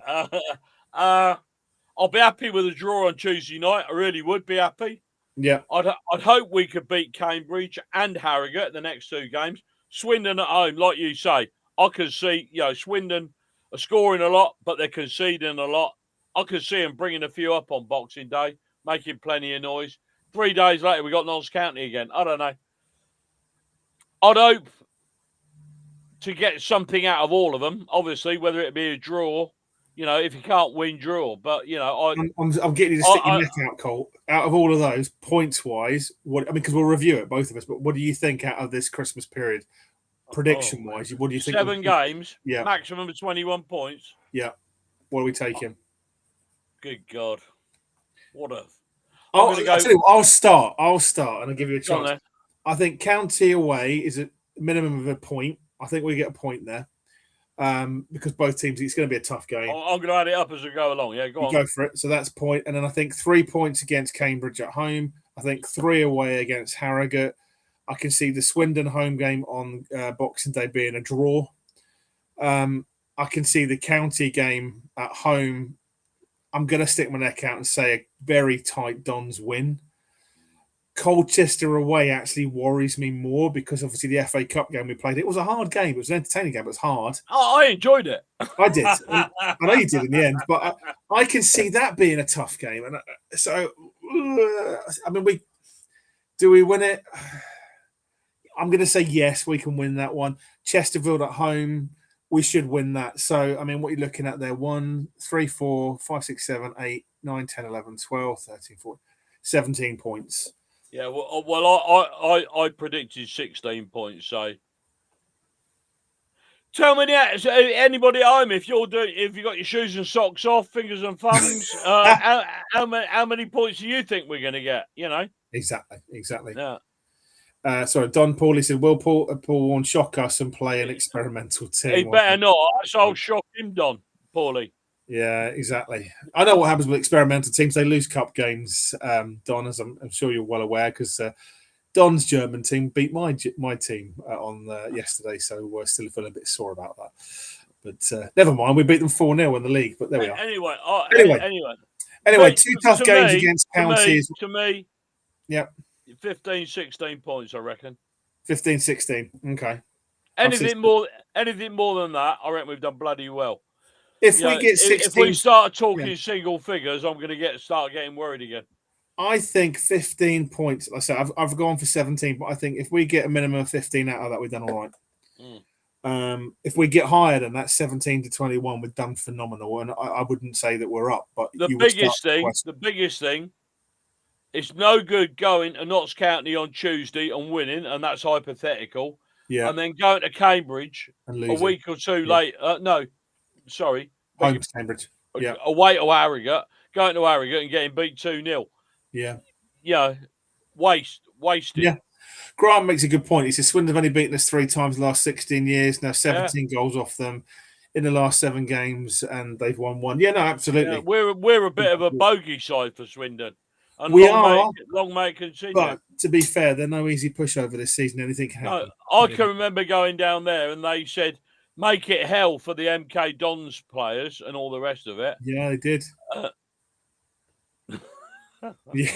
S2: I'll be happy with a draw on Tuesday night. I really would be happy.
S1: Yeah.
S2: I'd hope we could beat Cambridge and Harrogate the next 2 games. Swindon at home, like you say, I can see, Swindon are scoring a lot, but they're conceding a lot. I could see them bringing a few up on Boxing Day, making plenty of noise. 3 days later, we got Notts County again. I don't know. I'd hope to get something out of all of them. Obviously, whether it be a draw, if you can't win, draw. But
S1: I'm getting you to stick your neck out, Colt. Out of all of those, points wise, because we'll review it, both of us. But what do you think out of this Christmas period, prediction wise? What do you think?
S2: 7 games,
S1: yeah,
S2: maximum of 21 points.
S1: Yeah, what are we taking?
S2: Good God, what a!
S1: I'll start, and I'll give you a chance. I think County away is a minimum of a point. I think we get a point there. Because both teams, it's going to be a tough game.
S2: I'm going to add it up as we go along. Yeah, go on.
S1: Go for it. So that's point. And then I think 3 points against Cambridge at home. I think 3 away against Harrogate. I can see the Swindon home game on Boxing Day being a draw. I can see the County game at home. I'm going to stick my neck out and say a very tight Dons win. Colchester away actually worries me more because obviously the FA Cup game we played, it was a hard game. It was an entertaining game, but it was hard.
S2: Oh, I enjoyed it.
S1: I did. I know you did in the end, but I can see that being a tough game. And so, I mean, do we win it? I'm going to say yes, we can win that one. Chesterfield at home, we should win that. So, I mean, what are you looking at there? 1, 3, 4, 5, 6, 7, 8, 9, 10, 11, 12, 13, 14, 17 points.
S2: Yeah, well, I predicted 16 points. So, tell me that anybody at home, if you got your shoes and socks off, fingers and thumbs, how many points do you think we're going to get?
S1: Exactly.
S2: Yeah.
S1: Sorry, Don Paulie said, "Will Paul Warren shock us and play an experimental team?"
S2: He better not. So I'll shock him, Don Paulie.
S1: Yeah, exactly. I know what happens with experimental teams. They lose cup games, Don, as I'm sure you're well aware, because Don's German team beat my team on yesterday, so we're still feeling a bit sore about that. But never mind, we beat them 4-0 in the the but there we are. Anyway, 2 tough games against counties.
S2: To me,
S1: yeah,
S2: 15, 16 points, I reckon.
S1: 15, 16. Okay.
S2: Anything more than that, I reckon we've done bloody well.
S1: If we get 16,
S2: if we start talking single figures, I'm going to start getting worried again.
S1: I think 15 points. Like I said, I've gone for 17, but I think if we get a minimum of 15 out of that, we've done all right. If we get higher than that, 17 to 21, we've done phenomenal. And I wouldn't say that we're up, but
S2: the biggest thing, it's no good going to Notts County on Tuesday and winning, and that's hypothetical.
S1: Yeah,
S2: and then going to Cambridge a week or two later. Sorry.
S1: Home to Cambridge. Yeah.
S2: Away to Harrogate, going to Harrogate and getting beat 2-0.
S1: Yeah.
S2: Yeah. Wasted.
S1: Yeah. Grant makes a good point. He says Swindon have only beaten us 3 times in the last 16 years. Now 17 goals off them in the last 7 games, and they've won 1. Yeah, no, absolutely.
S2: Yeah, we're a bit of a bogey side for Swindon. And
S1: we are.
S2: Long may it continue.
S1: But to be fair, they're no easy pushover this season. Anything can happen.
S2: No, I can remember going down there and they said, make it hell for the MK Dons players and all the rest of it.
S1: Yeah, they did. Yeah.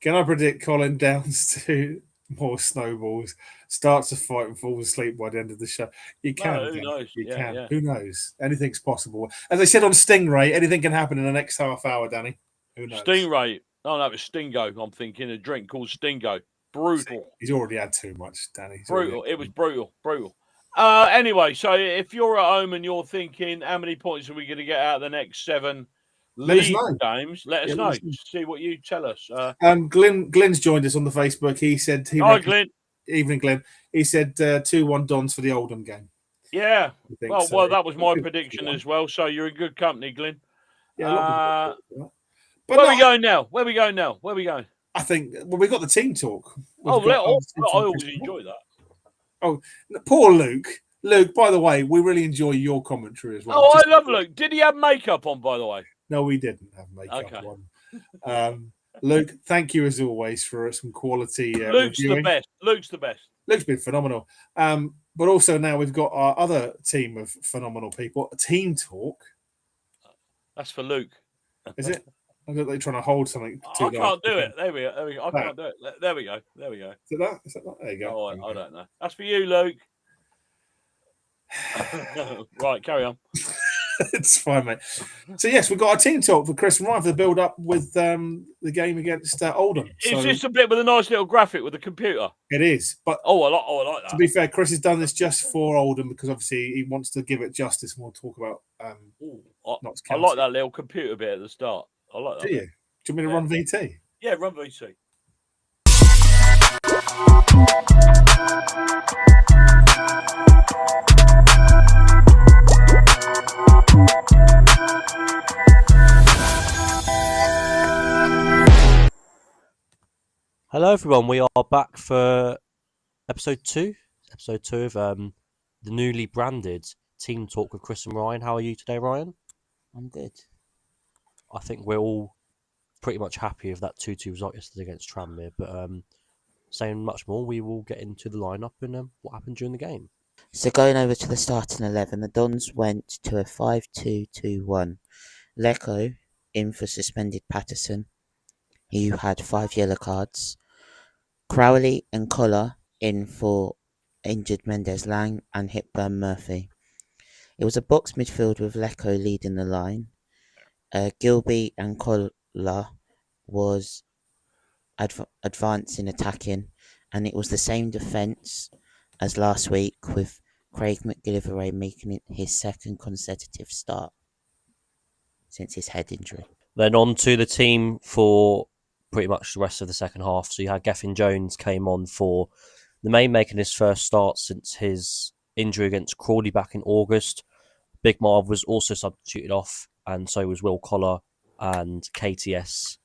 S1: Can I predict Colin Downs to more snowballs, starts a fight and falls asleep by the end of the show? You can.
S2: No, who knows?
S1: You can. Yeah. Who knows? Anything's possible. As I said on Stingray, anything can happen in the next half hour, Danny. Who knows?
S2: Stingray. Oh, no, it's Stingo. I'm thinking a drink called Stingo. Brutal.
S1: He's already had too much, Danny.
S2: Brutal. It was brutal. Anyway, so if you're at home and you're thinking, how many points are we going to get out of the next 7 league games? Let us know. See what you tell us.
S1: Glenn's joined us on the Facebook. He said,
S2: "Hi, Glenn.
S1: Evening, Glenn." He said 2-1 Dons for the Oldham game.
S2: Yeah. Well, that was my prediction as well. So you're in good company, Glenn.
S1: Yeah.
S2: Where are we going now? Where are we going?
S1: I think we got the team talk.
S2: I always enjoy that.
S1: Oh, poor Luke. Luke, by the way, we really enjoy your commentary as well.
S2: Oh, I love Luke. Did he have makeup on, by the way?
S1: No, we didn't have makeup on. Luke, thank you as always for some quality
S2: Luke's
S1: reviewing.
S2: Luke's the best.
S1: Luke's been phenomenal. But also now we've got our other team of phenomenal people. A team talk.
S2: That's for Luke.
S1: Is it? I thought they were trying to hold something.
S2: I can't do it. There we go. I can't do it. There we go.
S1: Is it that? There you go.
S2: Oh, I don't know. That's for you, Luke. Right, carry on.
S1: It's fine, mate. So yes, we've got our team talk for Chris and Ryan for the build up with the game against Oldham.
S2: Is this a bit with a nice little graphic with the computer?
S1: It is, but
S2: I like that.
S1: To be fair, Chris has done this just for Oldham because obviously he wants to give it justice. And we'll talk about Notts
S2: I
S1: County.
S2: like that little computer bit at the start. I like that.
S1: Do you? Do you want me to run VT?
S2: Yeah, run VT.
S6: Hello everyone, we are back for episode 2 of the newly branded Team Talk with Chris and Ryan. How are you today, Ryan?
S5: I'm good.
S6: I think we're all pretty much happy with that 2-2 result yesterday against Tranmere, but saying much more, we will get into the lineup and what happened during the game.
S7: So going over to the starting 11, the Dons went to a 5-2-2-1. Lecco in for suspended Patterson, who had 5 yellow cards. Crowley and Collar in for injured Mendes Lang and Hipburn Murphy. It was a box midfield with Lecco leading the line. Gilby and Collar was advancing, attacking, and it was the same defence as last week, with Craig McGillivray making it his second consecutive start since his head injury.
S6: Then on to the team for pretty much the rest of the second half. So you had Gethin Jones came on for the main, making his first start since his injury against Crawley back in August. Big Marv was also substituted off, and so was Will Collar, and KTS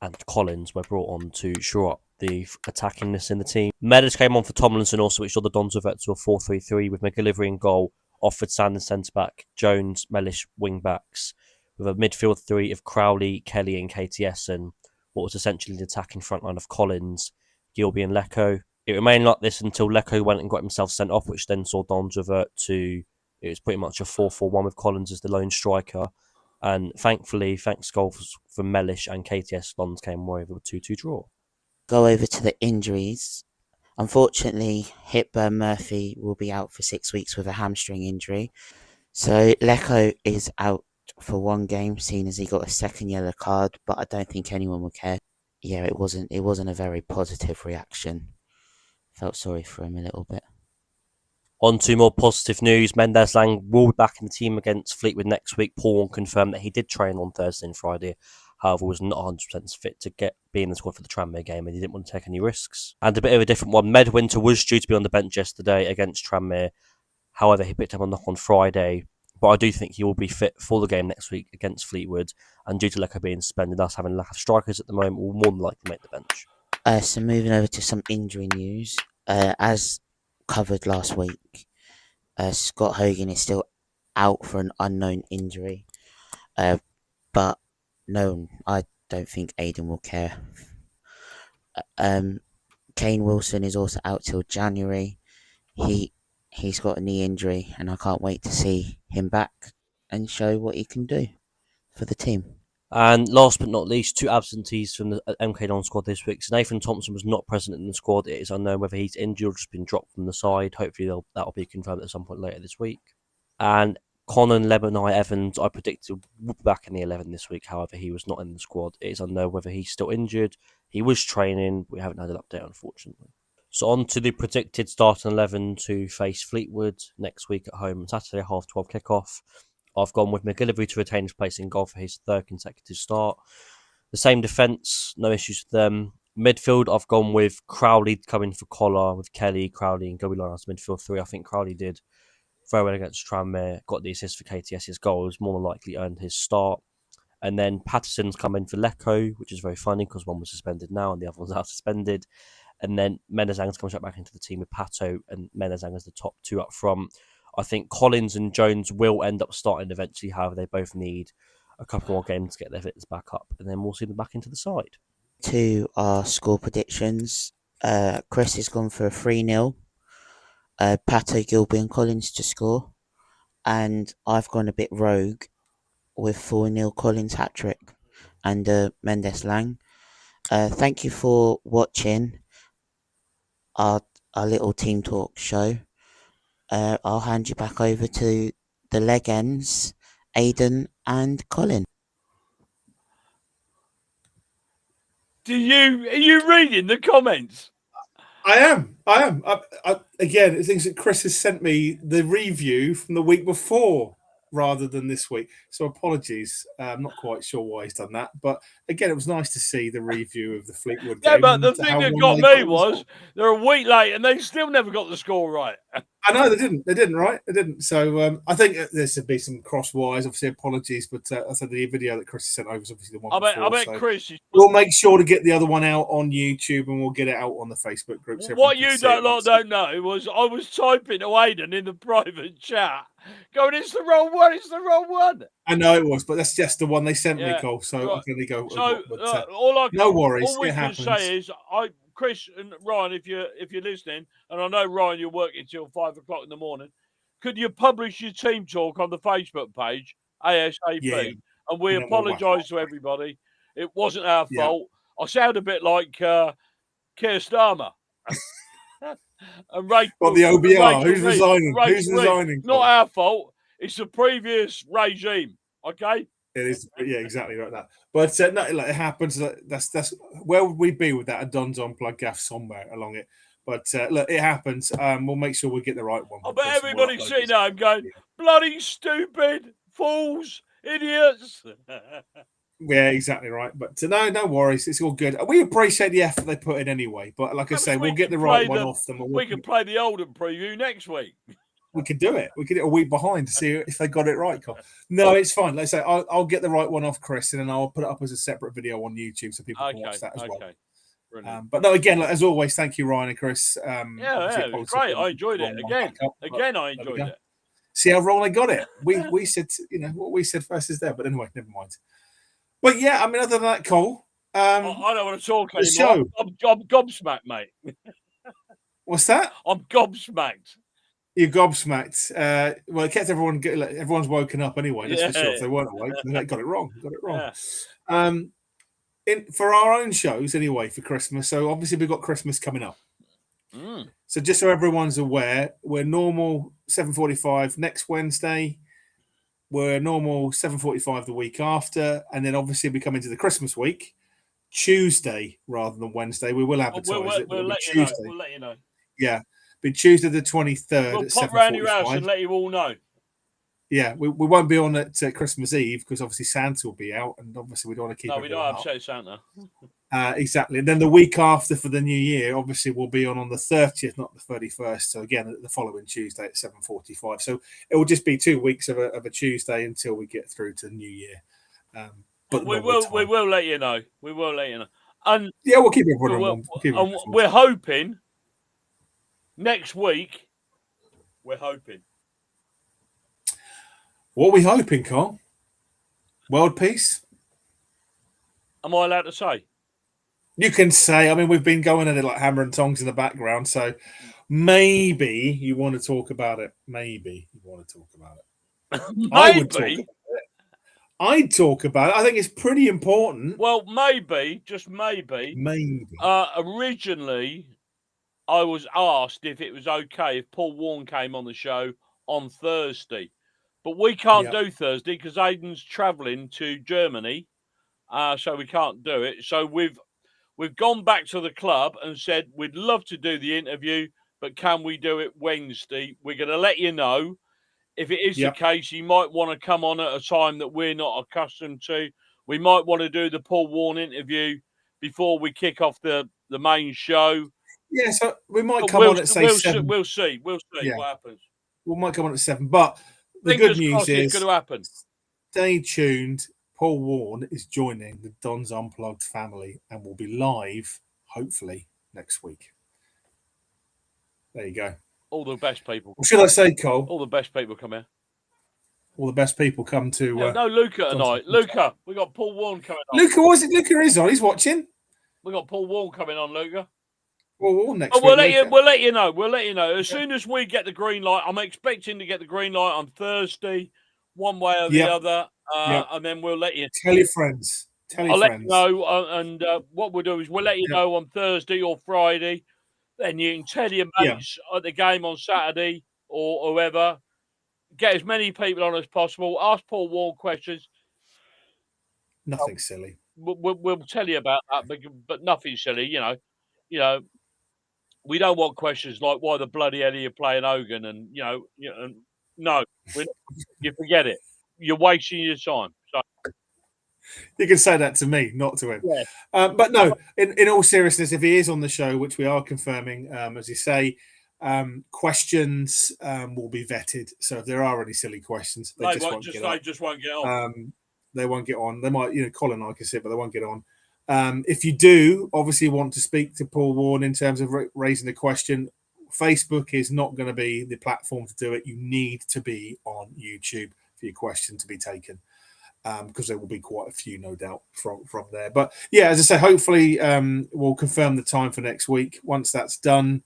S6: and Collins were brought on to shore up the attackingness in the team. Meadows came on for Tomlinson also, which saw the Dons revert to a 4-3-3 with McGillivray in goal, Offord Sanders centre-back, Jones, Mellish wing-backs, with a midfield three of Crowley, Kelly and KTS, and what was essentially the attacking front line of Collins, Gilby and Lecco. It remained like this until Lecco went and got himself sent off, which then saw Dons revert to, it was pretty much a 4-4-1 with Collins as the lone striker. And thankfully, thanks goals from Mellish and KTS, Dons came away with a 2-2 draw.
S7: Go over to the injuries. Unfortunately, Hipburn Murphy will be out for 6 weeks with a hamstring injury. So Lecco is out for 1 game, seeing as he got a second yellow card, but I don't think anyone will care. Yeah, it wasn't a very positive reaction. Felt sorry for him a little bit.
S6: On to more positive news. Mendes Lang will be back in the team against Fleetwood next week. Paul confirmed that he did train on Thursday and Friday, however was not 100% fit to be in the squad for the Tranmere game, and he didn't want to take any risks. And a bit of a different one, Medwinter was due to be on the bench yesterday against Tranmere, however he picked up a knock on Friday, but I do think he will be fit for the game next week against Fleetwood, and due to Lecco being suspended, us having a lack of strikers at the moment, will more than likely make the bench.
S7: So moving over to some injury news, as covered last week, Scott Hogan is still out for an unknown injury, but no, I don't think Aidan will care. Kane Wilson is also out till January. He's got a knee injury, and I can't wait to see him back and show what he can do for the team.
S6: And last but not least, 2 absentees from the MK Don squad this week. So Nathan Thompson was not present in the squad. It is unknown whether he's injured or just been dropped from the side. Hopefully that'll be confirmed at some point later this week. And Conan Lebanai Evans, I predicted, will be back in the 11 this week. However, he was not in the squad. It is unknown whether he's still injured. He was training. We haven't had an update, unfortunately. So on to the predicted starting 11 to face Fleetwood next week at home on Saturday, 12:30 kickoff. I've gone with McGillivray to retain his place in goal for his 3rd consecutive start. The same defence, no issues with them. Midfield, I've gone with Crowley coming for Collar, with Kelly, Crowley and Gilby Line as midfield 3. I think Crowley did very well against Tranmere, got the assist for KTS's goals, more than likely earned his start. And then Patterson's come in for Lecco, which is very funny because one was suspended now and the other one's out suspended. And then Menezang's come back into the team with Pato and Menezang as the top 2 up front. I think Collins and Jones will end up starting eventually, however, they both need a couple more games to get their fitness back up, and then we'll see them back into the side.
S7: To our score predictions, Chris has gone for a 3-0. Pato, Gilby and Collins to score. And I've gone a bit rogue with 4-0 Collins hat-trick and Mendes Lang. Thank you for watching our little team talk show. I'll hand you back over to the Legends, Aidan, and Colin.
S2: Are you reading the comments?
S1: I am. Again, it things that Chris has sent me the review from the week before rather than this week. So apologies. I'm not quite sure why he's done that. But again, it was nice to see the review of the Fleetwood game.
S2: Yeah, but the thing that got me was they're a week late and they still never got the score right.
S1: I know they didn't. They didn't, right? They didn't. So I think there's to be some cross wires. Obviously, apologies, but I said the video that Chris sent over is obviously the one.
S2: I bet
S1: so
S2: Chris.
S1: We'll make sure to get the other one out on YouTube, and we'll get it out on the Facebook group. So
S2: what you don't know was I was typing to Aidan in the private chat, going, "It's the wrong one. It's the wrong one."
S1: I know it was, but that's just the one they sent me,
S2: Yeah,
S1: Cole. So
S2: right.
S1: I can only go.
S2: So
S1: but,
S2: no
S1: worries.
S2: All we can say is, Chris and Ryan, if you're listening, and I know Ryan, you're working till 5 o'clock in the morning. Could you publish your team talk on the Facebook page ASAP?
S1: Yeah.
S2: And we apologise to everybody. It wasn't our fault. I sound a bit like Keir Starmer. And Rachel,
S1: the OBR. Who's
S2: Reed.
S1: resigning?
S2: Rachel
S1: Who's
S2: Reed.
S1: resigning?
S2: Not our fault. It's the previous regime. Okay.
S1: It is, yeah, exactly like that. But no, like, it happens. That's where would we be with that? A Don's Unplugged gaff somewhere along it. But look, it happens. We'll make sure we get the right one.
S2: I bet everybody's sitting there and going, bloody stupid fools, idiots.
S1: Yeah, exactly right. But no worries. It's all good. We appreciate the effort they put in anyway. But like I say, we'll get the right one off them.
S2: We can play the Oldham preview next week.
S1: We could do it. We could do it a week behind to see if they got it right. No, it's fine. Let's say I'll get the right one off Chris, and then I'll put it up as a separate video on YouTube so people can watch that as well. But no, again, as always, thank you, Ryan and Chris.
S2: It was great. I enjoyed it again. I enjoyed it.
S1: See how wrong I got it. We said, what we said first is there, but anyway, never mind. But yeah, I mean, other than that, Cole.
S2: I don't want to talk anymore. I'm gobsmacked, mate.
S1: What's that?
S2: I'm gobsmacked.
S1: You're gobsmacked. Well, it kept everyone's woken up anyway. That's for sure. If they weren't awake, they got it wrong. Yeah. For our own shows, anyway, for Christmas. So obviously we've got Christmas coming up. So just so everyone's aware, we're normal 7:45 next Wednesday. We're normal 7:45 the week after, and then obviously we come into the Christmas week, Tuesday rather than Wednesday. We will advertise it.
S2: We'll let you know. We'll let you know.
S1: Yeah. Be Tuesday the 23rd.
S2: We'll pop round your house and let you all know.
S1: Yeah, we won't be on at Christmas Eve because obviously Santa will be out, and obviously we don't want to keep.
S2: No, we don't upset Santa.
S1: Exactly. And then the week after for the new year, obviously we'll be on the 30th, not the 31st. So again, the following Tuesday at 7:45. So it will just be 2 weeks of a Tuesday until we get through to the new year. But
S2: we will let you know. We will let you know. And
S1: yeah, we'll keep everyone informed.
S2: We're hoping next week. We're hoping.
S1: What are we hoping, Carl? World peace?
S2: Am I allowed to say?
S1: You can say. I mean, we've been going at it like hammer and tongs in the background, so maybe you want to talk about it. Maybe you want to talk about it.
S2: Maybe.
S1: I would talk about it. I'd talk about it. I think it's pretty important.
S2: Well, maybe, just maybe.
S1: Maybe.
S2: Originally, I was asked if it was okay if Paul Warne came on the show on Thursday. But we can't do Thursday because Aidan's travelling to Germany, so we can't do it. So we've gone back to the club and said we'd love to do the interview, but can we do it Wednesday? We're going to let you know. If it is the case, he might want to come on at a time that we're not accustomed to. We might want to do the Paul Warne interview before we kick off the main show.
S1: Yeah, so we might come on at, say, 7.
S2: We'll see what happens.
S1: We might come on at 7, but the good news is
S2: it's going to happen.
S1: Stay tuned. Paul Warne is joining the Don's Unplugged family and will be live, hopefully, next week. There you go.
S2: All the best people.
S1: What should I say, Cole?
S2: All the best people come here.
S1: All the best people come to...
S2: no, Luca tonight. Luca, we got Paul Warne coming on.
S1: Luca is on. He's watching.
S2: We got Paul Warne coming on, Luca.
S1: Well, next week.
S2: We'll let you know. We'll let you know. As soon as we get the green light, I'm expecting to get the green light on Thursday, one way or the other. And then we'll let you
S1: tell your friends.
S2: I'll let you know. And what we'll do is we'll let you know on Thursday or Friday. Then you can tell your mates at the game on Saturday or whoever, get as many people on as possible. Ask Paul Wall questions.
S1: Nothing silly.
S2: We'll tell you about that, but nothing silly. You know, we don't want questions like why the bloody hell are you playing Hogan, and no, you forget it. You're wasting your time. So
S1: you can say that to me, not to him.
S2: Yeah.
S1: But no, in all seriousness, if he is on the show, which we are confirming, as you say, questions will be vetted. So if there are any silly questions, they just won't get on. They won't get on. They might, Colin and I can sit, but they won't get on. If you do obviously want to speak to Paul Warne in terms of raising a question, Facebook is not going to be the platform to do it. You need to be on YouTube for your question to be taken, because there will be quite a few, no doubt, from there. But yeah, as I say, hopefully we'll confirm the time for next week. Once that's done,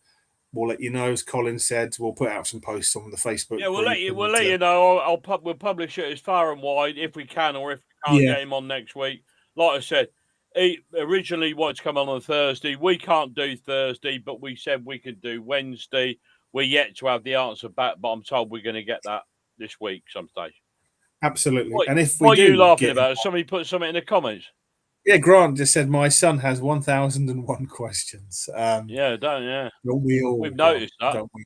S1: we'll let you know. As Colin said, we'll put out some posts on the Facebook.
S2: Yeah, we'll let you know. We'll publish it as far and wide if we can, or if we can't get him on next week. Like I said, he originally wanted to come on Thursday. We can't do Thursday, but we said we could do Wednesday. We're yet to have the answer back, but I'm told we're going to get that this week someday.
S1: Absolutely.
S2: What,
S1: and if
S2: what are you laughing about? Somebody put something in the comments.
S1: Yeah, Grant just said my son has 1,001 questions.
S2: We've noticed that.
S1: Don't we?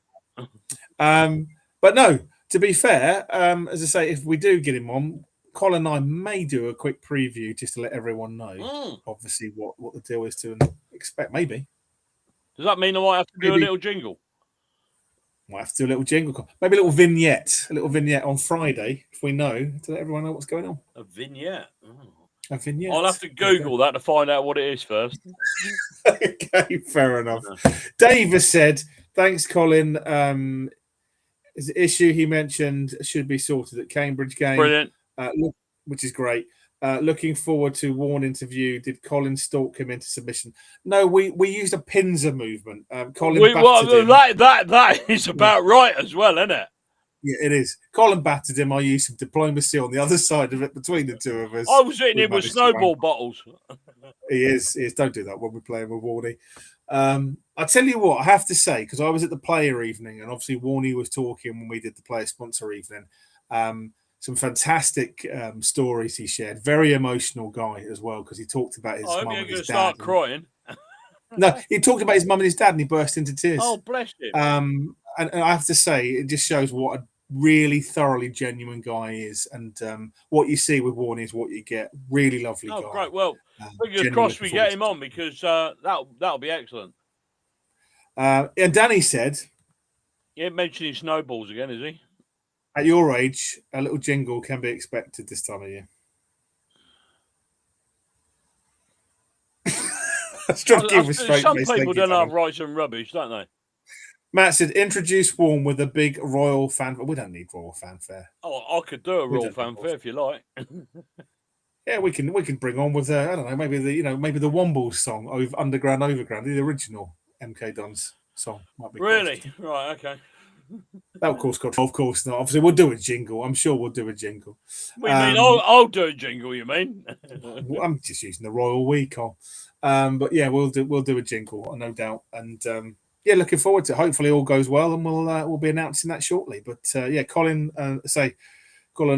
S1: But no, to be fair, as I say, if we do get him on, Colin and I may do a quick preview just to let everyone know, obviously, what the deal is to expect. Maybe.
S2: Does that mean I might have to do a little jingle?
S1: Might have to do a little jingle. Maybe a little vignette on Friday, if we know, to let everyone know what's going on.
S2: A vignette?
S1: A vignette.
S2: I'll have to Google that to find out what it is first.
S1: Okay, fair enough. Dave has said, thanks, Colin. Is the issue he mentioned should be sorted at Cambridge game.
S2: Brilliant.
S1: Which is great. Looking forward to Warne interview. Did Colin stalk him into submission? No, we used a pincer movement. Colin battered him.
S2: That is about right as well, isn't it?
S1: Yeah, it is. Colin battered him. I used some diplomacy on the other side of it between the two of us.
S2: I was hitting him with snowball bottles.
S1: He is. Don't do that when we're playing with Warney. I tell you what, I have to say, because I was at the player evening, and obviously Warney was talking when we did the player sponsor evening. Some fantastic stories he shared. Very emotional guy as well, because he talked about his mum and his dad.
S2: Start crying.
S1: No, he talked about his mum and his dad, and he burst into tears.
S2: Oh, bless him.
S1: And I have to say, it just shows what a really thoroughly genuine guy is, and what you see with Warney is what you get. Really lovely guy.
S2: Oh, great. Well, fingers crossed we get him on, because that'll be excellent.
S1: And Danny said,
S2: he ain't mentioning snowballs again, is he?
S1: At your age, a little jingle can be expected this time of year.
S2: Some people don't have rights and rubbish, don't they?
S1: Matt said, introduce Warne with a big royal fanfare. We don't need royal fanfare.
S2: Oh, I could do a royal fanfare if you like.
S1: Yeah, we can bring on with I don't know, maybe the Wombles song, Underground Overground, the original MK Dons song. Might be
S2: really? Right, okay.
S1: That of course not. Obviously, we'll do a jingle. I'm sure we'll do a jingle.
S2: What do you mean? I'll do a jingle. You mean?
S1: I'm just using the royal we, Cole. But yeah, we'll do a jingle, no doubt. And yeah, looking forward to it. Hopefully, all goes well, and we'll be announcing that shortly. But yeah, Colin and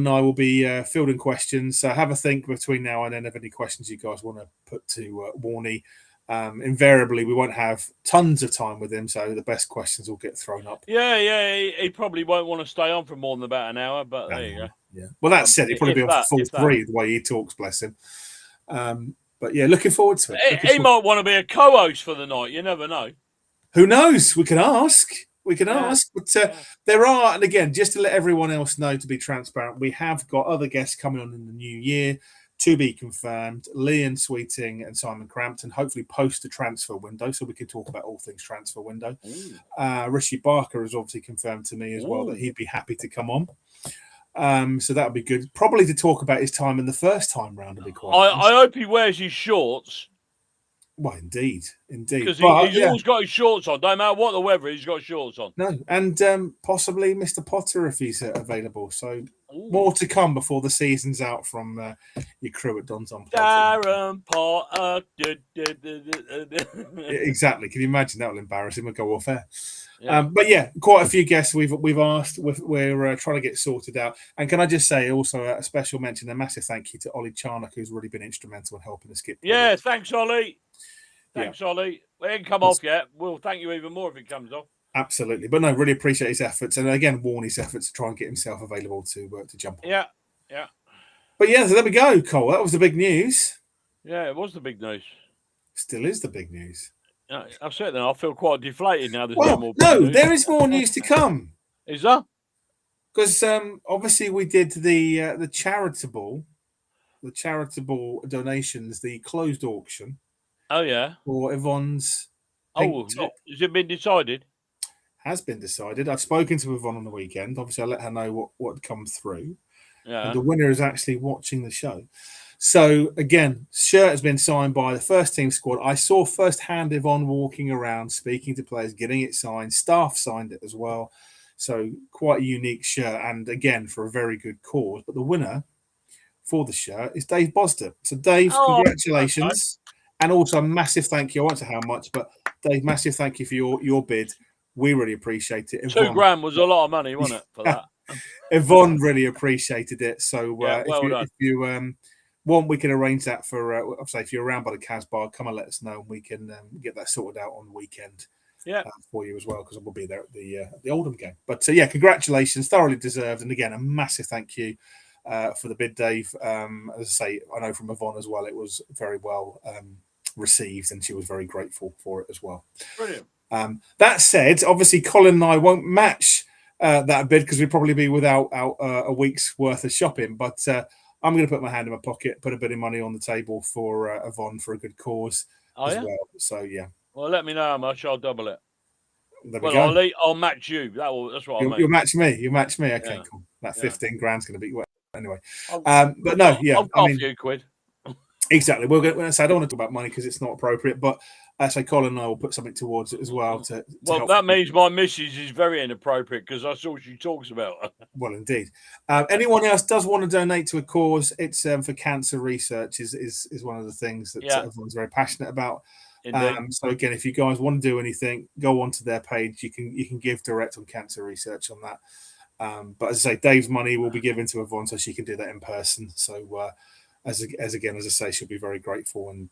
S1: I will be fielding questions. So have a think between now and then of any questions you guys want to put to Warney. Invariably, we won't have tons of time with him, so the best questions will get thrown up.
S2: Yeah, he probably won't want to stay on for more than about an hour, but there you go.
S1: Yeah. Well, that said, he'll probably be on for full 3 the way he talks, bless him. But yeah, looking forward to it.
S2: He might want to be a co-host for the night. You never know.
S1: Who knows? We can ask. But there are, and again, just to let everyone else know, to be transparent, we have got other guests coming on in the new year. To be confirmed, Leon Sweeting and Simon Crampton, hopefully post the transfer window, so we can talk about all things transfer window. Rishi Barker has obviously confirmed to me as well that he'd be happy to come on. So that would be good. Probably to talk about his time in the first time round, to be quite honest.
S2: I hope he wears his shorts.
S1: Well, indeed.
S2: Because he's always got his shorts on. Don't matter what the weather is, he's got shorts on.
S1: No, and possibly Mr. Potter if he's available. So more to come before the season's out from your crew at Don's Unplugged.
S2: Darren Potter.
S1: Exactly. Can you imagine? That will embarrass him and go off air. But yeah, quite a few guests we've asked. We're trying to get sorted out. And can I just say also a special mention, a massive thank you to Ollie Charnock, who's really been instrumental in helping us get.
S2: Yeah, thanks, Ollie. Thanks, Ollie. We ain't come off yet. We'll thank you even more if it comes off.
S1: Absolutely, but no, really appreciate his efforts, and again, Warney's efforts to try and get himself available to jump on.
S2: Yeah.
S1: But yeah, so there we go, Cole. That was the big news.
S2: Yeah, it was the big news.
S1: Still is the big news.
S2: I've said that I feel quite deflated now. There's no more.
S1: No, there is more news to come.
S2: Is there?
S1: Because obviously we did the charitable donations, the closed auction.
S2: Oh yeah.
S1: For Yvonne's.
S2: Has it been decided?
S1: Has been decided. I've spoken to Yvonne on the weekend. Obviously, I let her know what had come through.
S2: Yeah.
S1: And the winner is actually watching the show. So again, shirt has been signed by the first team squad. I saw firsthand Yvonne walking around, speaking to players, getting it signed. Staff signed it as well. So quite a unique shirt, and again for a very good cause. But the winner for the shirt is Dave Bosder. So Dave, congratulations, and also a massive thank you. I won't say how much, but Dave, massive thank you for your bid. We really appreciate it.
S2: Yvonne, $2,000 was a lot of money, wasn't it, for that?
S1: Yvonne really appreciated it. So
S2: if
S1: you want, we can arrange that for. I'll say if you're around by the Casbah, come and let us know, and we can get that sorted out on the weekend. For you as well, because we'll be there at the Oldham game. But yeah, congratulations, thoroughly deserved, and again a massive thank you for the bid, Dave. As I say, I know from Yvonne as well, it was very well received, and she was very grateful for it as well.
S2: Brilliant.
S1: That said, obviously Colin and I won't match that bid because we'd probably be without a week's worth of shopping. But I'm going to put my hand in my pocket, put a bit of money on the table for Yvonne for a good cause as well. So yeah.
S2: Well, let me know how much. I'll double it. I'll match you. That's what I'll make.
S1: You'll match me. You match me. Okay, cool. That 15 grand's going to be anyway. But no, yeah.
S2: I'll a few quid.
S1: Exactly. We're going to say I don't want to talk about money because it's not appropriate, but I say Colin and I will put something towards it as well. To
S2: well, that means my missus is very inappropriate because that's all she talks about.
S1: Well, indeed. Anyone else does want to donate to a cause? It's for cancer research. Is one of the things that everyone's very passionate about. So again, if you guys want to do anything, go onto their page. You can give direct on cancer research on that. But as I say, Dave's money will be given to Yvonne so she can do that in person. So as I say, she'll be very grateful. And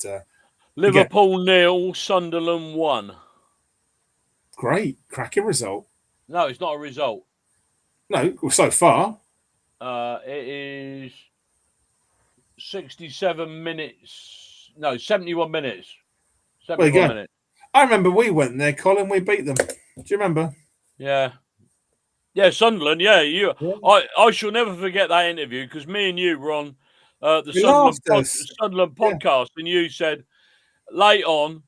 S2: Liverpool 0, Sunderland 1.
S1: Great, cracking result.
S2: No, it's not a result.
S1: No, so far.
S2: It is 67 minutes. No, 71 minutes. 71 minutes.
S1: I remember we went there, Colin. We beat them. Do you remember?
S2: Yeah. Yeah, Sunderland. Yeah, I shall never forget that interview because me and you were on the Sunderland podcast, and you said late on,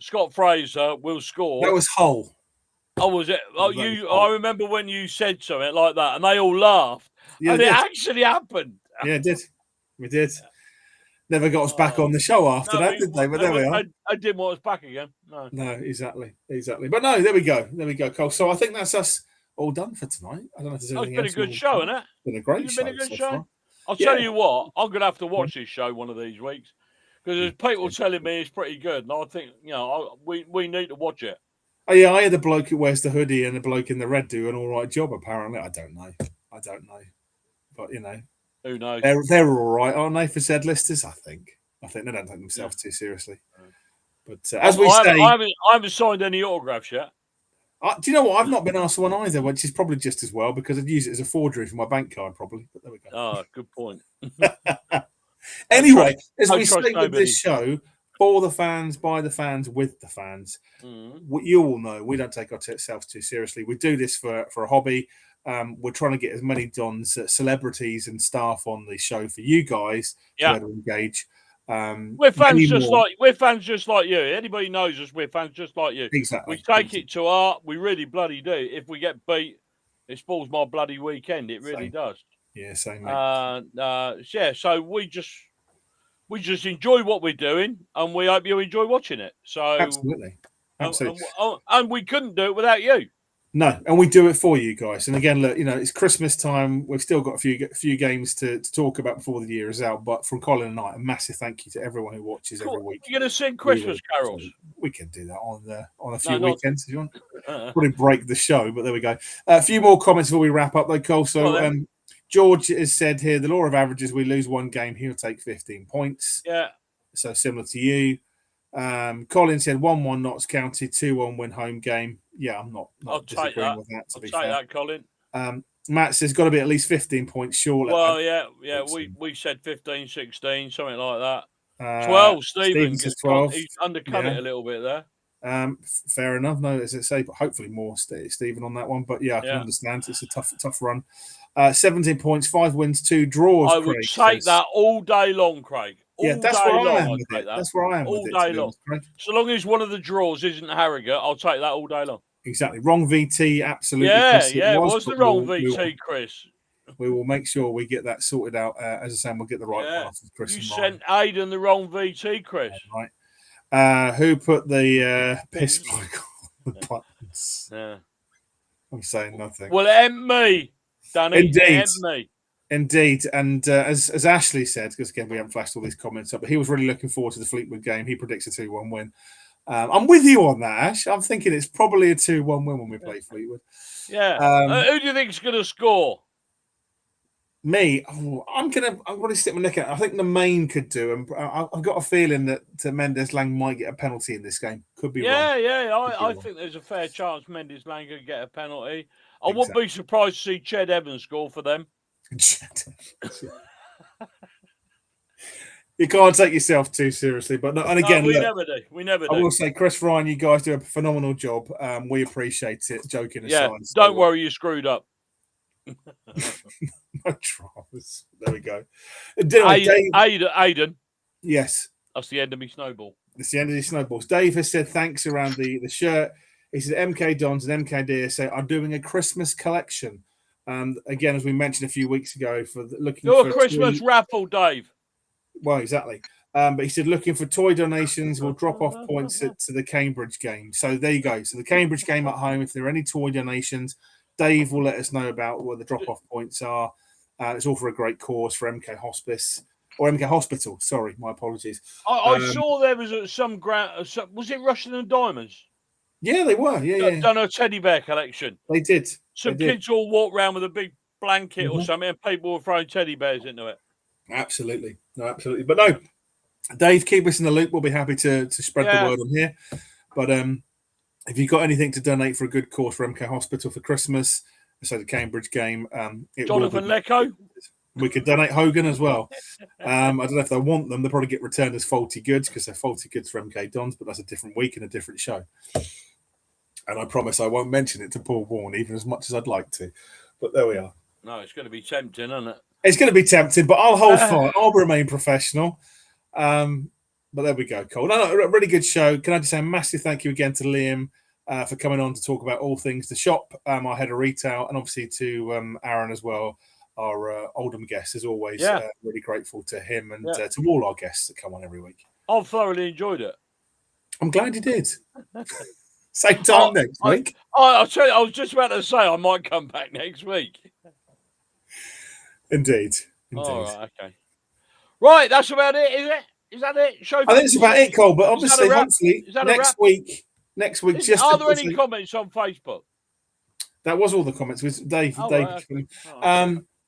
S2: Scott Fraser will score.
S1: That was Hull.
S2: Oh, was it? Oh, I remember when you said something like that, and they all laughed. Yeah, and it actually happened.
S1: Yeah, it did. We did. Never got us back on the show after that, did they? But there we are.
S2: I didn't want us back again.
S1: No, exactly. But no, there we go, Cole. So I think that's us all done for tonight. I don't know if there's anything else.
S2: It's been a good show, isn't it?
S1: It's been a great show. Been a good show.
S2: I'll tell you what, I'm going to have to watch this show one of these weeks because there's people telling me it's pretty good, and I think we need to watch it.
S1: Oh yeah, I hear the bloke who wears the hoodie and the bloke in the red do an all right job. Apparently, I don't know, but
S2: who knows?
S1: They're all right, aren't they? For said listers, I think they don't take themselves too seriously. But as we say,
S2: I haven't signed any autographs yet.
S1: Do you know what? I've not been asked for one either, which is probably just as well because I'd use it as a forgery for my bank card, probably. But there we go.
S2: Oh, good point.
S1: Anyway, as we say with this show, for the fans, by the fans, with the fans, you all know we don't take ourselves too seriously. We do this for a hobby. We're trying to get as many Dons, celebrities, and staff on the show for you guys to be able to engage.
S2: We're fans just like you. Anybody knows us, we're fans just like you.
S1: Exactly.
S2: We take it to heart. We really bloody do. If we get beat, it spoils my bloody weekend. It really does.
S1: Yeah, same. Mate.
S2: So we just enjoy what we're doing, and we hope you enjoy watching it. So
S1: absolutely.
S2: And we couldn't do it without you.
S1: No, and we do it for you guys. And again, look, it's Christmas time. We've still got a few games to talk about before the year is out. But from Colin and I, a massive thank you to everyone who watches every week.
S2: You're going to sing Christmas carols?
S1: We can do that on a few weekends if you want. Probably break the show, but there we go. A few more comments before we wrap up, though, Cole. So George has said here, the law of averages, we lose one game, he'll take 15 points.
S2: Yeah.
S1: So similar to you. Colin said 1-1 Notts County, 2-1 win home game. Yeah, I'm not disagreeing with that.
S2: I'll take that, Colin.
S1: Matt says got to be at least 15 points short.
S2: Well, yeah. We said 15, 16, something like that. 12. Stephen
S1: says 12.
S2: He's undercut it a little bit there.
S1: Fair enough. No, as I say, but hopefully more Stephen on that one. But yeah, I can understand. It's a tough run. 17 points, 5 wins, 2 draws.
S2: I would take that all day long, Craig.
S1: That's where I am with it. That's where I am
S2: all
S1: with
S2: day long. So long as one of the draws isn't Harrogate, I'll take that all day long.
S1: Exactly. Wrong VT, absolutely.
S2: Yeah, it was the wrong VT, Chris.
S1: We will make sure we get that sorted out. As I say, we'll get the right one off of Chris.
S2: You sent Aidan the wrong VT, Chris.
S1: Right. Who put the piss bloke on the buttons?
S2: Yeah.
S1: I'm saying nothing.
S2: Well, it ain't me, Danny.
S1: Indeed.
S2: It ain't me.
S1: Indeed, and as Ashley said, because again we haven't flashed all these comments up, but he was really looking forward to the Fleetwood game. He predicts a 2-1 win. I'm with you on that, Ash. I'm thinking it's probably a 2-1 win when we play Fleetwood.
S2: Yeah. Who do you think's going to score?
S1: Me, I'm going to stick my neck out. I think the main could do, and I've got a feeling that Mendes Lang might get a penalty in this game. Could be wrong.
S2: Yeah. I think there's a fair chance Mendes Lang could get a penalty. I wouldn't be surprised to see Ched Evans score for them. You can't take yourself too seriously, but no, and again, we never do.
S1: I will say, Chris Ryan, you guys do a phenomenal job. We appreciate it. Joking aside,
S2: don't worry, you screwed up.
S1: No dramas. There we go.
S2: Aidan.
S1: Yes,
S2: that's the end of me snowball.
S1: It's the end of these snowballs. Dave has said thanks around the shirt. He said MK Dons and MK DSA are doing a Christmas collection. Again, as we mentioned a few weeks ago,
S2: for a Christmas raffle, Dave.
S1: Well, exactly. But he said looking for toy donations. We'll drop off points to the Cambridge game. So there you go. So the Cambridge game at home. If there are any toy donations, Dave will let us know about what the drop off points are. It's all for a great cause for MK Hospice or MK Hospital. Sorry, my apologies.
S2: I saw there was some ground. Was it Russian and Diamonds?
S1: Yeah, they were. Yeah.
S2: Done a teddy bear collection.
S1: They did.
S2: Some kids all walk around with a big blanket or something, and people were throwing teddy bears into it.
S1: Absolutely. No, absolutely. But no, Dave, keep us in the loop. We'll be happy to spread the word on here. But if you've got anything to donate for a good cause for MK Hospital for Christmas, so the Cambridge game,
S2: Jonathan Lecco.
S1: We could donate Hogan as well. I don't know if they want them. They'll probably get returned as faulty goods because they're faulty goods for MK Dons, but that's a different week and a different show. And I promise I won't mention it to Paul Warren, even as much as I'd like to. But there we are.
S2: No, it's going to be tempting, isn't it?
S1: It's going to be tempting, but I'll hold fire. I'll remain professional. But there we go, Cole. No, really good show. Can I just say a massive thank you again to Liam for coming on to talk about all things the shop, our head of retail, and obviously to Aaron as well, our Oldham guest, as always. Really grateful to him and to all our guests that come on every week.
S2: I've thoroughly enjoyed it.
S1: I'm glad you did. Same time next week.
S2: I'll tell you, I was just about to say I might come back next week.
S1: Indeed.
S2: All right, okay. Right, that's about it, is it? Is that it?
S1: I think it's about it, Cole. But obviously, hopefully, next week. Just
S2: are there any comments on Facebook?
S1: That was all the comments. With Dave.
S2: Right, okay.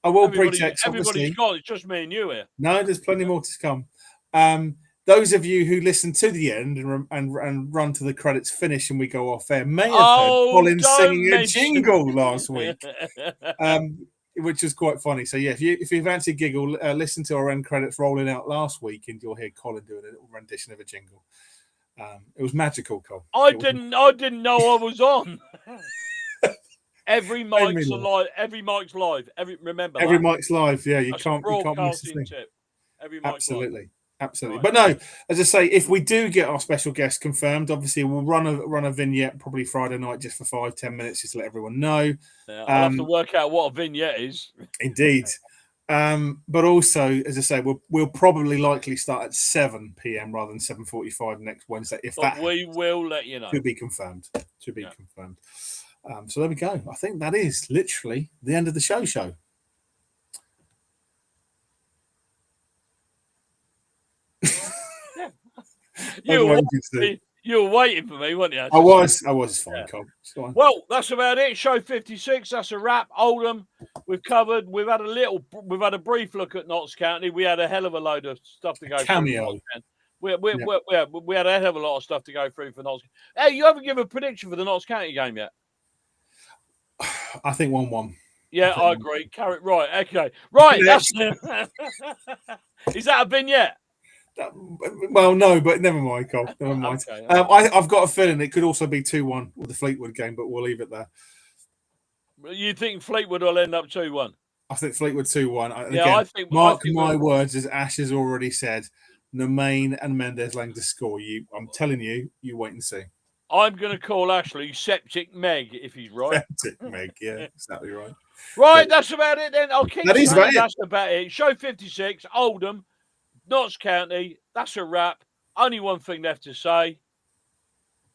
S1: I will pre-text.
S2: Everybody's gone. It's just me and you here.
S1: No, there's plenty more to come. Those of you who listen to the end and run to the credits finish and we go off air may have heard Colin singing a jingle last week, which was quite funny. So yeah, if you fancy a giggle, listen to our end credits rolling out last week, and you'll hear Colin doing a little rendition of a jingle. It was magical, Cole.
S2: I didn't know I was on. Every mic's live. Every mic's live. Every mic's
S1: live. Yeah, you can't miss a thing. Every mic's live. Absolutely. But no, as I say, if we do get our special guest confirmed, obviously we'll run a vignette probably Friday night just for 5-10 minutes just to let everyone know.
S2: Yeah, I'll have to work out what a vignette is.
S1: Indeed. But also, as I say, we'll probably likely start at 7 p.m. rather than 7:45 next Wednesday.
S2: We will let you know.
S1: To be confirmed. Confirmed. So there we go. I think that is literally the end of the show.
S2: You were waiting for me, weren't you?
S1: I was. It's fine, Cole. It's fine.
S2: Well, that's about it. Show 56. That's a wrap. Oldham, we've covered. We've had a brief look at Notts County. We had a hell of a load of stuff to go
S1: Cameo.
S2: through. We had a hell of a lot of stuff to go through for Notts. Hey, you haven't given a prediction for the Notts County game yet?
S1: I think 1-1.
S2: Yeah, I agree. Carry it right. Okay, right. That's is that a vignette?
S1: Well, no, but never mind, Cole. Never mind.
S2: Okay.
S1: I've got a feeling it could also be 2-1 with the Fleetwood game, but we'll leave it there.
S2: You think Fleetwood will end up 2-1?
S1: I think Fleetwood 2-1.
S2: Yeah, I think.
S1: Mark my words, as Ash has already said, Nemain and Mendes Lang to score. I'm telling you, you wait and see.
S2: I'm going to call Ashley Septic Meg if he's right.
S1: Septic Meg, yeah, exactly right.
S2: Right, that's about it then. I'll keep saying that's about it. Show 56, Oldham, Notts County. That's a wrap. Only one thing left to say.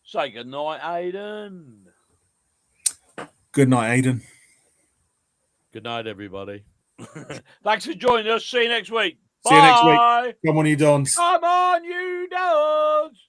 S2: Say good night, Aidan.
S1: Good night, Aidan.
S2: Good night, everybody. Thanks for joining us. See you next week.
S1: See you next week. Come on, you dons.
S2: Come on, you dons.